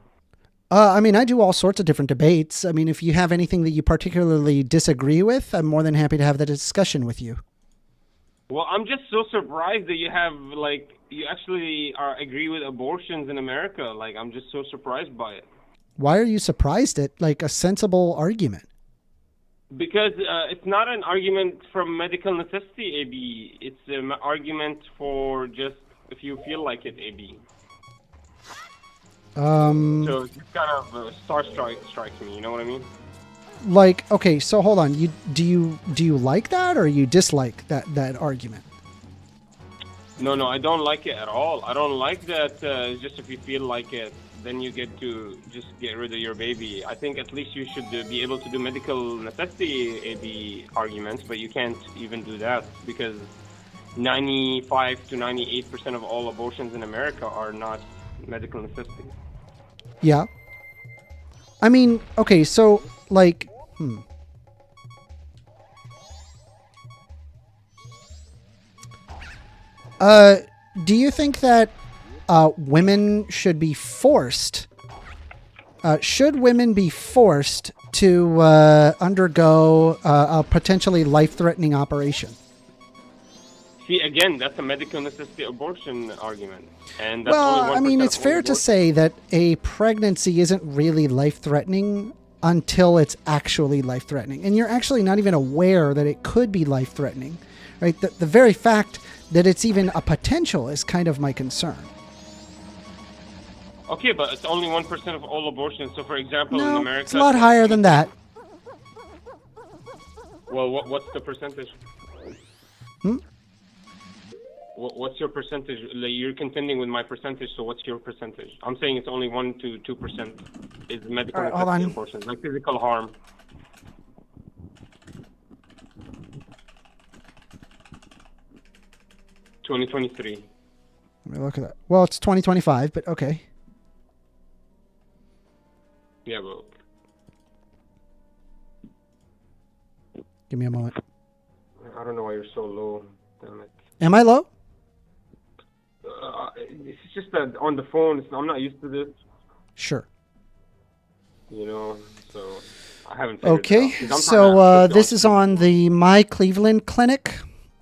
I mean, I do all sorts of different debates. I mean, if you have anything that you particularly disagree with, I'm more than happy to have that discussion with you. Well, I'm just so surprised that you have like you actually agree with abortions in America. Like, I'm just so surprised by it. Why are you surprised at like a sensible argument? Because it's not an argument from medical necessity, AB. It's an argument for just if you feel like it, AB. So it just kind of strikes me. You know what I mean? Like, okay, so hold on. Do you like that, or you dislike that argument? No, I don't like it at all. I don't like that. Just if you feel like it, then you get to just get rid of your baby. I think at least you should be able to do medical necessity AB arguments, but you can't even do that because 95 to 98% of all abortions in America are not medical necessity. Yeah. I mean, okay, so like, do you think that women should be forced? Should women be forced to undergo a potentially life-threatening operation? See, again, that's a medical necessity abortion argument. And that's Well, only 1% I mean, of it's all fair to abortions. say that a pregnancy isn't really life-threatening until it's actually life-threatening. And you're actually not even aware that it could be life-threatening, right? The very fact that it's even a potential is kind of my concern. Okay, but it's only 1% of all abortions. So, for example, in No, America... it's a lot higher than that. Well, what's the percentage? Hmm? What's your percentage? Like, you're contending with my percentage, so what's your percentage? I'm saying it's only 1 to 2% is medical All right, hold necessity on. abortions, like physical harm. $2023. Let me look at that. Well, it's 2025, but okay. Yeah, but Give me a moment. I don't know why you're so low. Damn it. Am I low? It's just that on the phone, I'm not used to this, Sure. you know, so I haven't figured Okay, it out. 'Cause I'm so trying to- this is on the My Cleveland Clinic.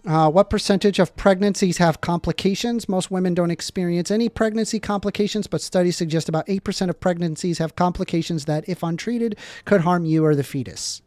What percentage of pregnancies have complications? Most women don't experience any pregnancy complications, but studies suggest about 8% of pregnancies have complications that, if untreated, could harm you or the fetus.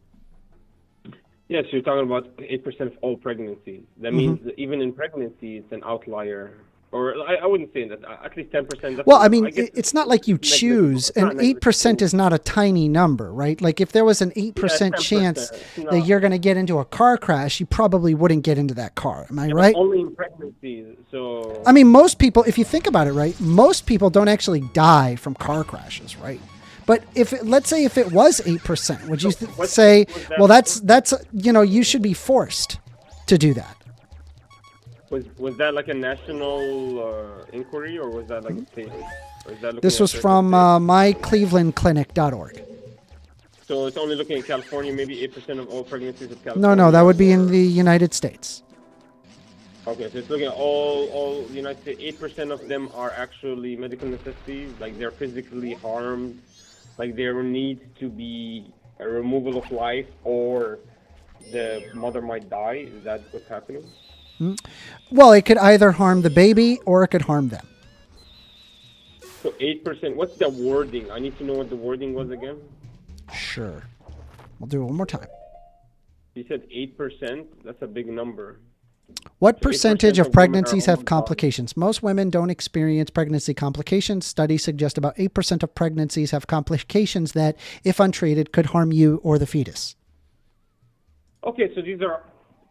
Yes, you're talking about 8% of all pregnancies. That means that even in pregnancy, it's an outlier. Or I wouldn't say that. At least 10%. That's Well, I mean, guess it's not like you choose, and 8% is not a tiny number, right? Like if there was an 8% chance No. that you're going to get into a car crash, you probably wouldn't get into that car. Am I right? Only in pregnancies, so... I mean, most people, if you think about it, right, most people don't actually die from car crashes, right? But let's say if it was 8%, would you say, well, that's you should be forced to do that? Was that like a national inquiry, or was that like a state? Or is that looking This at was certain from states? myclevelandclinic.org. So it's only looking at California, maybe 8% of all pregnancies of California? No, that would be in the United States. Okay, so it's looking at all United States. 8% of them are actually medical necessities, like they're physically harmed, like there needs to be a removal of life, or the mother might die. Is that what's happening? Well, it could either harm the baby or it could harm them. So 8%. What's the wording? I need to know what the wording was again. Sure. We'll do it one more time. You said 8%. That's a big number. What So 8% percentage of of women are pregnancies have almost complications? Most women don't experience pregnancy complications. Studies suggest about 8% of pregnancies have complications that, if untreated, could harm you or the fetus. Okay, so these are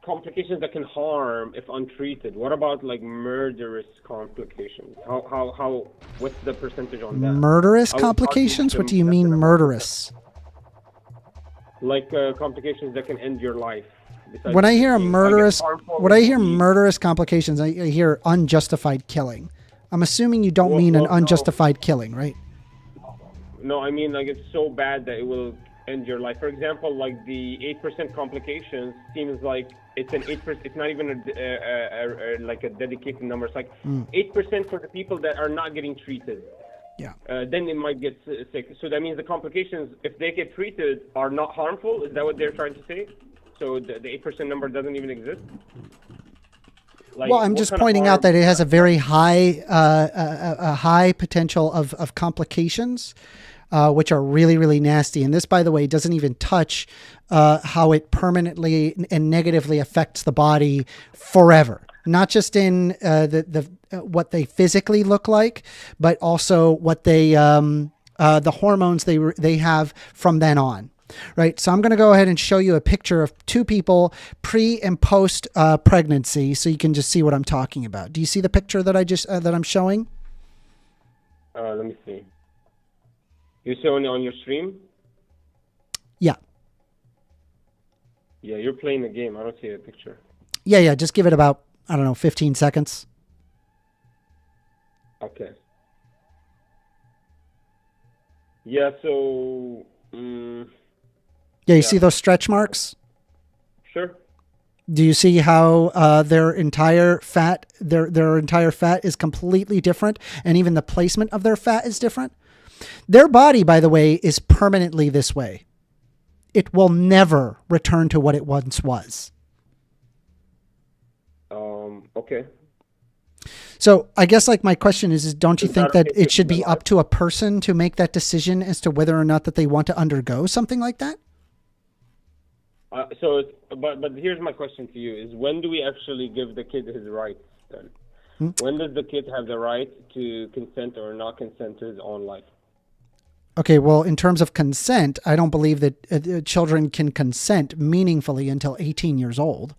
complications that can harm if untreated. What about like murderous complications? How what's the percentage on that? Murderous How- how complications? do What do you mean murderous? Like complications that can end your life. besides When I hear a being, I guess, murderous, harmful when I hear disease. murderous complications, I hear unjustified killing. I'm assuming you don't mean an no. unjustified killing, right? No, I mean like it's so bad that it will end your life. For example, like the 8% complications seems like it's an 8%. It's not even like a dedicated number. It's like 8% for the people that are not getting treated. Yeah. Then they might get sick. So that means the complications, if they get treated, are not harmful. Is that what they're trying to say? So the 8% number doesn't even exist. Like, Well, I'm what just kind of pointing harm- out that it has a very high, a high potential of complications, which are really, really nasty. And this, by the way, doesn't even touch how it permanently and negatively affects the body forever. Not just in what they physically look like, but also what they the hormones they have from then on. Right. So I'm going to go ahead and show you a picture of two people pre and post pregnancy, so you can just see what I'm talking about. Do you see the picture that that I'm showing? Let me see. You're showing it on your stream? Yeah. Yeah, you're playing the game. I don't see a picture. Yeah. Just give it about, I don't know, 15 seconds. Okay. Yeah, so... Yeah, you see those stretch marks? Sure. Do you see how their entire fat is completely different, and even the placement of their fat is different? Their body, by the way, is permanently this way. It will never return to what it once was. Okay. So I guess like my question is don't you think that it should be up to a person to make that decision as to whether or not that they want to undergo something like that? But here's my question to you: is when do we actually give the kid his rights? Then, when does the kid have the right to consent or not consent to his own life? Okay, well, in terms of consent, I don't believe that children can consent meaningfully until 18 years old.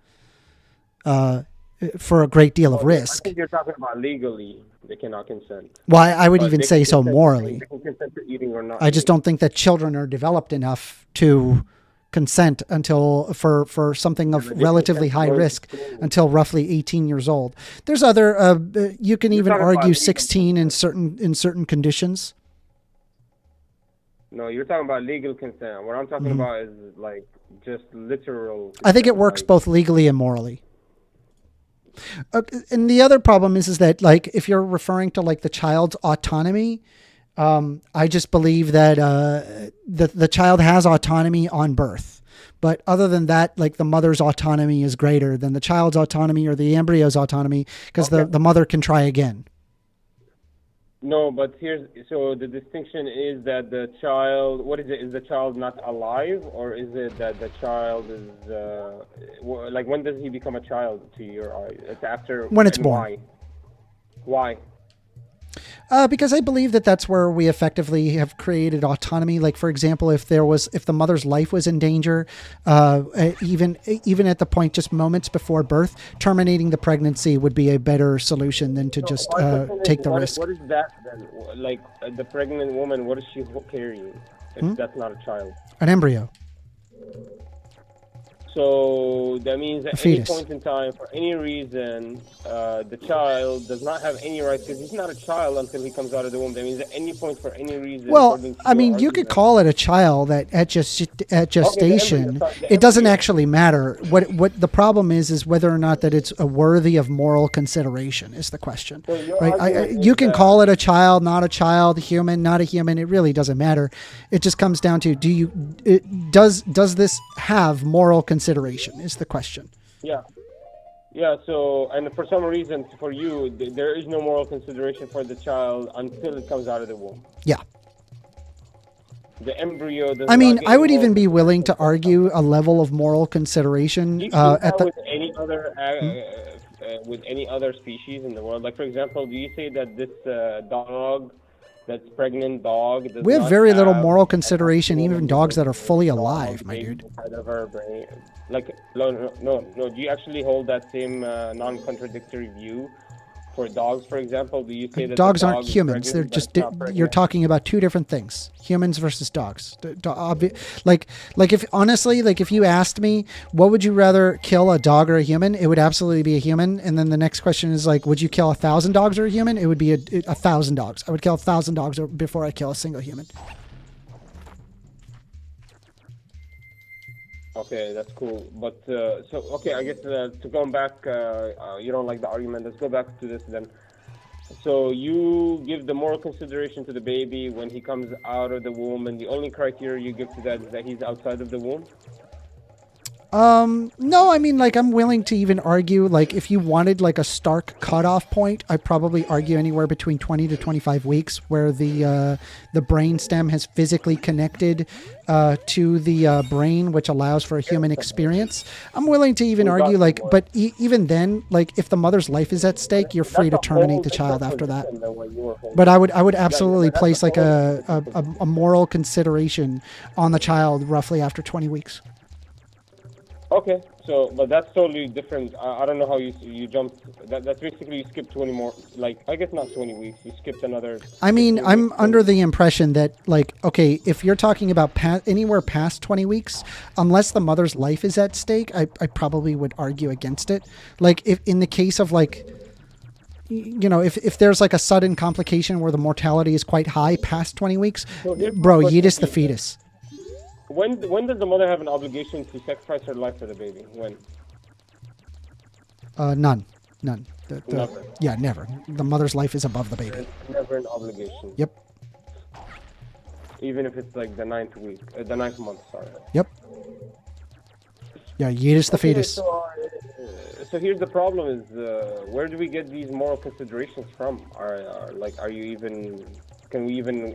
For a great deal of risk. I think you're talking about legally, they cannot consent. Well, I would But even they say can so consent- morally. They can consent to eating or not. I just don't think that children are developed enough to consent until for something of relatively high risk until roughly 18 years old. There's other you can even talking about argue legal 16 in certain conditions. No, you're talking about legal consent. What I'm talking about is like just literal. I think it works both legally and morally. And the other problem is that like if you're referring to like the child's autonomy, I just believe that the child has autonomy on birth. But other than that, like the mother's autonomy is greater than the child's autonomy or the embryo's autonomy because the mother can try again. No, but so the distinction is that the child, what is it? Is the child not alive, or is it that the child is like when does he become a child to your eye? It's after When it's and born. Why? Because I believe that that's where we effectively have created autonomy. Like, for example, if the mother's life was in danger, even at the point just moments before birth, terminating the pregnancy would be a better solution than to just take the risk. What is that then? Like the pregnant woman, what is she carrying if that's not a child? An embryo. So that means at A any fetus. point in time, for any reason, the child does not have any rights because he's not a child until he comes out of the womb. That means at any point, for any reason. Well, according to I your mean, you could argument- call it a child at gestation. It doesn't actually matter. What the problem is whether or not that it's worthy of moral consideration is the question, So your right? argument You is can that- call it a child, not a child, human, not a human. It really doesn't matter. It just comes down to does this have moral consideration is the question. Yeah. Yeah, so, and for some reason, for you, there is no moral consideration for the child until it comes out of the womb. Yeah. The embryo does I mean, not get I would involved even be willing to argue a level of moral consideration Do you at have the. with any other with any other species in the world? Like, for example, do you say that this dog, that's pregnant dog, does We have not very little have moral consideration, even dogs that are fully alive, my baby dude. inside of her brain? Like, no. Do you actually hold that same non-contradictory view for dogs, for example? Do you say that Dogs the dog aren't is humans. They're pregnant, but just it's not you're pregnant? talking about two different things: humans versus dogs. Like if honestly, like if you asked me, what would you rather kill, a dog or a human? It would absolutely be a human. And then the next question is like, would you kill 1,000 dogs or a human? It would be 1,000 dogs. I would kill 1,000 dogs before I kill a single human. Okay, that's cool. But okay, I guess to go back, you don't like the argument. Let's go back to this then. So you give the moral consideration to the baby when he comes out of the womb, and the only criteria you give to that is that he's outside of the womb? No, I mean, like, I'm willing to even argue, like, if you wanted, like, a stark cutoff point, I'd probably argue anywhere between 20 to 25 weeks where the brain stem has physically connected to the brain, which allows for a human experience. I'm willing to even argue, like, but even then, like, if the mother's life is at stake, you're free to terminate the child after that. But I would absolutely place, like, a moral consideration on the child roughly after 20 weeks. Okay, so but that's totally different. I don't know how you jumped. That's basically you skipped 20 more. Like I guess not 20 weeks. You skipped another. I mean, I'm under the impression that like okay, if you're talking about anywhere past 20 weeks, unless the mother's life is at stake, I probably would argue against it. Like if in the case of like. You know, if there's like a sudden complication where the mortality is quite high past 20 weeks, bro, yeetus the fetus. When does the mother have an obligation to sacrifice her life for the baby? When? None. Never. Yeah, never. The mother's life is above the baby. It's never an obligation. Yep. Even if it's like the ninth month. Sorry. Yep. Yeah, yeetus the fetus. So here's the problem: is where do we get these moral considerations from? Are you even? Can we even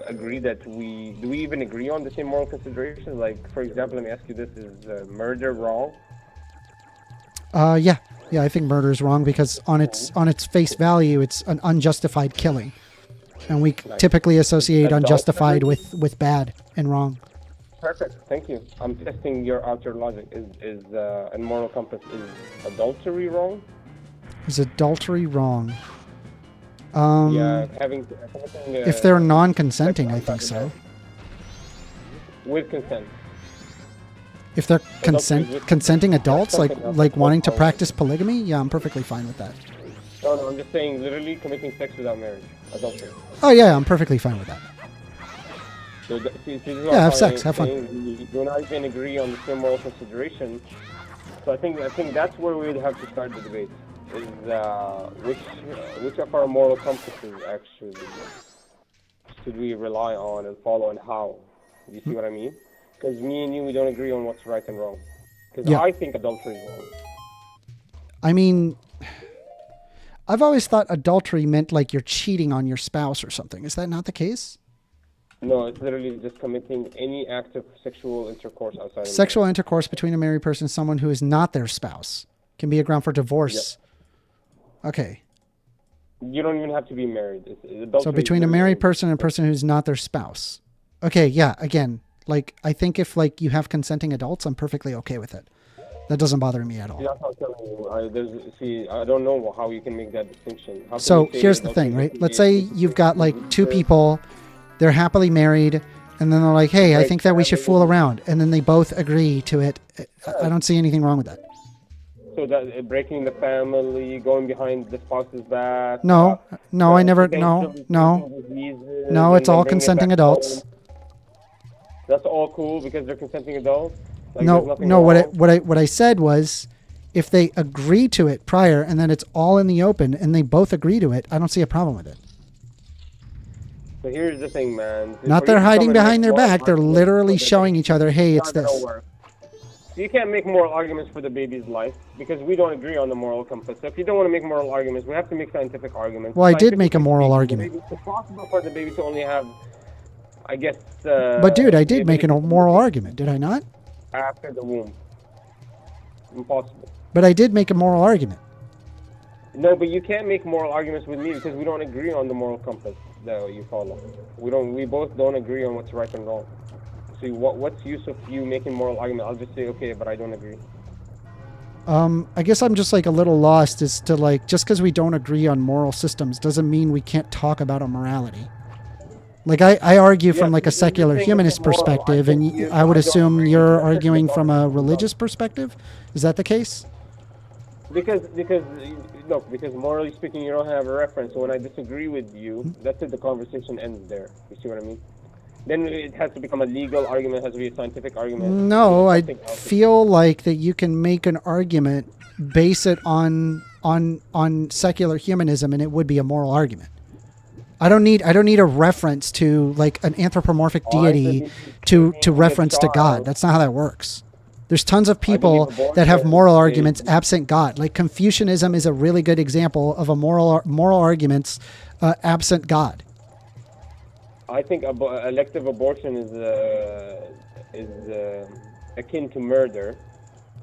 agree that do we even agree on the same moral considerations? Like, for example, let me ask you this: is murder wrong? Yeah, I think murder is wrong because on its face value, it's an unjustified killing, and we typically associate unjustified with bad and wrong. Perfect. Thank you. I'm testing your logic. Is a moral compass is adultery wrong? Is adultery wrong? Yeah, if they're non-consenting, I think so. With consent. If they're consenting adults, like wanting to practice polygamy, yeah, I'm perfectly fine with that. No, I'm just saying literally committing sex without marriage, adultery. Oh yeah, I'm perfectly fine with that. So yeah, have sex, have fun. We do not even agree on the same moral consideration. So I think that's where we would have to start the debate. Is which of our moral compasses actually should we rely on and follow, and how? You see what I mean? Because me and you, we don't agree on what's right and wrong. Because I think adultery is wrong. I mean, I've always thought adultery meant like you're cheating on your spouse or something. Is that not the case? No, it's literally just committing any act of sexual intercourse outside. Sexual intercourse between a married person and someone who is not their spouse can be a ground for divorce. Yep. Okay. You don't even have to be married. So between a married person and a person who's not their spouse. Okay, yeah, again, like I think if like you have consenting adults, I'm perfectly okay with it. That doesn't bother me at all. Yeah, I'm telling you. I don't know how you can make that distinction. So here's the thing, right? Let's say you've got like two people, they're happily married, and then they're like, hey, I think that we should fool around. And then they both agree to it. I don't see anything wrong with that. So that breaking the family, going behind the spouse's back. No, I never. No, it's all consenting adults. That's all cool because they're consenting adults. Like, no. What I said was, if they agree to it prior and then it's all in the open and they both agree to it, I don't see a problem with it. So here's the thing, man. Not they're hiding behind their back. They're literally showing each other, hey, it's this. You can't make moral arguments for the baby's life because we don't agree on the moral compass. So if you don't want to make moral arguments, we have to make scientific arguments. Well, I did make a moral argument. It's possible for the baby to only have, I guess... but dude, I did make a moral argument, did I not? After the womb. Impossible. But I did make a moral argument. No, but you can't make moral arguments with me because we don't agree on the moral compass that you follow. We both don't agree on what's right and wrong. So what's the use of you making moral argument? I'll just say, okay, but I don't agree. I guess I'm just like a little lost as to like, just because we don't agree on moral systems doesn't mean we can't talk about our morality. Like I argue from like a secular humanist perspective, and I would assume you're arguing from a religious perspective. Is that the case? Because morally speaking, you don't have a reference. So when I disagree with you, that's it. The conversation ends there. You see what I mean? Then it has to become a legal argument. It has to be a scientific argument. No, I feel like that you can make an argument, base it on secular humanism, and it would be a moral argument. I don't need a reference to like an anthropomorphic deity to reference to God. That's not how that works. There's tons of people that have moral arguments absent God. Like Confucianism is a really good example of a moral arguments absent God. I think elective abortion is akin to murder.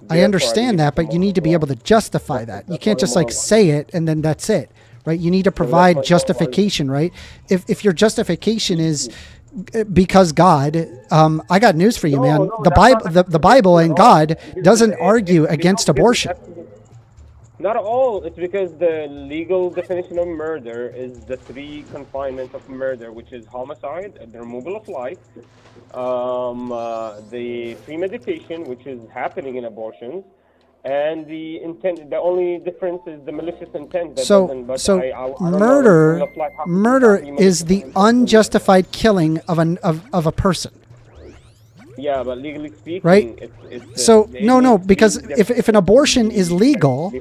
I understand that, but you need to be able to justify that. You can't just like say it and then that's it, right? You need to provide justification, right? If your justification is because God, I got news for you, man. The Bible and God doesn't argue against abortion. Not at all. It's because the legal definition of murder is the 3 confinements of murder, which is homicide, the removal of life, the premeditation, which is happening in abortions, and the intent. The only difference is the malicious intent. Murder is the unjustified killing of a person. Yeah, but legally speaking, right? Because if an abortion is legal,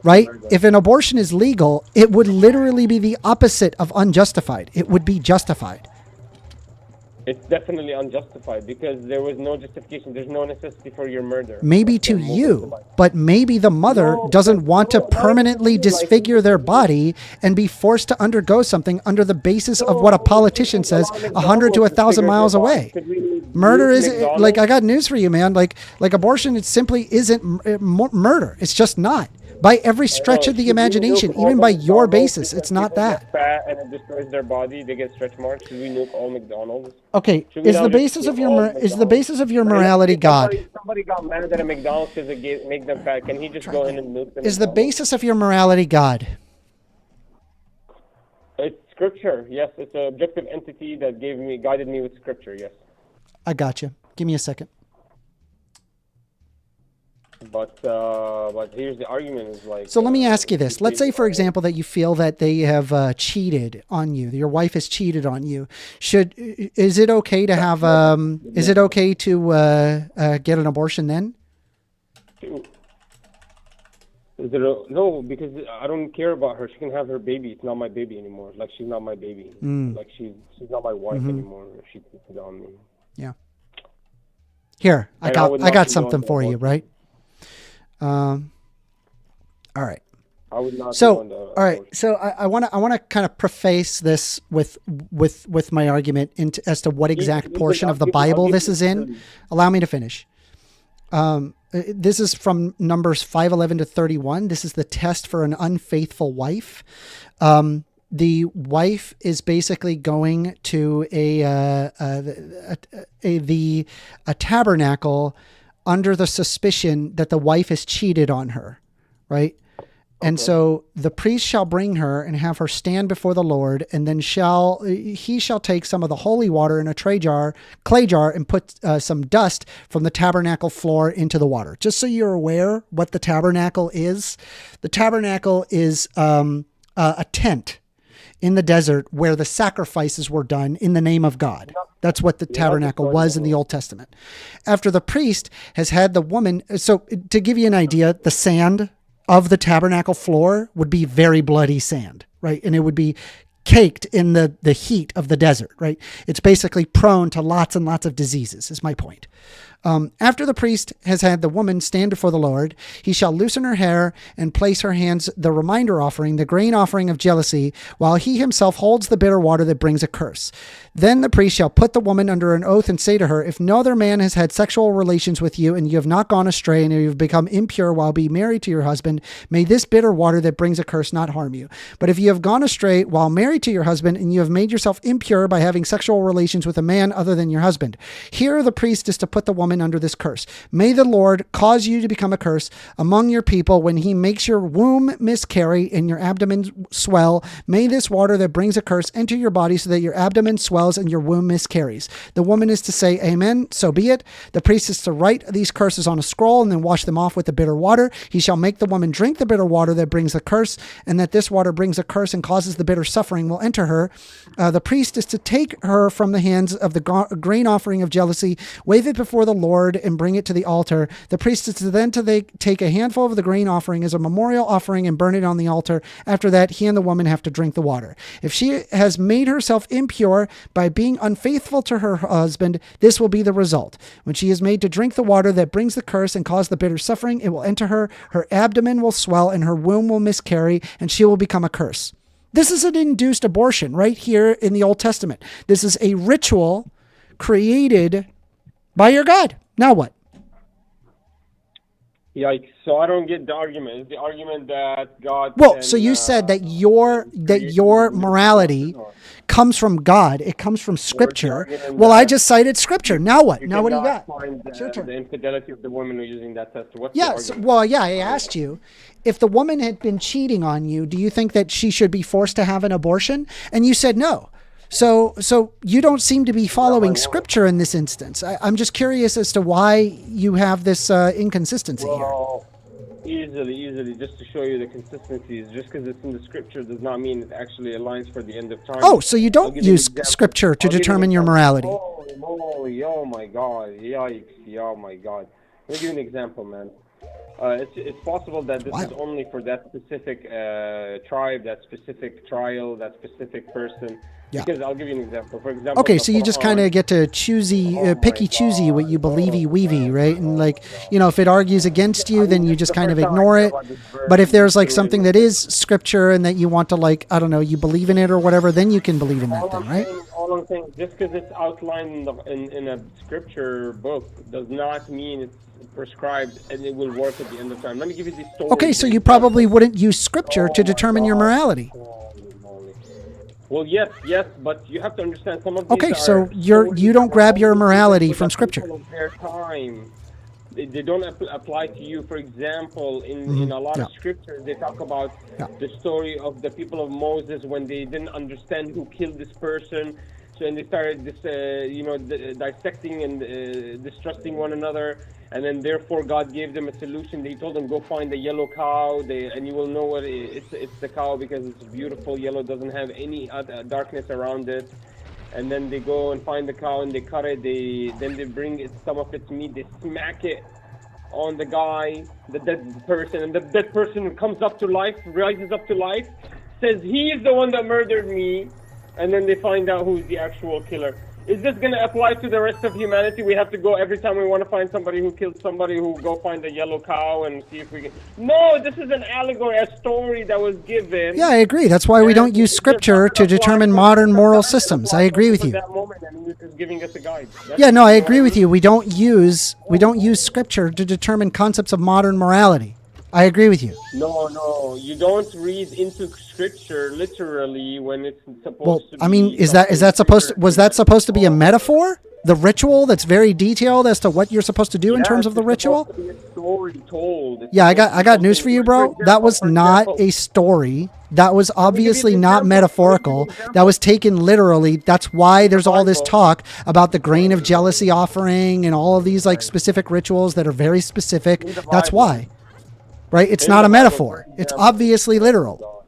right? If an abortion is legal, it would literally be the opposite of unjustified. It would be justified. It's definitely unjustified because there was no justification. There's no necessity for your murder. Maybe to you, but maybe the mother doesn't want to permanently disfigure their body and be forced to undergo something under the basis of what a politician says 100 to 1,000 miles away. Murder is like, I got news for you, man. Like abortion, it simply isn't murder. It's just not. By every stretch of the imagination, even by your basis, it's not that. Fat and it destroys their body. They get stretch marks. Should we nuke all McDonald's? Okay, is the basis of your morality God? Somebody got mad at a McDonald's because it make them fat. Can he just go in and nuke them? Is the basis of your morality God? It's scripture. Yes, it's an objective entity that guided me with scripture. Yes. I got you. Give me a second. But here's the argument is like. So let me ask you this. Let's say, for example, that you feel that they have cheated on you. Your wife has cheated on you. Is it okay to have? Is it okay to get an abortion then? No, because I don't care about her. She can have her baby. It's not my baby anymore. Like she's not my baby. Like she's not my wife anymore. She cheated on me. Yeah. Here, I got something for you, right? All right. I would not. So, all right. So I want to kind of preface this with my argument as to what exact portion of the Bible this is in. Allow me to finish. This is from Numbers 5:11 to 31. This is the test for an unfaithful wife. The wife is basically going to a tabernacle under the suspicion that the wife has cheated on her, right? And so the priest shall bring her and have her stand before the Lord, and then he shall take some of the holy water in a clay jar, and put some dust from the tabernacle floor into the water. Just so you're aware what the tabernacle is. The tabernacle is a tent in the desert where the sacrifices were done in the name of God. That's what the tabernacle was in the Old Testament. After the priest has had the woman, so to give you an idea, the sand of the tabernacle floor would be very bloody sand, right? And it would be caked in the heat of the desert, right? It's basically prone to lots and lots of diseases, is my point. After the priest has had the woman stand before the Lord, he shall loosen her hair and place her hands the reminder offering, the grain offering of jealousy, while he himself holds the bitter water that brings a curse. Then the priest shall put the woman under an oath and say to her, if no other man has had sexual relations with you and you have not gone astray and you have become impure while being married to your husband, may this bitter water that brings a curse not harm you. But if you have gone astray while married to your husband and you have made yourself impure by having sexual relations with a man other than your husband, here the priest is to put the woman under this curse. May the Lord cause you to become a curse among your people when he makes your womb miscarry and your abdomen swell. May this water that brings a curse enter your body so that your abdomen swells and your womb miscarries. The woman is to say, amen, so be it. The priest is to write these curses on a scroll and then wash them off with the bitter water. He shall make the woman drink the bitter water that brings the curse, and that this water brings a curse and causes the bitter suffering will enter her. The priest is to take her from the hands of the grain offering of jealousy, wave it before the Lord and bring it to the altar. The priest is to then take a handful of the grain offering as a memorial offering and burn it on the altar. After that, he and the woman have to drink the water. If she has made herself impure by being unfaithful to her husband, this will be the result. When she is made to drink the water that brings the curse and cause the bitter suffering, it will enter her, her abdomen will swell, and her womb will miscarry, and she will become a curse. This is an induced abortion right here in the Old Testament. This is a ritual created by your God. Now what? Yikes. So I don't get the argument. Is the argument that God Well, can, so you said that your morality comes from God. It comes from Scripture. Well, I just cited Scripture. Now what? Now what do you got? Find It's your turn. the infidelity of the woman who's using that test. What's Yeah, the so, argument? I asked you, if the woman had been cheating on you, do you think that she should be forced to have an abortion? And you said no. So you don't seem to be following Scripture in this instance. I'm just curious as to why you have this inconsistency here. Well, easily, just to show you the consistencies. Just because it's in the Scripture does not mean it actually aligns for the end of time. Oh, so you I'll don't give you an use example. Scripture to I'll give you an determine your example. morality. Holy moly, oh my God, yikes, oh my God. Let me give you an example, man. It's possible that this is only for that specific tribe, that specific trial, that specific person. Yeah. Because I'll give you an example. For example, Okay, the so you just Quran- kind of get to picky choosy what you believey weavy, right? And like, if it argues against you, then you just kind of ignore it. But if there's like something that is Scripture and that you want to like, I don't know, you believe in it or whatever, then you can believe in that then, right? All I'm saying, just because it's outlined in a Scripture book does not mean it's prescribed and it will work at the end of time. Let me give you this story. Okay, so you probably wouldn't use Scripture to determine your morality. Well, yes, but you have to understand some of these Okay, are so you don't grab your morality from Scripture. people of their time. They don't apply to you. For example, in a lot of scriptures, they talk about the story of the people of Moses when they didn't understand who killed this person. So and they started dissecting and distrusting one another, and then therefore God gave them a solution. They told them, go find a yellow cow, and you will know what it's the cow because it's beautiful yellow, doesn't have any darkness around it. And then they go and find the cow and they cut it. Then they bring some of its meat, they smack it on the guy, the dead person, and the dead person comes up to life, rises up to life, says he is the one that murdered me. And then they find out who's the actual killer. Is this going to apply to the rest of humanity? We have to go every time we want to find somebody who killed somebody, who go find a yellow cow and see if we can... No, this is an allegory, a story that was given. Yeah, I agree. That's why we don't use Scripture to determine modern moral systems. I agree with you. That moment, and you're just giving us a guide. Yeah, no, I agree with you. We don't use Scripture to determine concepts of modern morality. I agree with you. No, you don't read into Scripture literally when it's supposed Well, to be... I mean, was that supposed to be a metaphor? The ritual that's very detailed as to what you're supposed to do in terms of the ritual? It's supposed to be a story told. Yeah, I got news for you, bro. That was not a story. That was obviously not metaphorical. That was taken literally. That's why there's all this talk about the grain of jealousy offering and all of these like specific rituals that are very specific. That's why. Right? It's not a metaphor. It's obviously literal.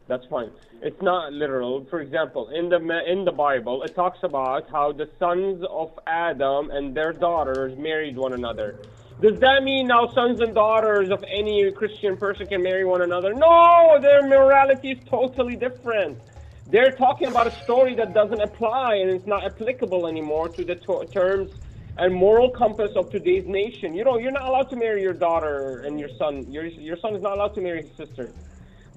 That's fine. It's not literal. For example, in the Bible, it talks about how the sons of Adam and their daughters married one another. Does that mean now sons and daughters of any Christian person can marry one another? No, their morality is totally different. They're talking about a story that doesn't apply and it's not applicable anymore to the terms and moral compass of today's nation. You're not allowed to marry your daughter and your son. Your son is not allowed to marry his sister.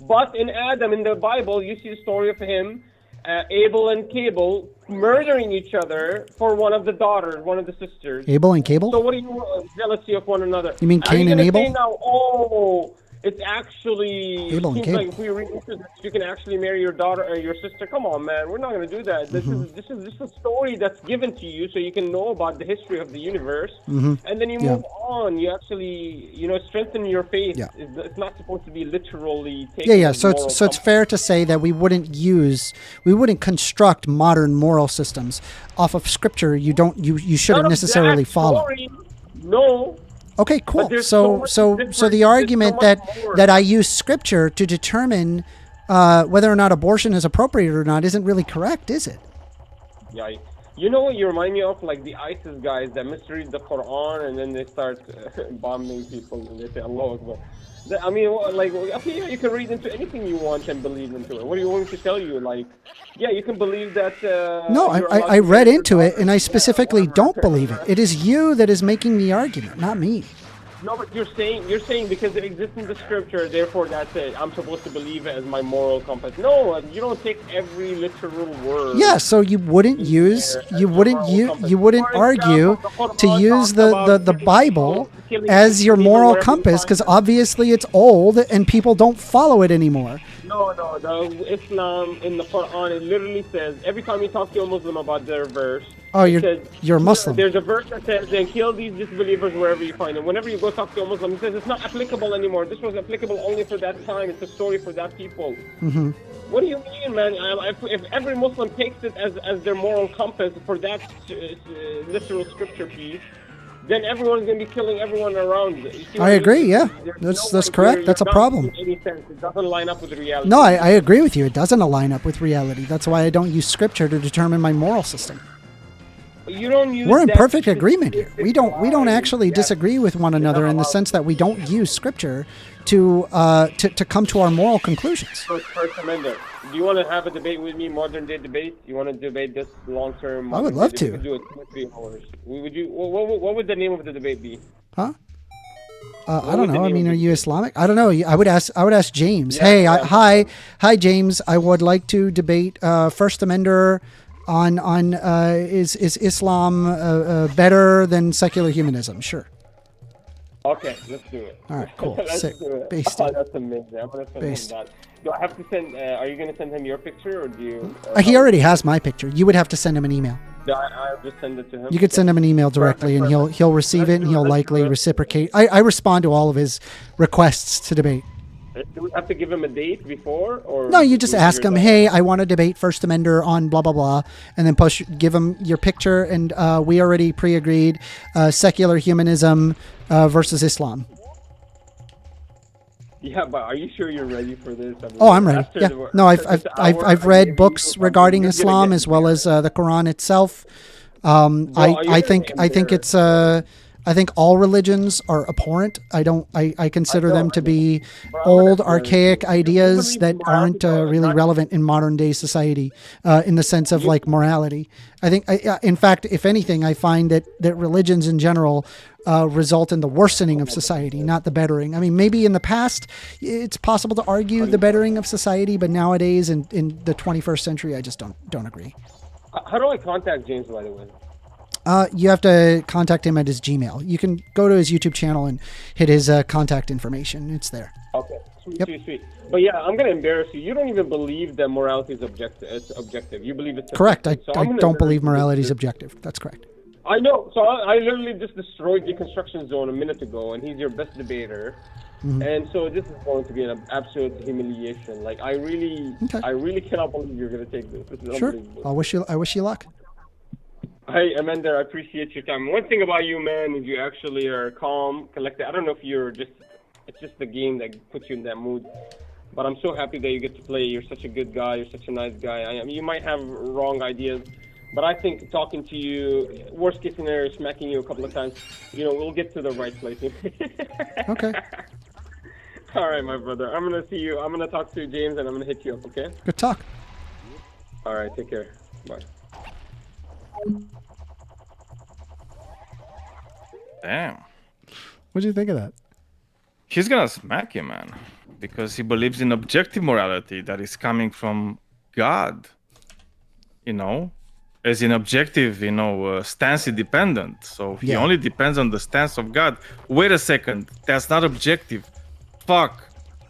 But in Adam, in the Bible, you see the story of him, Abel and Cable, murdering each other for one of the daughters, one of the sisters. Abel and Cable? So what are you jealousy of one another? You mean Cain and Abel? Say now, oh, it's actually Abel and seems Cable. like if we read into this, you can actually marry your daughter or your sister. Come on, man, we're not going to do that. This is just a story that's given to you so you can know about the history of the universe, and then you move on. You actually, strengthen your faith. Yeah. It's not supposed to be literally taken. Yeah. as So moral it's fair to say that we wouldn't construct modern moral systems off of Scripture. You shouldn't necessarily follow. No. Okay, cool. there's So so much the argument there's so much more. that I use Scripture to determine whether or not abortion is appropriate or not isn't really correct, is it? Yeah. You know what you remind me of? Like the ISIS guys that misread the Quran and then they start bombing people and they say Allah Akbar. I mean, like, okay, yeah, you can read into anything you want and believe into it. What do you want me to tell you? Like, yeah, you can believe that. No, I read into it, and I specifically don't believe it. It is you that is making the argument, not me. No, but you're saying because it exists in the scripture, therefore that's it. I'm supposed to believe it as my moral compass. No, you don't take every literal word. Yeah, so you wouldn't argue to use the Bible as your moral compass because obviously it's old and people don't follow it anymore. No, the Islam in the Quran, it literally says every time you talk to a Muslim about their verse. Oh, you're Muslim. There's a verse that says, "Then kill these disbelievers wherever you find them." Whenever you go talk to a Muslim, he says it's not applicable anymore. This was applicable only for that time. It's a story for that people. Mm-hmm. What do you mean, man? If every Muslim takes it as their moral compass for that literal scripture piece, then everyone's going to be killing everyone around. I agree. Yeah, that's correct. That's a problem. In any sense. It doesn't line up with reality. No, I agree with you. It doesn't align up with reality. That's why I don't use scripture to determine my moral system. You don't use We're in perfect agreement here. We don't actually disagree with one another in the sense that we don't use scripture to come to our moral conclusions. First Amendment. Do you want to have a debate with me, modern day debate? You want to debate this long term? I would love to. We could do it 2 or 3 hours. What would the name of the debate be? Huh? I don't know. I mean, are you Islamic? I don't know. I would ask James. Yeah, hey, hi, James. I would like to debate First Amender on is Islam better than secular humanism? Sure. Okay, let's do it. All right, cool. Sick. That's amazing. I'm gonna send him that. Do I have to send? Are you gonna send him your picture, or do you? He already has my picture. You would have to send him an email. I'll just send it to him. You could send him an email directly, and he'll receive it, and he'll likely reciprocate. I respond to all of his requests to debate. Do we have to give him a date before, or no? You just ask him, "Hey, I want to debate First Amender on blah blah blah," and then give him your picture, and we already pre-agreed secular humanism versus Islam. Yeah, but are you sure you're ready for this? I mean, I'm ready. Yeah, no, I've read books regarding Islam as well as the Quran itself. I think all religions are abhorrent. I consider them to be old, archaic ideas that aren't really relevant in modern day society in the sense of like morality. I think, in fact, if anything, I find that religions in general result in the worsening of society, not the bettering. I mean, maybe in the past, it's possible to argue the bettering of society, but nowadays in the 21st century, I just don't agree. How do I contact James, by the way? You have to contact him at his Gmail. You can go to his YouTube channel and hit his contact information. It's there. Okay, sweet. But yeah, I'm gonna embarrass you. You don't even believe that morality is objective. It's objective. You believe it's correct. I don't believe morality is objective. That's correct. I know. So I literally just destroyed Deconstruction Zone a minute ago, and he's your best debater. Mm-hmm. And so this is going to be an absolute humiliation. Like I really cannot believe you're gonna take this. This is sure. unbelievable. I wish you luck. Hey, Amanda, I appreciate your time. One thing about you, man, is you actually are calm, collected. I don't know if it's just the game that puts you in that mood. But I'm so happy that you get to play. You're such a good guy. You're such a nice guy. I mean, you might have wrong ideas, but I think talking to you, worst case scenario, smacking you a couple of times, we'll get to the right place. Okay. All right, my brother. I'm going to see you. I'm going to talk to James, and I'm going to hit you up, okay? Good talk. All right, take care. Bye. Damn. What do you think of that? He's gonna smack you, man, because he believes in objective morality that is coming from God. As in objective, stance independent. So he only depends on the stance of God. Wait a second, that's not objective. Fuck.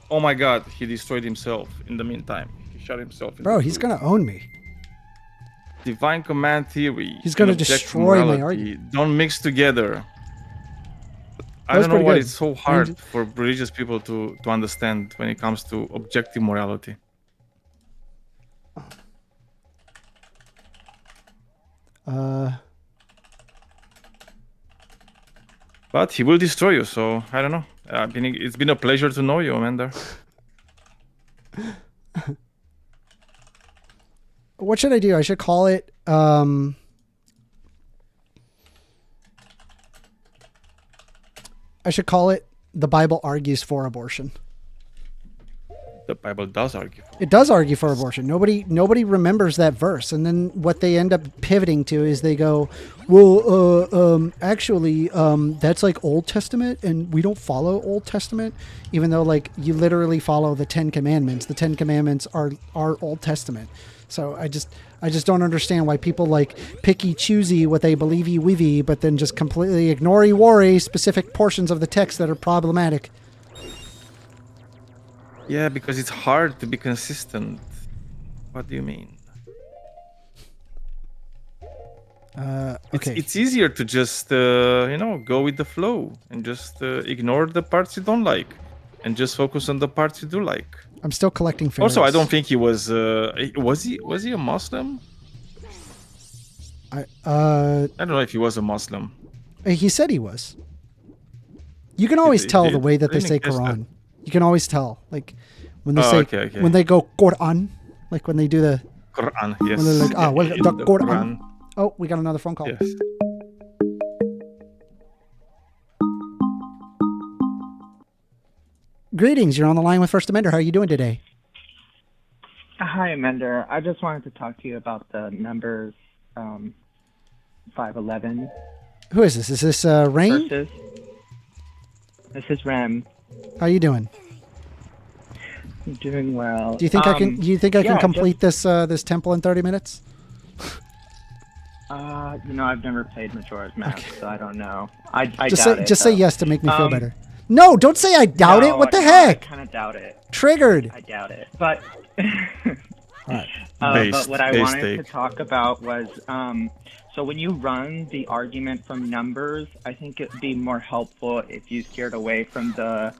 Oh my God, he destroyed himself in the meantime. He shot himself. Bro, he's gonna own me. Divine command theory. He's gonna destroy my argument. Don't mix together. I don't know why it's so hard for religious people to understand when it comes to objective morality. But he will destroy you, so I don't know. It's been a pleasure to know you, Amanda. What should I do? I should call it I should call it the Bible argues for abortion. The Bible does argue. It does argue for abortion. Nobody remembers that verse, and then what they end up pivoting to is they go, well, actually, that's like Old Testament, and we don't follow Old Testament, even though like you literally follow the Ten Commandments. The Ten Commandments are Old Testament. So I just don't understand why people like picky choosy what they believey weavy, but then just completely ignore worry specific portions of the text that are problematic. Yeah, because it's hard to be consistent. What do you mean? Okay. It's easier to just go with the flow and just ignore the parts you don't like, and just focus on the parts you do like. I'm still collecting pharaohs. Also, I don't think he was. Was he a Muslim? I don't know if he was a Muslim. He said he was. You can always tell the way that they say guess Quran. You can always tell, like when they okay. when they go Quran, like when they do the Quran. Yes. When they're like, well, the The Quran. Quran. Oh, we got another phone call. Yes. Greetings, you're on the line with First Amender. How are you doing today? Hi, Amender. I just wanted to talk to you about the numbers 511. Who is this? Is this Rain? This is Rem. How you doing? I'm doing well. Do you think I can? Do you think I can complete this this temple in 30 minutes? I've never played Majora's Mask, so I don't know. I Just doubt say it, just say though. yes to make me feel better. No, don't say I doubt it. What the I heck? kind of doubt it. Triggered. I doubt it, but. Right. But what I wanted to talk about was, so when you run the argument from numbers, I think it'd be more helpful if you steered away from the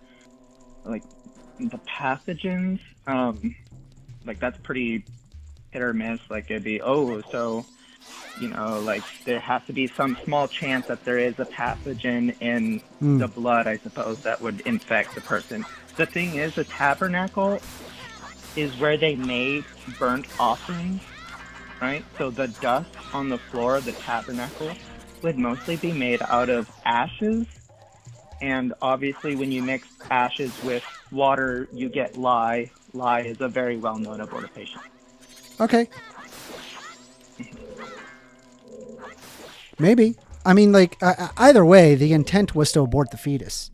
pathogens. Like that's pretty hit or miss. Like it'd be, there has to be some small chance that there is a pathogen in the blood, I suppose, that would infect the person. The thing is, the tabernacle is where they made burnt offerings, right? So the dust on the floor of the tabernacle would mostly be made out of ashes. And obviously when you mix ashes with water, you get lye. Lye is a very well-known abortifacient. Okay. Maybe. I mean, like, either way, the intent was to abort the fetus.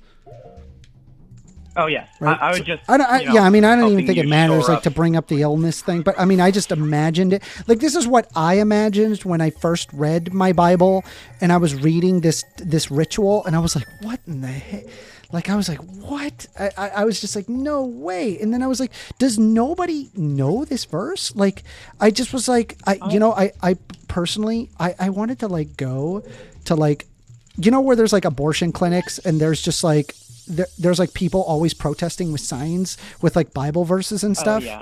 Oh, yeah. Right? I would just, I don't even think it matters, shore like, to bring up the illness thing. But, I mean, I just imagined it. Like, this is what I imagined when I first read my Bible. And I was reading this ritual. And I was like, what in the heck? Like, I was like, what? I was just like, no way. And then I was like, does nobody know this verse? Like, I just was like, I personally, I wanted to, like, go to, like, where there's, like, abortion clinics and there's just, like, there's, like, people always protesting with signs with, like, Bible verses and stuff. Oh, yeah.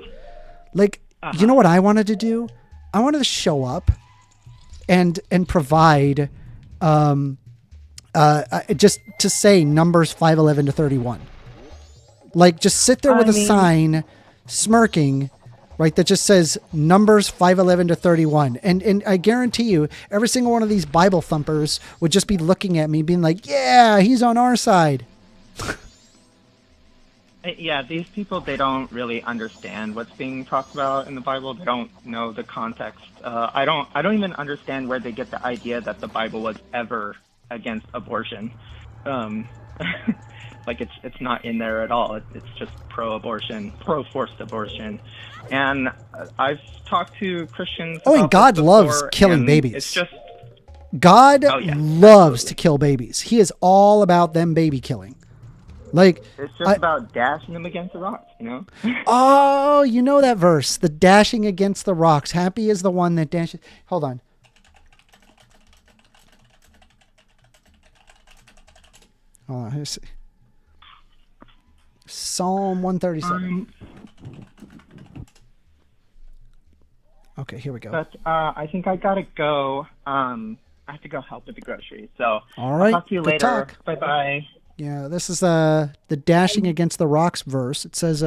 Like, you know what I wanted to do? I wanted to show up and provide, just to say Numbers 5:11 to 31. Like, just sit there with a sign smirking, right, that just says Numbers 5:11 to 31. And I guarantee you, every single one of these Bible thumpers would just be looking at me being like, yeah, he's on our side. Yeah, these people, they don't really understand what's being talked about in the Bible. They don't know the context. I don't even understand where they get the idea that the Bible was ever against abortion. Like it's not in there at all. It's just pro-abortion, pro-forced abortion. And I've talked to Christians. Oh, and about God this loves before, killing and babies. It's just God loves to kill babies. He is all about them baby killing. Like, it's just about dashing them against the rocks, you know? Oh, you know that verse, the dashing against the rocks. Happy is the one that dashes. Hold on. Hold on. Let's see. Psalm 137. Okay, here we go. But I think I gotta go. I have to go help with the groceries. So all right. I'll talk to you Good later. talk. Bye bye. Yeah, this is the Dashing Against the Rocks verse. It says,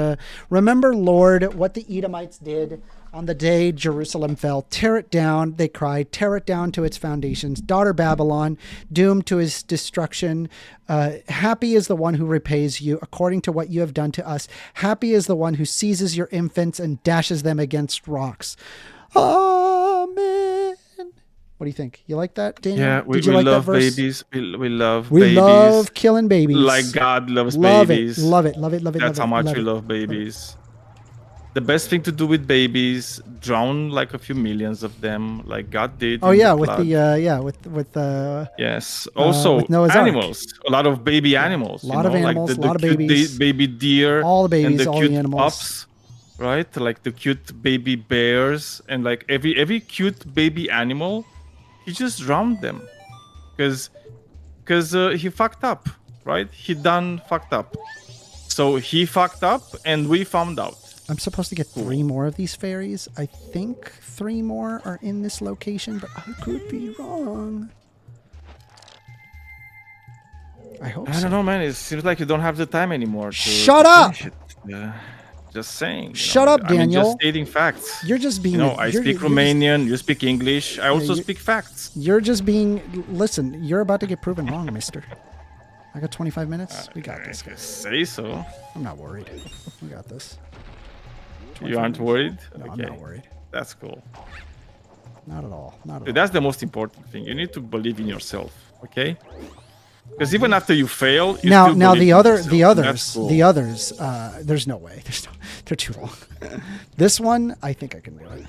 remember, Lord, what the Edomites did on the day Jerusalem fell. Tear it down, they cried. Tear it down to its foundations. Daughter Babylon, doomed to his destruction. Happy is the one who repays you according to what you have done to us. Happy is the one who seizes your infants and dashes them against rocks. Amen. What do you think? You like that, Daniel? Yeah, we like love that verse? babies. We love We babies. love killing babies. Like God loves Love babies. it. Love it. Love it. Love it. That's love how it, much love we it. love babies. The best thing to do with babies, drown like a few millions of them, like God did. Oh in yeah, the with flood. the Yes. Also, with Noah's Ark. animals. A lot of baby animals. A lot of animals, a lot of cute babies. baby deer. All the and babies, the all the cute animals. pups, right? Like the cute baby bears and like every cute baby animal, he just drowned them, because he fucked up, right? He done fucked up. So he fucked up, and we found out. I'm supposed to get 3 more of these fairies. I think 3 more are in this location, but I could be wrong. I hope I so. don't know, man. It seems like you don't have the time anymore. Shut to up! finish it. Yeah. Just saying. Shut up, I mean, Daniel. just stating facts. You're just being. You know, I you're- speak you're Romanian. You speak English. I also you- speak facts. You're just being. Listen, you're about to get proven wrong, mister. I got 25 minutes. We got this. Say so. I'm not worried. We got this. You aren't worried? No, Okay. I'm not worried. That's cool. Not at all. Not at all. Dude, that's the most important thing. You need to believe in yourself, okay? Because even after you fail, you now still now believe the in other yourself, the and others that's cool. the others there's no way they're too long. This one I think I can do it.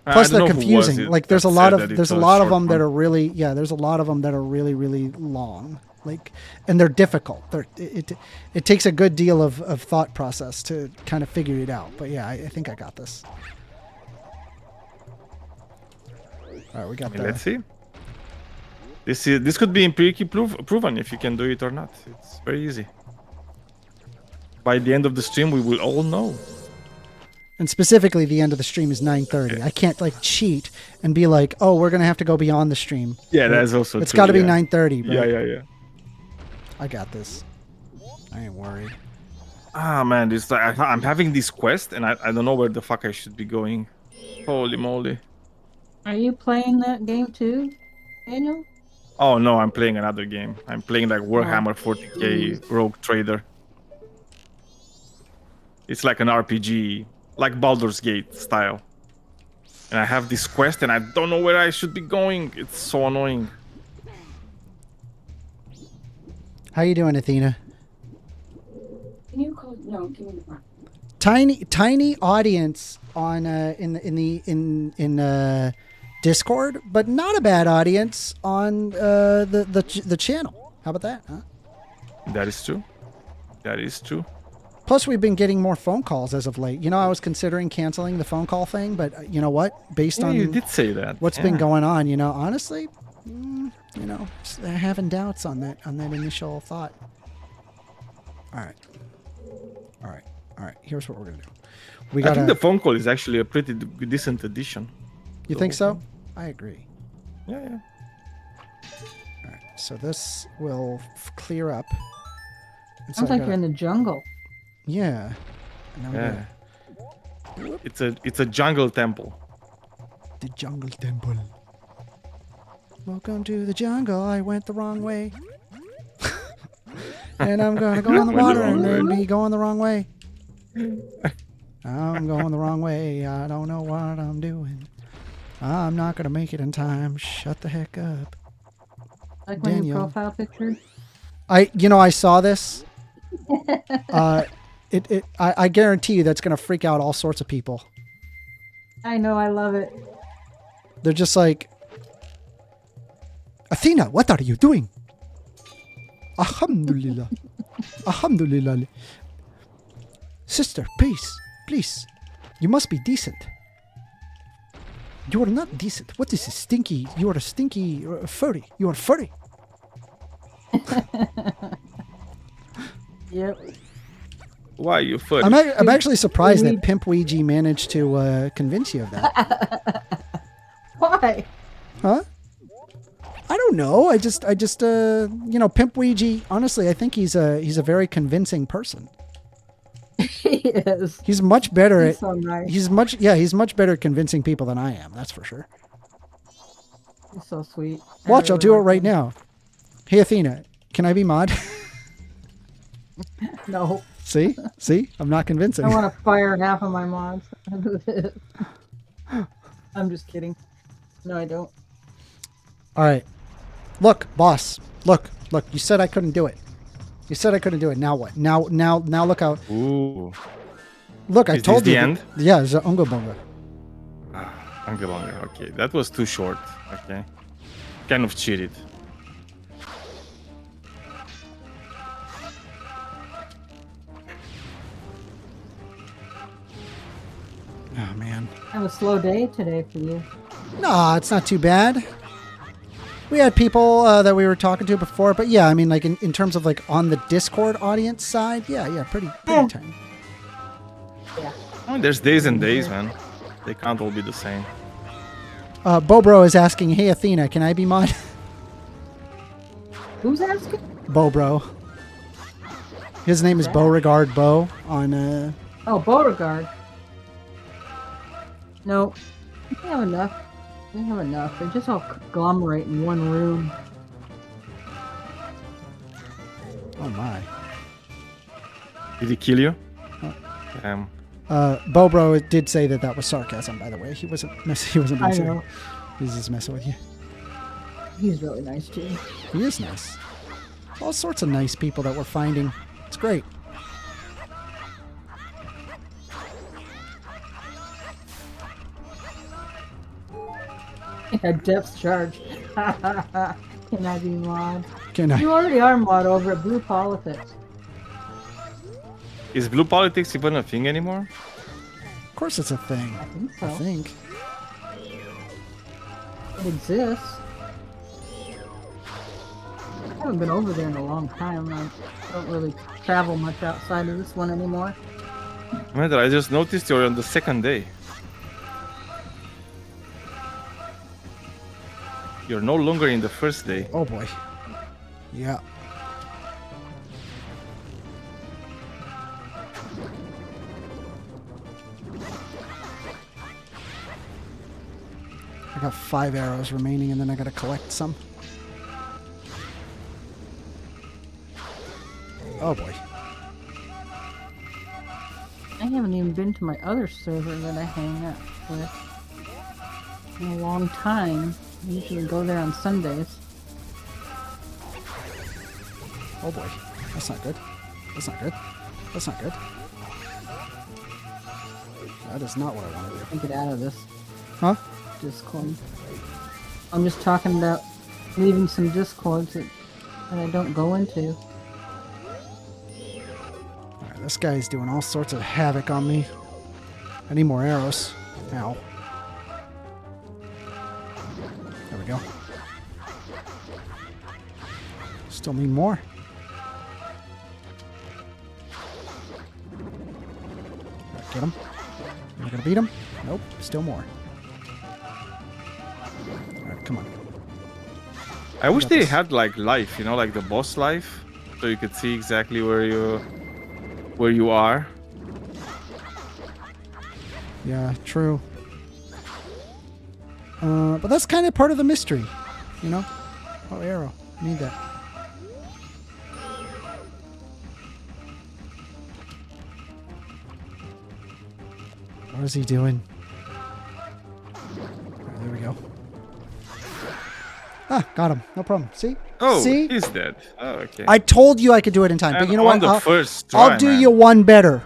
Plus I they're don't know who was confusing. it Like there's that a lot said of that there's it's a lot of short them that one. are really there's a lot of them that are really really long. Like and they're difficult. It takes a good deal of thought process to kind of figure it out. But yeah, I think I got this. All right, we got that. Let's see. This could be empirically proven if you can do it or not. It's very easy. By the end of the stream, we will all know. And specifically, the end of the stream is 9:30. I can't like cheat and be like, "Oh, we're gonna have to go beyond the stream." Yeah, that's also It's true, got to be yeah. 9:30. Bro. Yeah. I got this. I ain't worried. Ah, man, this I'm having this quest, and I don't know where the fuck I should be going. Holy moly. Are you playing that game too, Daniel? Oh no, I'm playing another game. I'm playing like Warhammer 40k Rogue Trader. It's like an RPG, like Baldur's Gate style. And I have this quest and I don't know where I should be going. It's so annoying. How you doing, Athena? Can you call? No, give me the phone. Tiny audience on in Discord, but not a bad audience on the channel. How about that? Huh? That is true. That is true. Plus, we've been getting more phone calls as of late. You know, I was considering canceling the phone call thing, but you know what? Based Yeah, on you did say that. what's been Yeah. going on, you know, honestly, you know, having doubts on that initial thought. All right. Here's what we're gonna do. We I got. think the phone call is actually a pretty decent addition. You think so? I agree. Yeah. All right. So this will clear up. And so Sounds I like gotta- you're in the jungle. Yeah. And now we Yeah. gotta- It's a jungle temple. The jungle temple. Welcome to the jungle. I went the wrong way. And I'm gonna go in the Went the water wrong and then way. be going the wrong way. I'm going the wrong way. I don't know what I'm doing. I'm not gonna make it in time. Shut the heck up. Like my new Daniel. profile picture. I saw this. I guarantee you that's gonna freak out all sorts of people. I know, I love it. They're just like, Athena, what are you doing? Alhamdulillah. Alhamdulillah. Sister, please. You must be decent. You are not decent. What is this stinky? You are a stinky furry. You are furry. Yep. Why you furry? I'm actually surprised that Pimp Ouija managed to convince you of that. Why? Huh? I don't don't know. I just, you know, Pimp Ouija. Honestly, I think he's a very convincing person. He is. He's much better He's at. so nice. He's much better at convincing people than I am. That's for sure. He's so sweet. Watch, I'll I do it really right now. Hey Athena, can I be mod? like him. No. See, I'm not convincing. I want to fire half of my mods. I'm just kidding. No, I don't. All right, look, boss. Look. You said I couldn't do it. You said I couldn't do it. Now what? Now look out. Ooh. Look, I Is told this you. the end? Yeah, it's a Unga Bunga. Unga Bunga. Okay, that was too short. Okay, kind of cheated. Oh man. Have a slow day today for you. No, it's not too bad. We had people that we were talking to before, but yeah, I mean, like in terms of like on the Discord audience side, yeah, pretty tiny. I mean, there's days and days, man. They can't all be the same. Bobro is asking, hey Athena, can I be mod? Who's asking? Bobro. His name is Beauregard Bo on Oh, Beauregard. No, we have enough. We have enough. They just all conglomerate in one room. Oh my. Did he kill you? Bobro did say that was sarcasm, by the way. He wasn't being I serious. know. He was just messing with you. He's really nice too. He is nice. All sorts of nice people that we're finding. It's great. Yeah, depth charge. Can I be mod? Can I? You already are mod over at Blue Politics. Is blue politics even a thing anymore? Of course it's a thing. I think so. I think. It exists. I haven't been over there in a long time. I don't really travel much outside of this one anymore. Amanda, I just noticed you're on the second day. You're no longer in the first day. Oh boy. Yeah. I got 5 arrows remaining and then I gotta collect some. Oh boy. I haven't even been to my other server that I hang out with in a long time. I usually go there on Sundays. Oh boy. That's not good. That's not good. That's not good. That is not what I want to do. I get out of this Huh? Discord. I'm just talking about leaving some Discords that I don't go into. Alright, this guy's doing all sorts of havoc on me. I need more arrows. Ow. There we go. Still need more. Alright, get him. Am I gonna beat him? Nope. Still more. Alright, come on. I wish got they this. had like life, you know, like the boss life, so you could see exactly where you are. Yeah, true. But that's kind of part of the mystery, you know? Oh, arrow. I need that. What is he doing? Alright, there we go. Ah, got him. No problem. See? Oh, See? he's dead. Oh, okay. I told you I could do it in time, but And you know on what? the first try, I'll do man. you one better.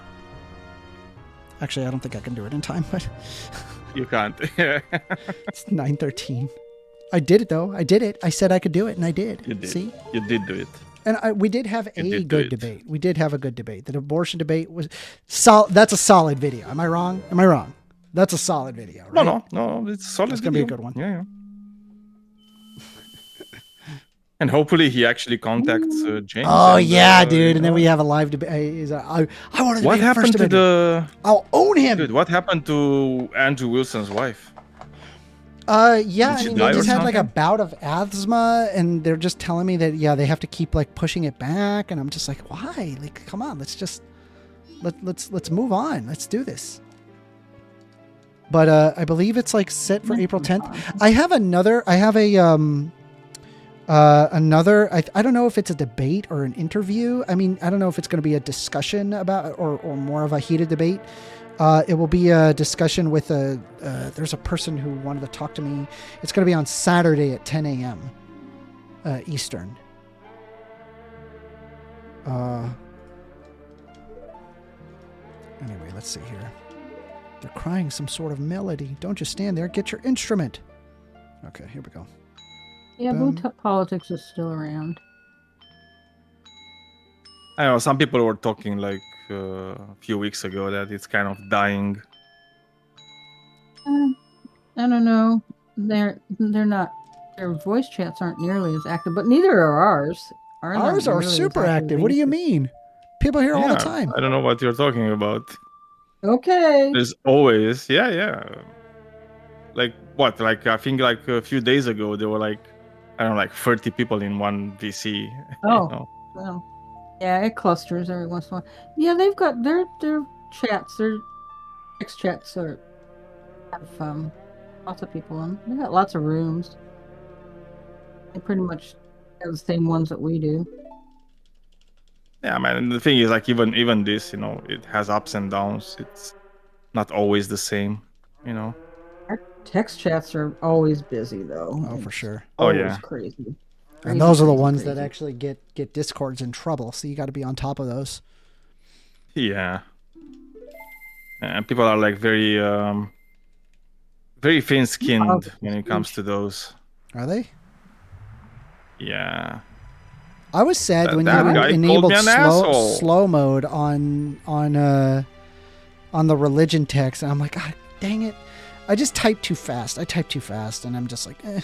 Actually, I don't think I can do it in time, but You can't. it's 9:13. I did it though. I did it. I said I could do it, and I did. You did. See? You did do it. And we did have a did do good it. debate. We did have a good debate. The abortion debate was solid. That's a solid video. Am I wrong? Am I wrong? That's a solid video, right? No, it's a solid. That's gonna be a video. good one. Yeah. And hopefully he actually contacts James. Oh and, yeah, dude. And then you we know. have a live debate. I wanted to What be the happened first to debate. the? I'll own him. Dude, what happened to Andrew Wilson's wife? Yeah, Did I you mean, die they or just had like a something? bout of asthma, and they're just telling me that they have to keep like pushing it back, and I'm just like, why? Like, come on, let's move on. Let's do this. But I believe it's like set for April 10th. I have another. I have a another. I don't know if it's a debate or an interview. I mean, I don't know if it's going to be a discussion about or more of a heated debate. It will be a discussion with there's a person who wanted to talk to me. It's going to be on Saturday at 10 a.m. Eastern. Anyway, let's see here. They're crying some sort of melody. Don't just stand there. Get your instrument. Okay, here we go. Yeah, blue politics is still around. I know some people were talking like a few weeks ago that it's kind of dying. I don't know. They're not. Their voice chats aren't nearly as active, but neither are ours. Ours are super active. What do you mean? People here all the time. I don't know what you're talking about. Okay. There's always, yeah. Like what? Like I think like a few days ago there were like, I don't know, like 30 people in one VC. Oh, you know? well, yeah, it clusters every once in a while. Yeah, they've got their chats, their text chats have lots of people in. They got lots of rooms. They pretty much have the same ones that we do. Yeah, man. And the thing is, like even this, you know, it has ups and downs. It's not always the same, you know. Our text chats are always busy though. Oh, for sure. Always yeah. crazy. And those are the Crazy, ones crazy. that actually get Discords in trouble. So you got to be on top of those. Yeah. And people are like very thin-skinned when it comes to those. Are they? Yeah. I was sad when that you guy called enabled me an asshole. slow mode on the religion text, and I'm like, God dang it! I just typed too fast. I typed too fast, and I'm just like, eh.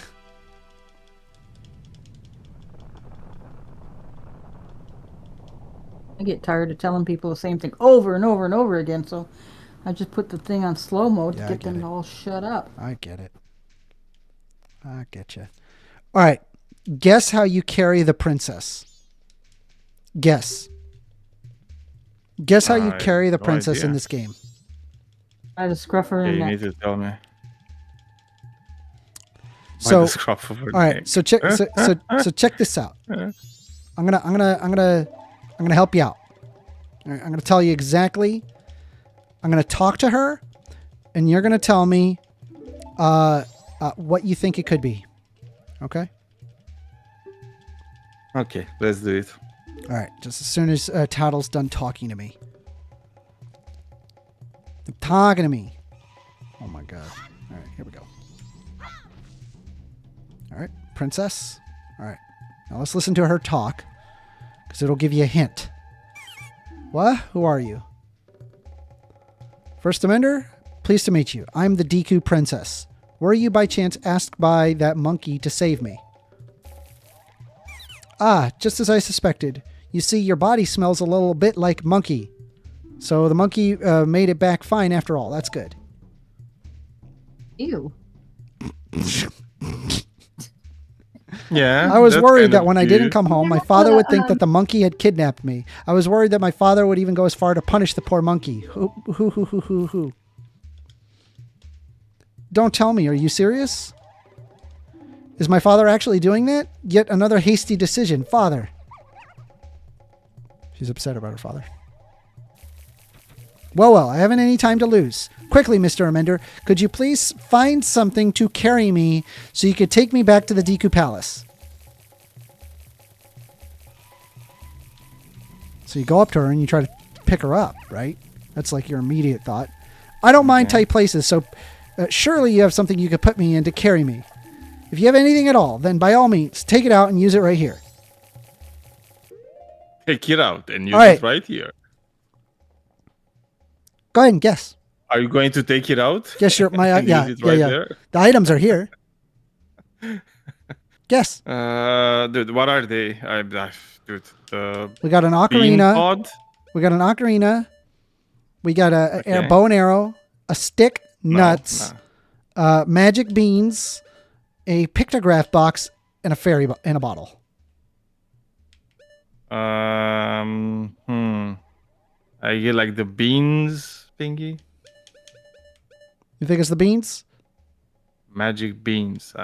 I get tired of telling people the same thing over and over and over again, so I just put the thing on slow mode Yeah, I to get get them it. to all shut up. I get it. I get you. All right, guess how you carry the princess. Guess. Guess how you I carry the have no princess in idea. this game. I just scruff her Yeah, in you neck. need to tell me. So, the scruff of her all right. neck? So check. So check this out. I'm gonna help you out. All right, I'm gonna tell you exactly. I'm gonna talk to her, and you're gonna tell me, what you think it could be. Okay. Okay, let's do it. All right. Just as soon as Tattle's done talking to me. They're talking to me. Oh my god. All right. Here we go. All right, princess. All right. Now let's listen to her talk, because it'll give you a hint. What? Who are you? First Amender, pleased to meet you. I'm the Deku princess. Were you by chance asked by that monkey to save me? Ah, just as I suspected. You see, your body smells a little bit like monkey. So the monkey made it back fine after all. That's good. Ew. Yeah. I was that's worried kind that of when I didn't cute. come home, my father would think that the monkey had kidnapped me. I was worried that my father would even go as far to punish the poor monkey. Who? Don't tell me. Are you serious? Is my father actually doing that? Yet another hasty decision. Father. She's upset about her father. Well, I haven't any time to lose. Quickly, Mr. Amender, could you please find something to carry me so you could take me back to the Deku Palace? So you go up to her and you try to pick her up, right? That's like your immediate thought. I don't mind tight places, so surely you have something you could put me in to carry me. If you have anything at all, then by all means, take it out and use it right here. Take it out and use All right. it right here. Go ahead and guess. Are you going to take it out? Guess your my And yeah use it yeah right yeah. there? The items are here. Guess. Dude, what are they? Dude, the We got an bean ocarina. pod? We got an ocarina. We got a Okay. bow and arrow, a stick, No, nuts, magic beans, a pictograph box, and a fairy in a bottle. I get like the beans thingy. You think it's the beans? Magic beans.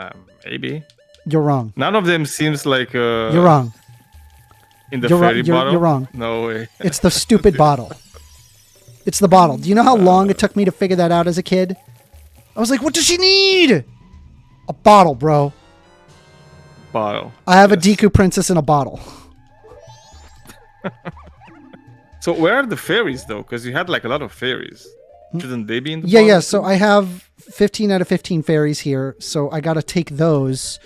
Maybe. You're wrong. None of them seems like. You're wrong. In the You're fairy bottle. You're wrong. No way. It's the stupid bottle. It's the bottle. Do you know how long it took me to figure that out as a kid? I was like, what does she need? A bottle, bro. Bottle. I have a Deku princess in a bottle. So where are the fairies though? Because you had like a lot of fairies. Shouldn't they be in the Yeah, bottle yeah. too? So I have 15 out of 15 fairies here. So I got to take those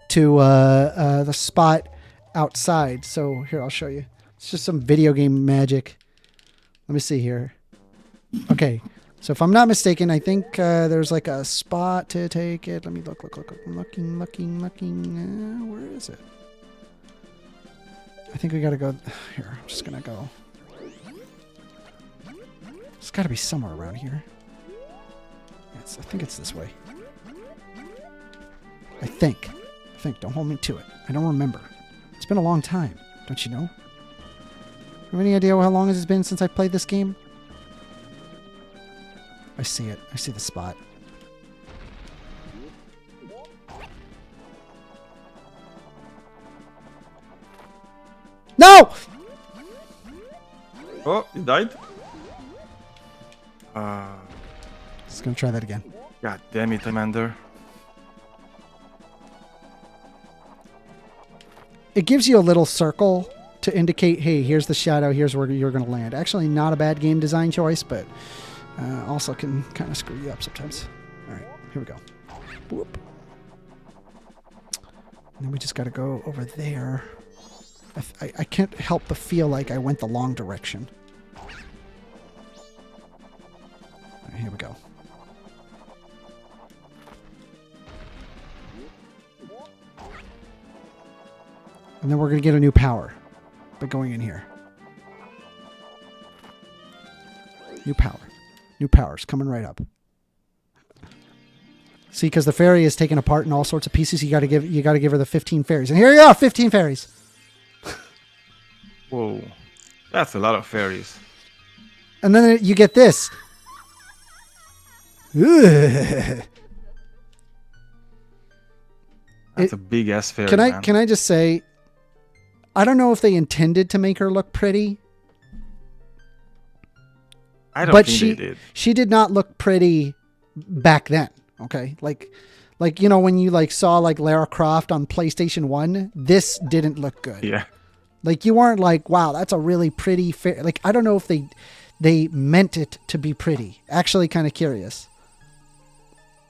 to the spot outside. So here, I'll show you. It's just some video game magic. Let me see here. Okay. So if I'm not mistaken, I think there's like a spot to take it. Let me look. I'm looking. Where is it? I think we got to go here. I'm just going to go. It's got to be somewhere around here. Yes, I think it's this way. I think. Don't hold me to it. I don't remember. It's been a long time. Don't you know? Have any idea how long it's been since I played this game? I see it. I see the spot. No! Oh, you died? Just gonna try that again. God damn it, Commander. It gives you a little circle to indicate, hey, here's the shadow, here's where you're going to land. Actually, not a bad game design choice, but also can kind of screw you up sometimes. All right, here we go. Whoop. And then we just got to go over there. I can't help but feel like I went the long direction. All right, here we go. And then we're going to get a new power by going in here. New power. New powers coming right up. See, because the fairy is taken apart in all sorts of pieces, you got to give her the 15 fairies. And here you are, 15 fairies. Whoa. That's a lot of fairies. And then you get this. Ugh. That's a big ass fairy. Can I just say, I don't know if they intended to make her look pretty. I don't but think they did. She did not look pretty back then. Okay, like you know when you like saw like Lara Croft on PlayStation 1, this didn't look good. Yeah. Like you weren't like, wow, that's a really pretty fair. Like I don't know if they meant it to be pretty. Actually, kind of curious.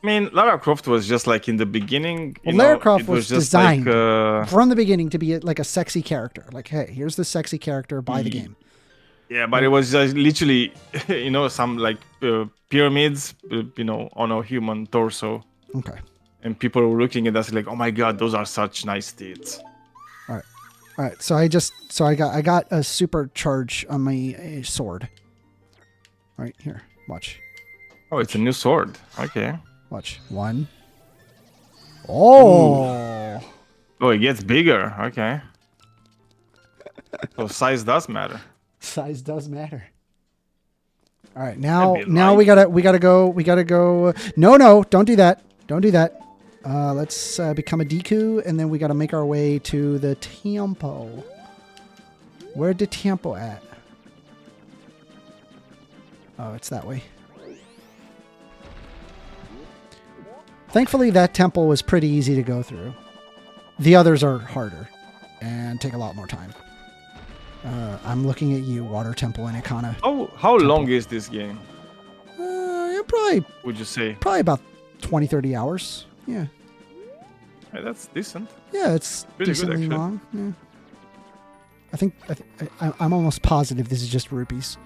I mean, Lara Croft was just like in the beginning. Well, Lara Croft was just designed like, from the beginning to be like a sexy character. Like, hey, here's the sexy character. Buy the game. Yeah, but it was just literally, you know, some like pyramids, you know, on a human torso. Okay. And people were looking at us like, oh my god, those are such nice tits. All right. So I got a supercharge on my sword. Right here. Watch. Oh, it's a new sword. Okay. Watch. 1. Oh. Ooh. Oh, it gets bigger. Okay. So size does matter. Size does matter. All right, now we gotta go. No, don't do that. Don't do that. Let's become a Deku, and then we gotta make our way to the temple. Where'd the temple at? Oh, it's that way. Thankfully, that temple was pretty easy to go through. The others are harder and take a lot more time. I'm looking at you, Water Temple and Ikana. How long is this game? Probably. Would you say? Probably about 20, 30 hours. Yeah. Hey, that's decent. Yeah, it's Pretty good, decently actually. long. Yeah. I'm almost positive this is just rupees.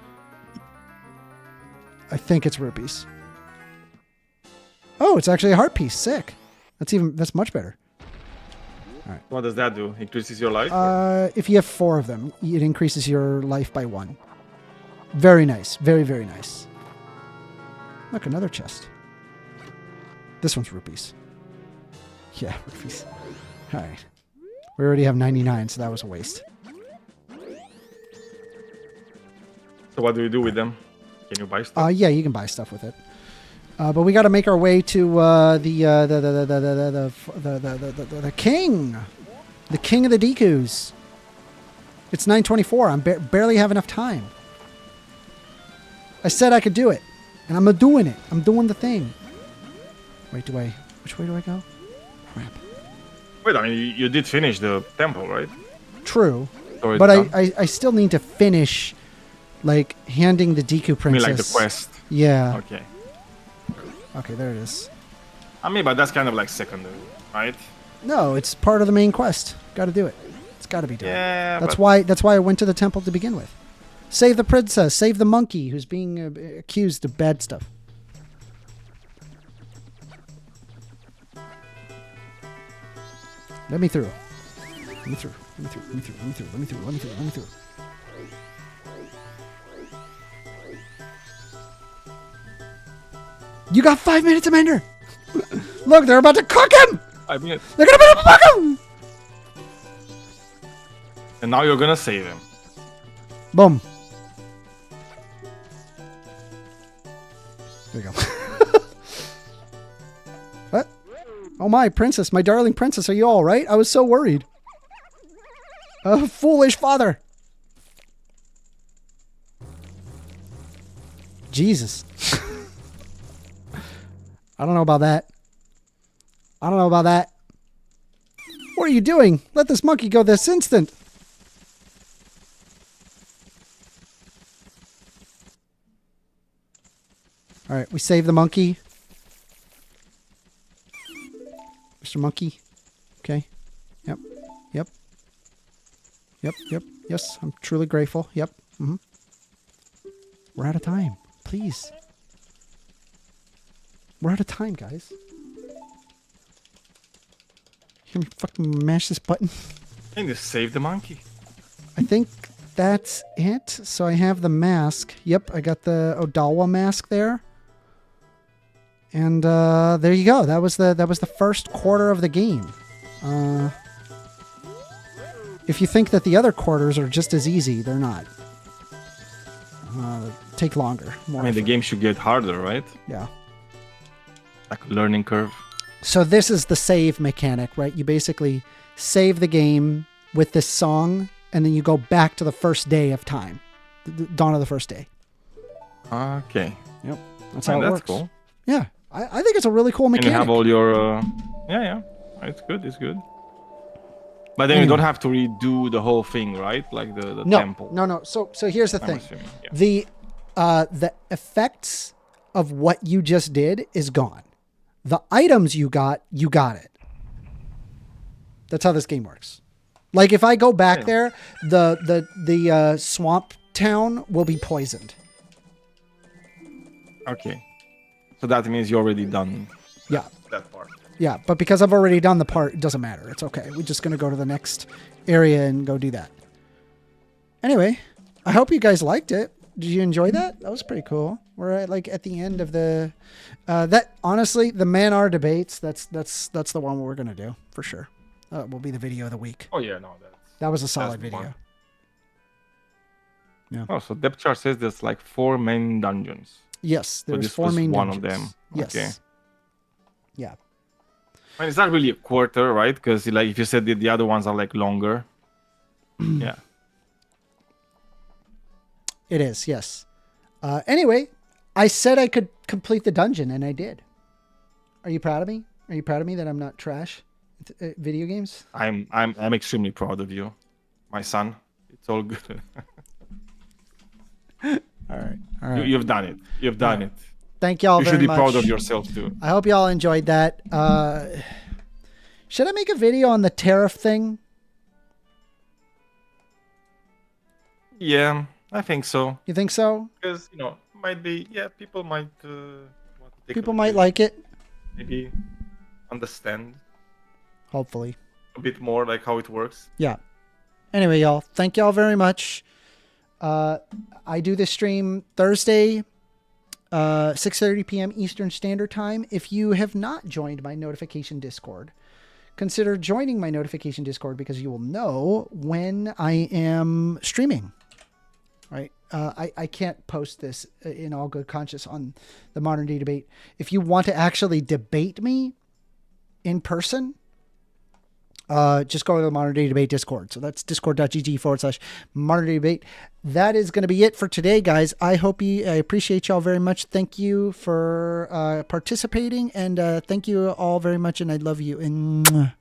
I think it's rupees. Oh, it's actually a heart piece. Sick. That's much better. All right. What does that do? Increases your life? If you have 4 of them, it increases your life by 1. Very nice. Very, very nice. Look, another chest. This one's rupees. Yeah, rupees. All right. We already have 99, so that was a waste. So what do you do with them? Can you buy stuff? Yeah, you can buy stuff with it. But we got to make our way to the king. The king of the Dekus. It's 9:24. I'm barely have enough time. I said I could do it, and I'm doing it. I'm doing the thing. Wait, which way do I go? Crap. Wait, I mean, you did finish the temple, right? True. Or But it's done? I still need to finish, like, handing the Deku I mean, princess. like the quest. Yeah. Okay. Okay, there it is. I mean, but that's kind of like secondary, right? No, it's part of the main quest. Got to do it. It's got to be done. Yeah, That's but- why I went to the temple to begin with. Save the princess. Save the monkey who's being accused of bad stuff. Let me through. Let me through. Let me through. Let me through. Let me through. Let me through. Let me through. Let me through. You got 5 minutes, Amender. Look, they're about to cook him. I mean, They're gonna cook him. and now you're gonna save him. Boom. There you go. What? Oh my princess, my darling princess, are you all right? I was so worried. A foolish father. Jesus. I don't know about that. I don't know about that. What are you doing? Let this monkey go this instant. All right, we save the monkey. Mr. Monkey. Okay. Yep. Yep. Yep. Yep. Yes, I'm truly grateful. Yep. Mm-hmm. We're out of time. Please. We're out of time, guys. Can we fucking mash this button? And just save the monkey. I think that's it. So I have the mask. Yep, I got the Odawa mask there. And there you go. That was the first quarter of the game. If you think that the other quarters are just as easy, they're not. Take longer. More I mean, the effort. game should get harder, right? Yeah. Like a learning curve. So this is the save mechanic, right? You basically save the game with this song, and then you go back to the first day of time, the dawn of the first day. Okay. Yep. That's how it that's works. cool. Yeah, I think it's a really cool And mechanic. you have all your... yeah. It's good. It's good. But then you Anyway. don't have to redo the whole thing, right? Like the No, temple. no. So here's the I'm thing. assuming, yeah. The effects of what you just did is gone. The items you got it. That's how this game works. Like if I go back there, the swamp town will be poisoned. Okay. So that means you're already done Yeah. that part. Yeah, but because I've already done the part, it doesn't matter. It's okay. We're just going to go to the next area and go do that. Anyway, I hope you guys liked it. Did you enjoy that? That was pretty cool. We're at the end of the that honestly, the Man-R debates, that's the one we're going to do for sure. Will be the video of the week. Oh yeah, no, That was a solid the video. one. Yeah. Oh, so depth chart says there's like 4 main dungeons. Yes, So there's this 4 was main one dungeons. of them. Yes. Okay. Yeah. I mean, it's not really a quarter, right? Because like if you said the other ones are like longer. Yeah. It is, yes. Anyway, I said I could complete the dungeon, and I did. Are you proud of me? Are you proud of me that I'm not trash at video games? I'm extremely proud of you, my son. It's all good. All right. All right. You've done it. You've done it. Thank y'all You very should be much. proud of yourself too. I hope y'all enjoyed that. Should I make a video on the tariff thing? Yeah, I think so. You think so? Because might be people might want to take People might like it. maybe understand Hopefully. a bit more like how it works. Yeah. Anyway, y'all, thank y'all very much. I do this stream Thursday, 6:30 p.m. Eastern Standard Time. If you have not joined my notification Discord, consider joining my notification Discord because you will know when I am streaming. Right? I can't post this in all good conscience on the Modern Day Debate. If you want to actually debate me in person, just go to the Modern Day Debate Discord. So that's discord.gg/Modern Day Debate. That is going to be it for today, guys. I appreciate y'all very much. Thank you for participating, and thank you all very much, and I love you. And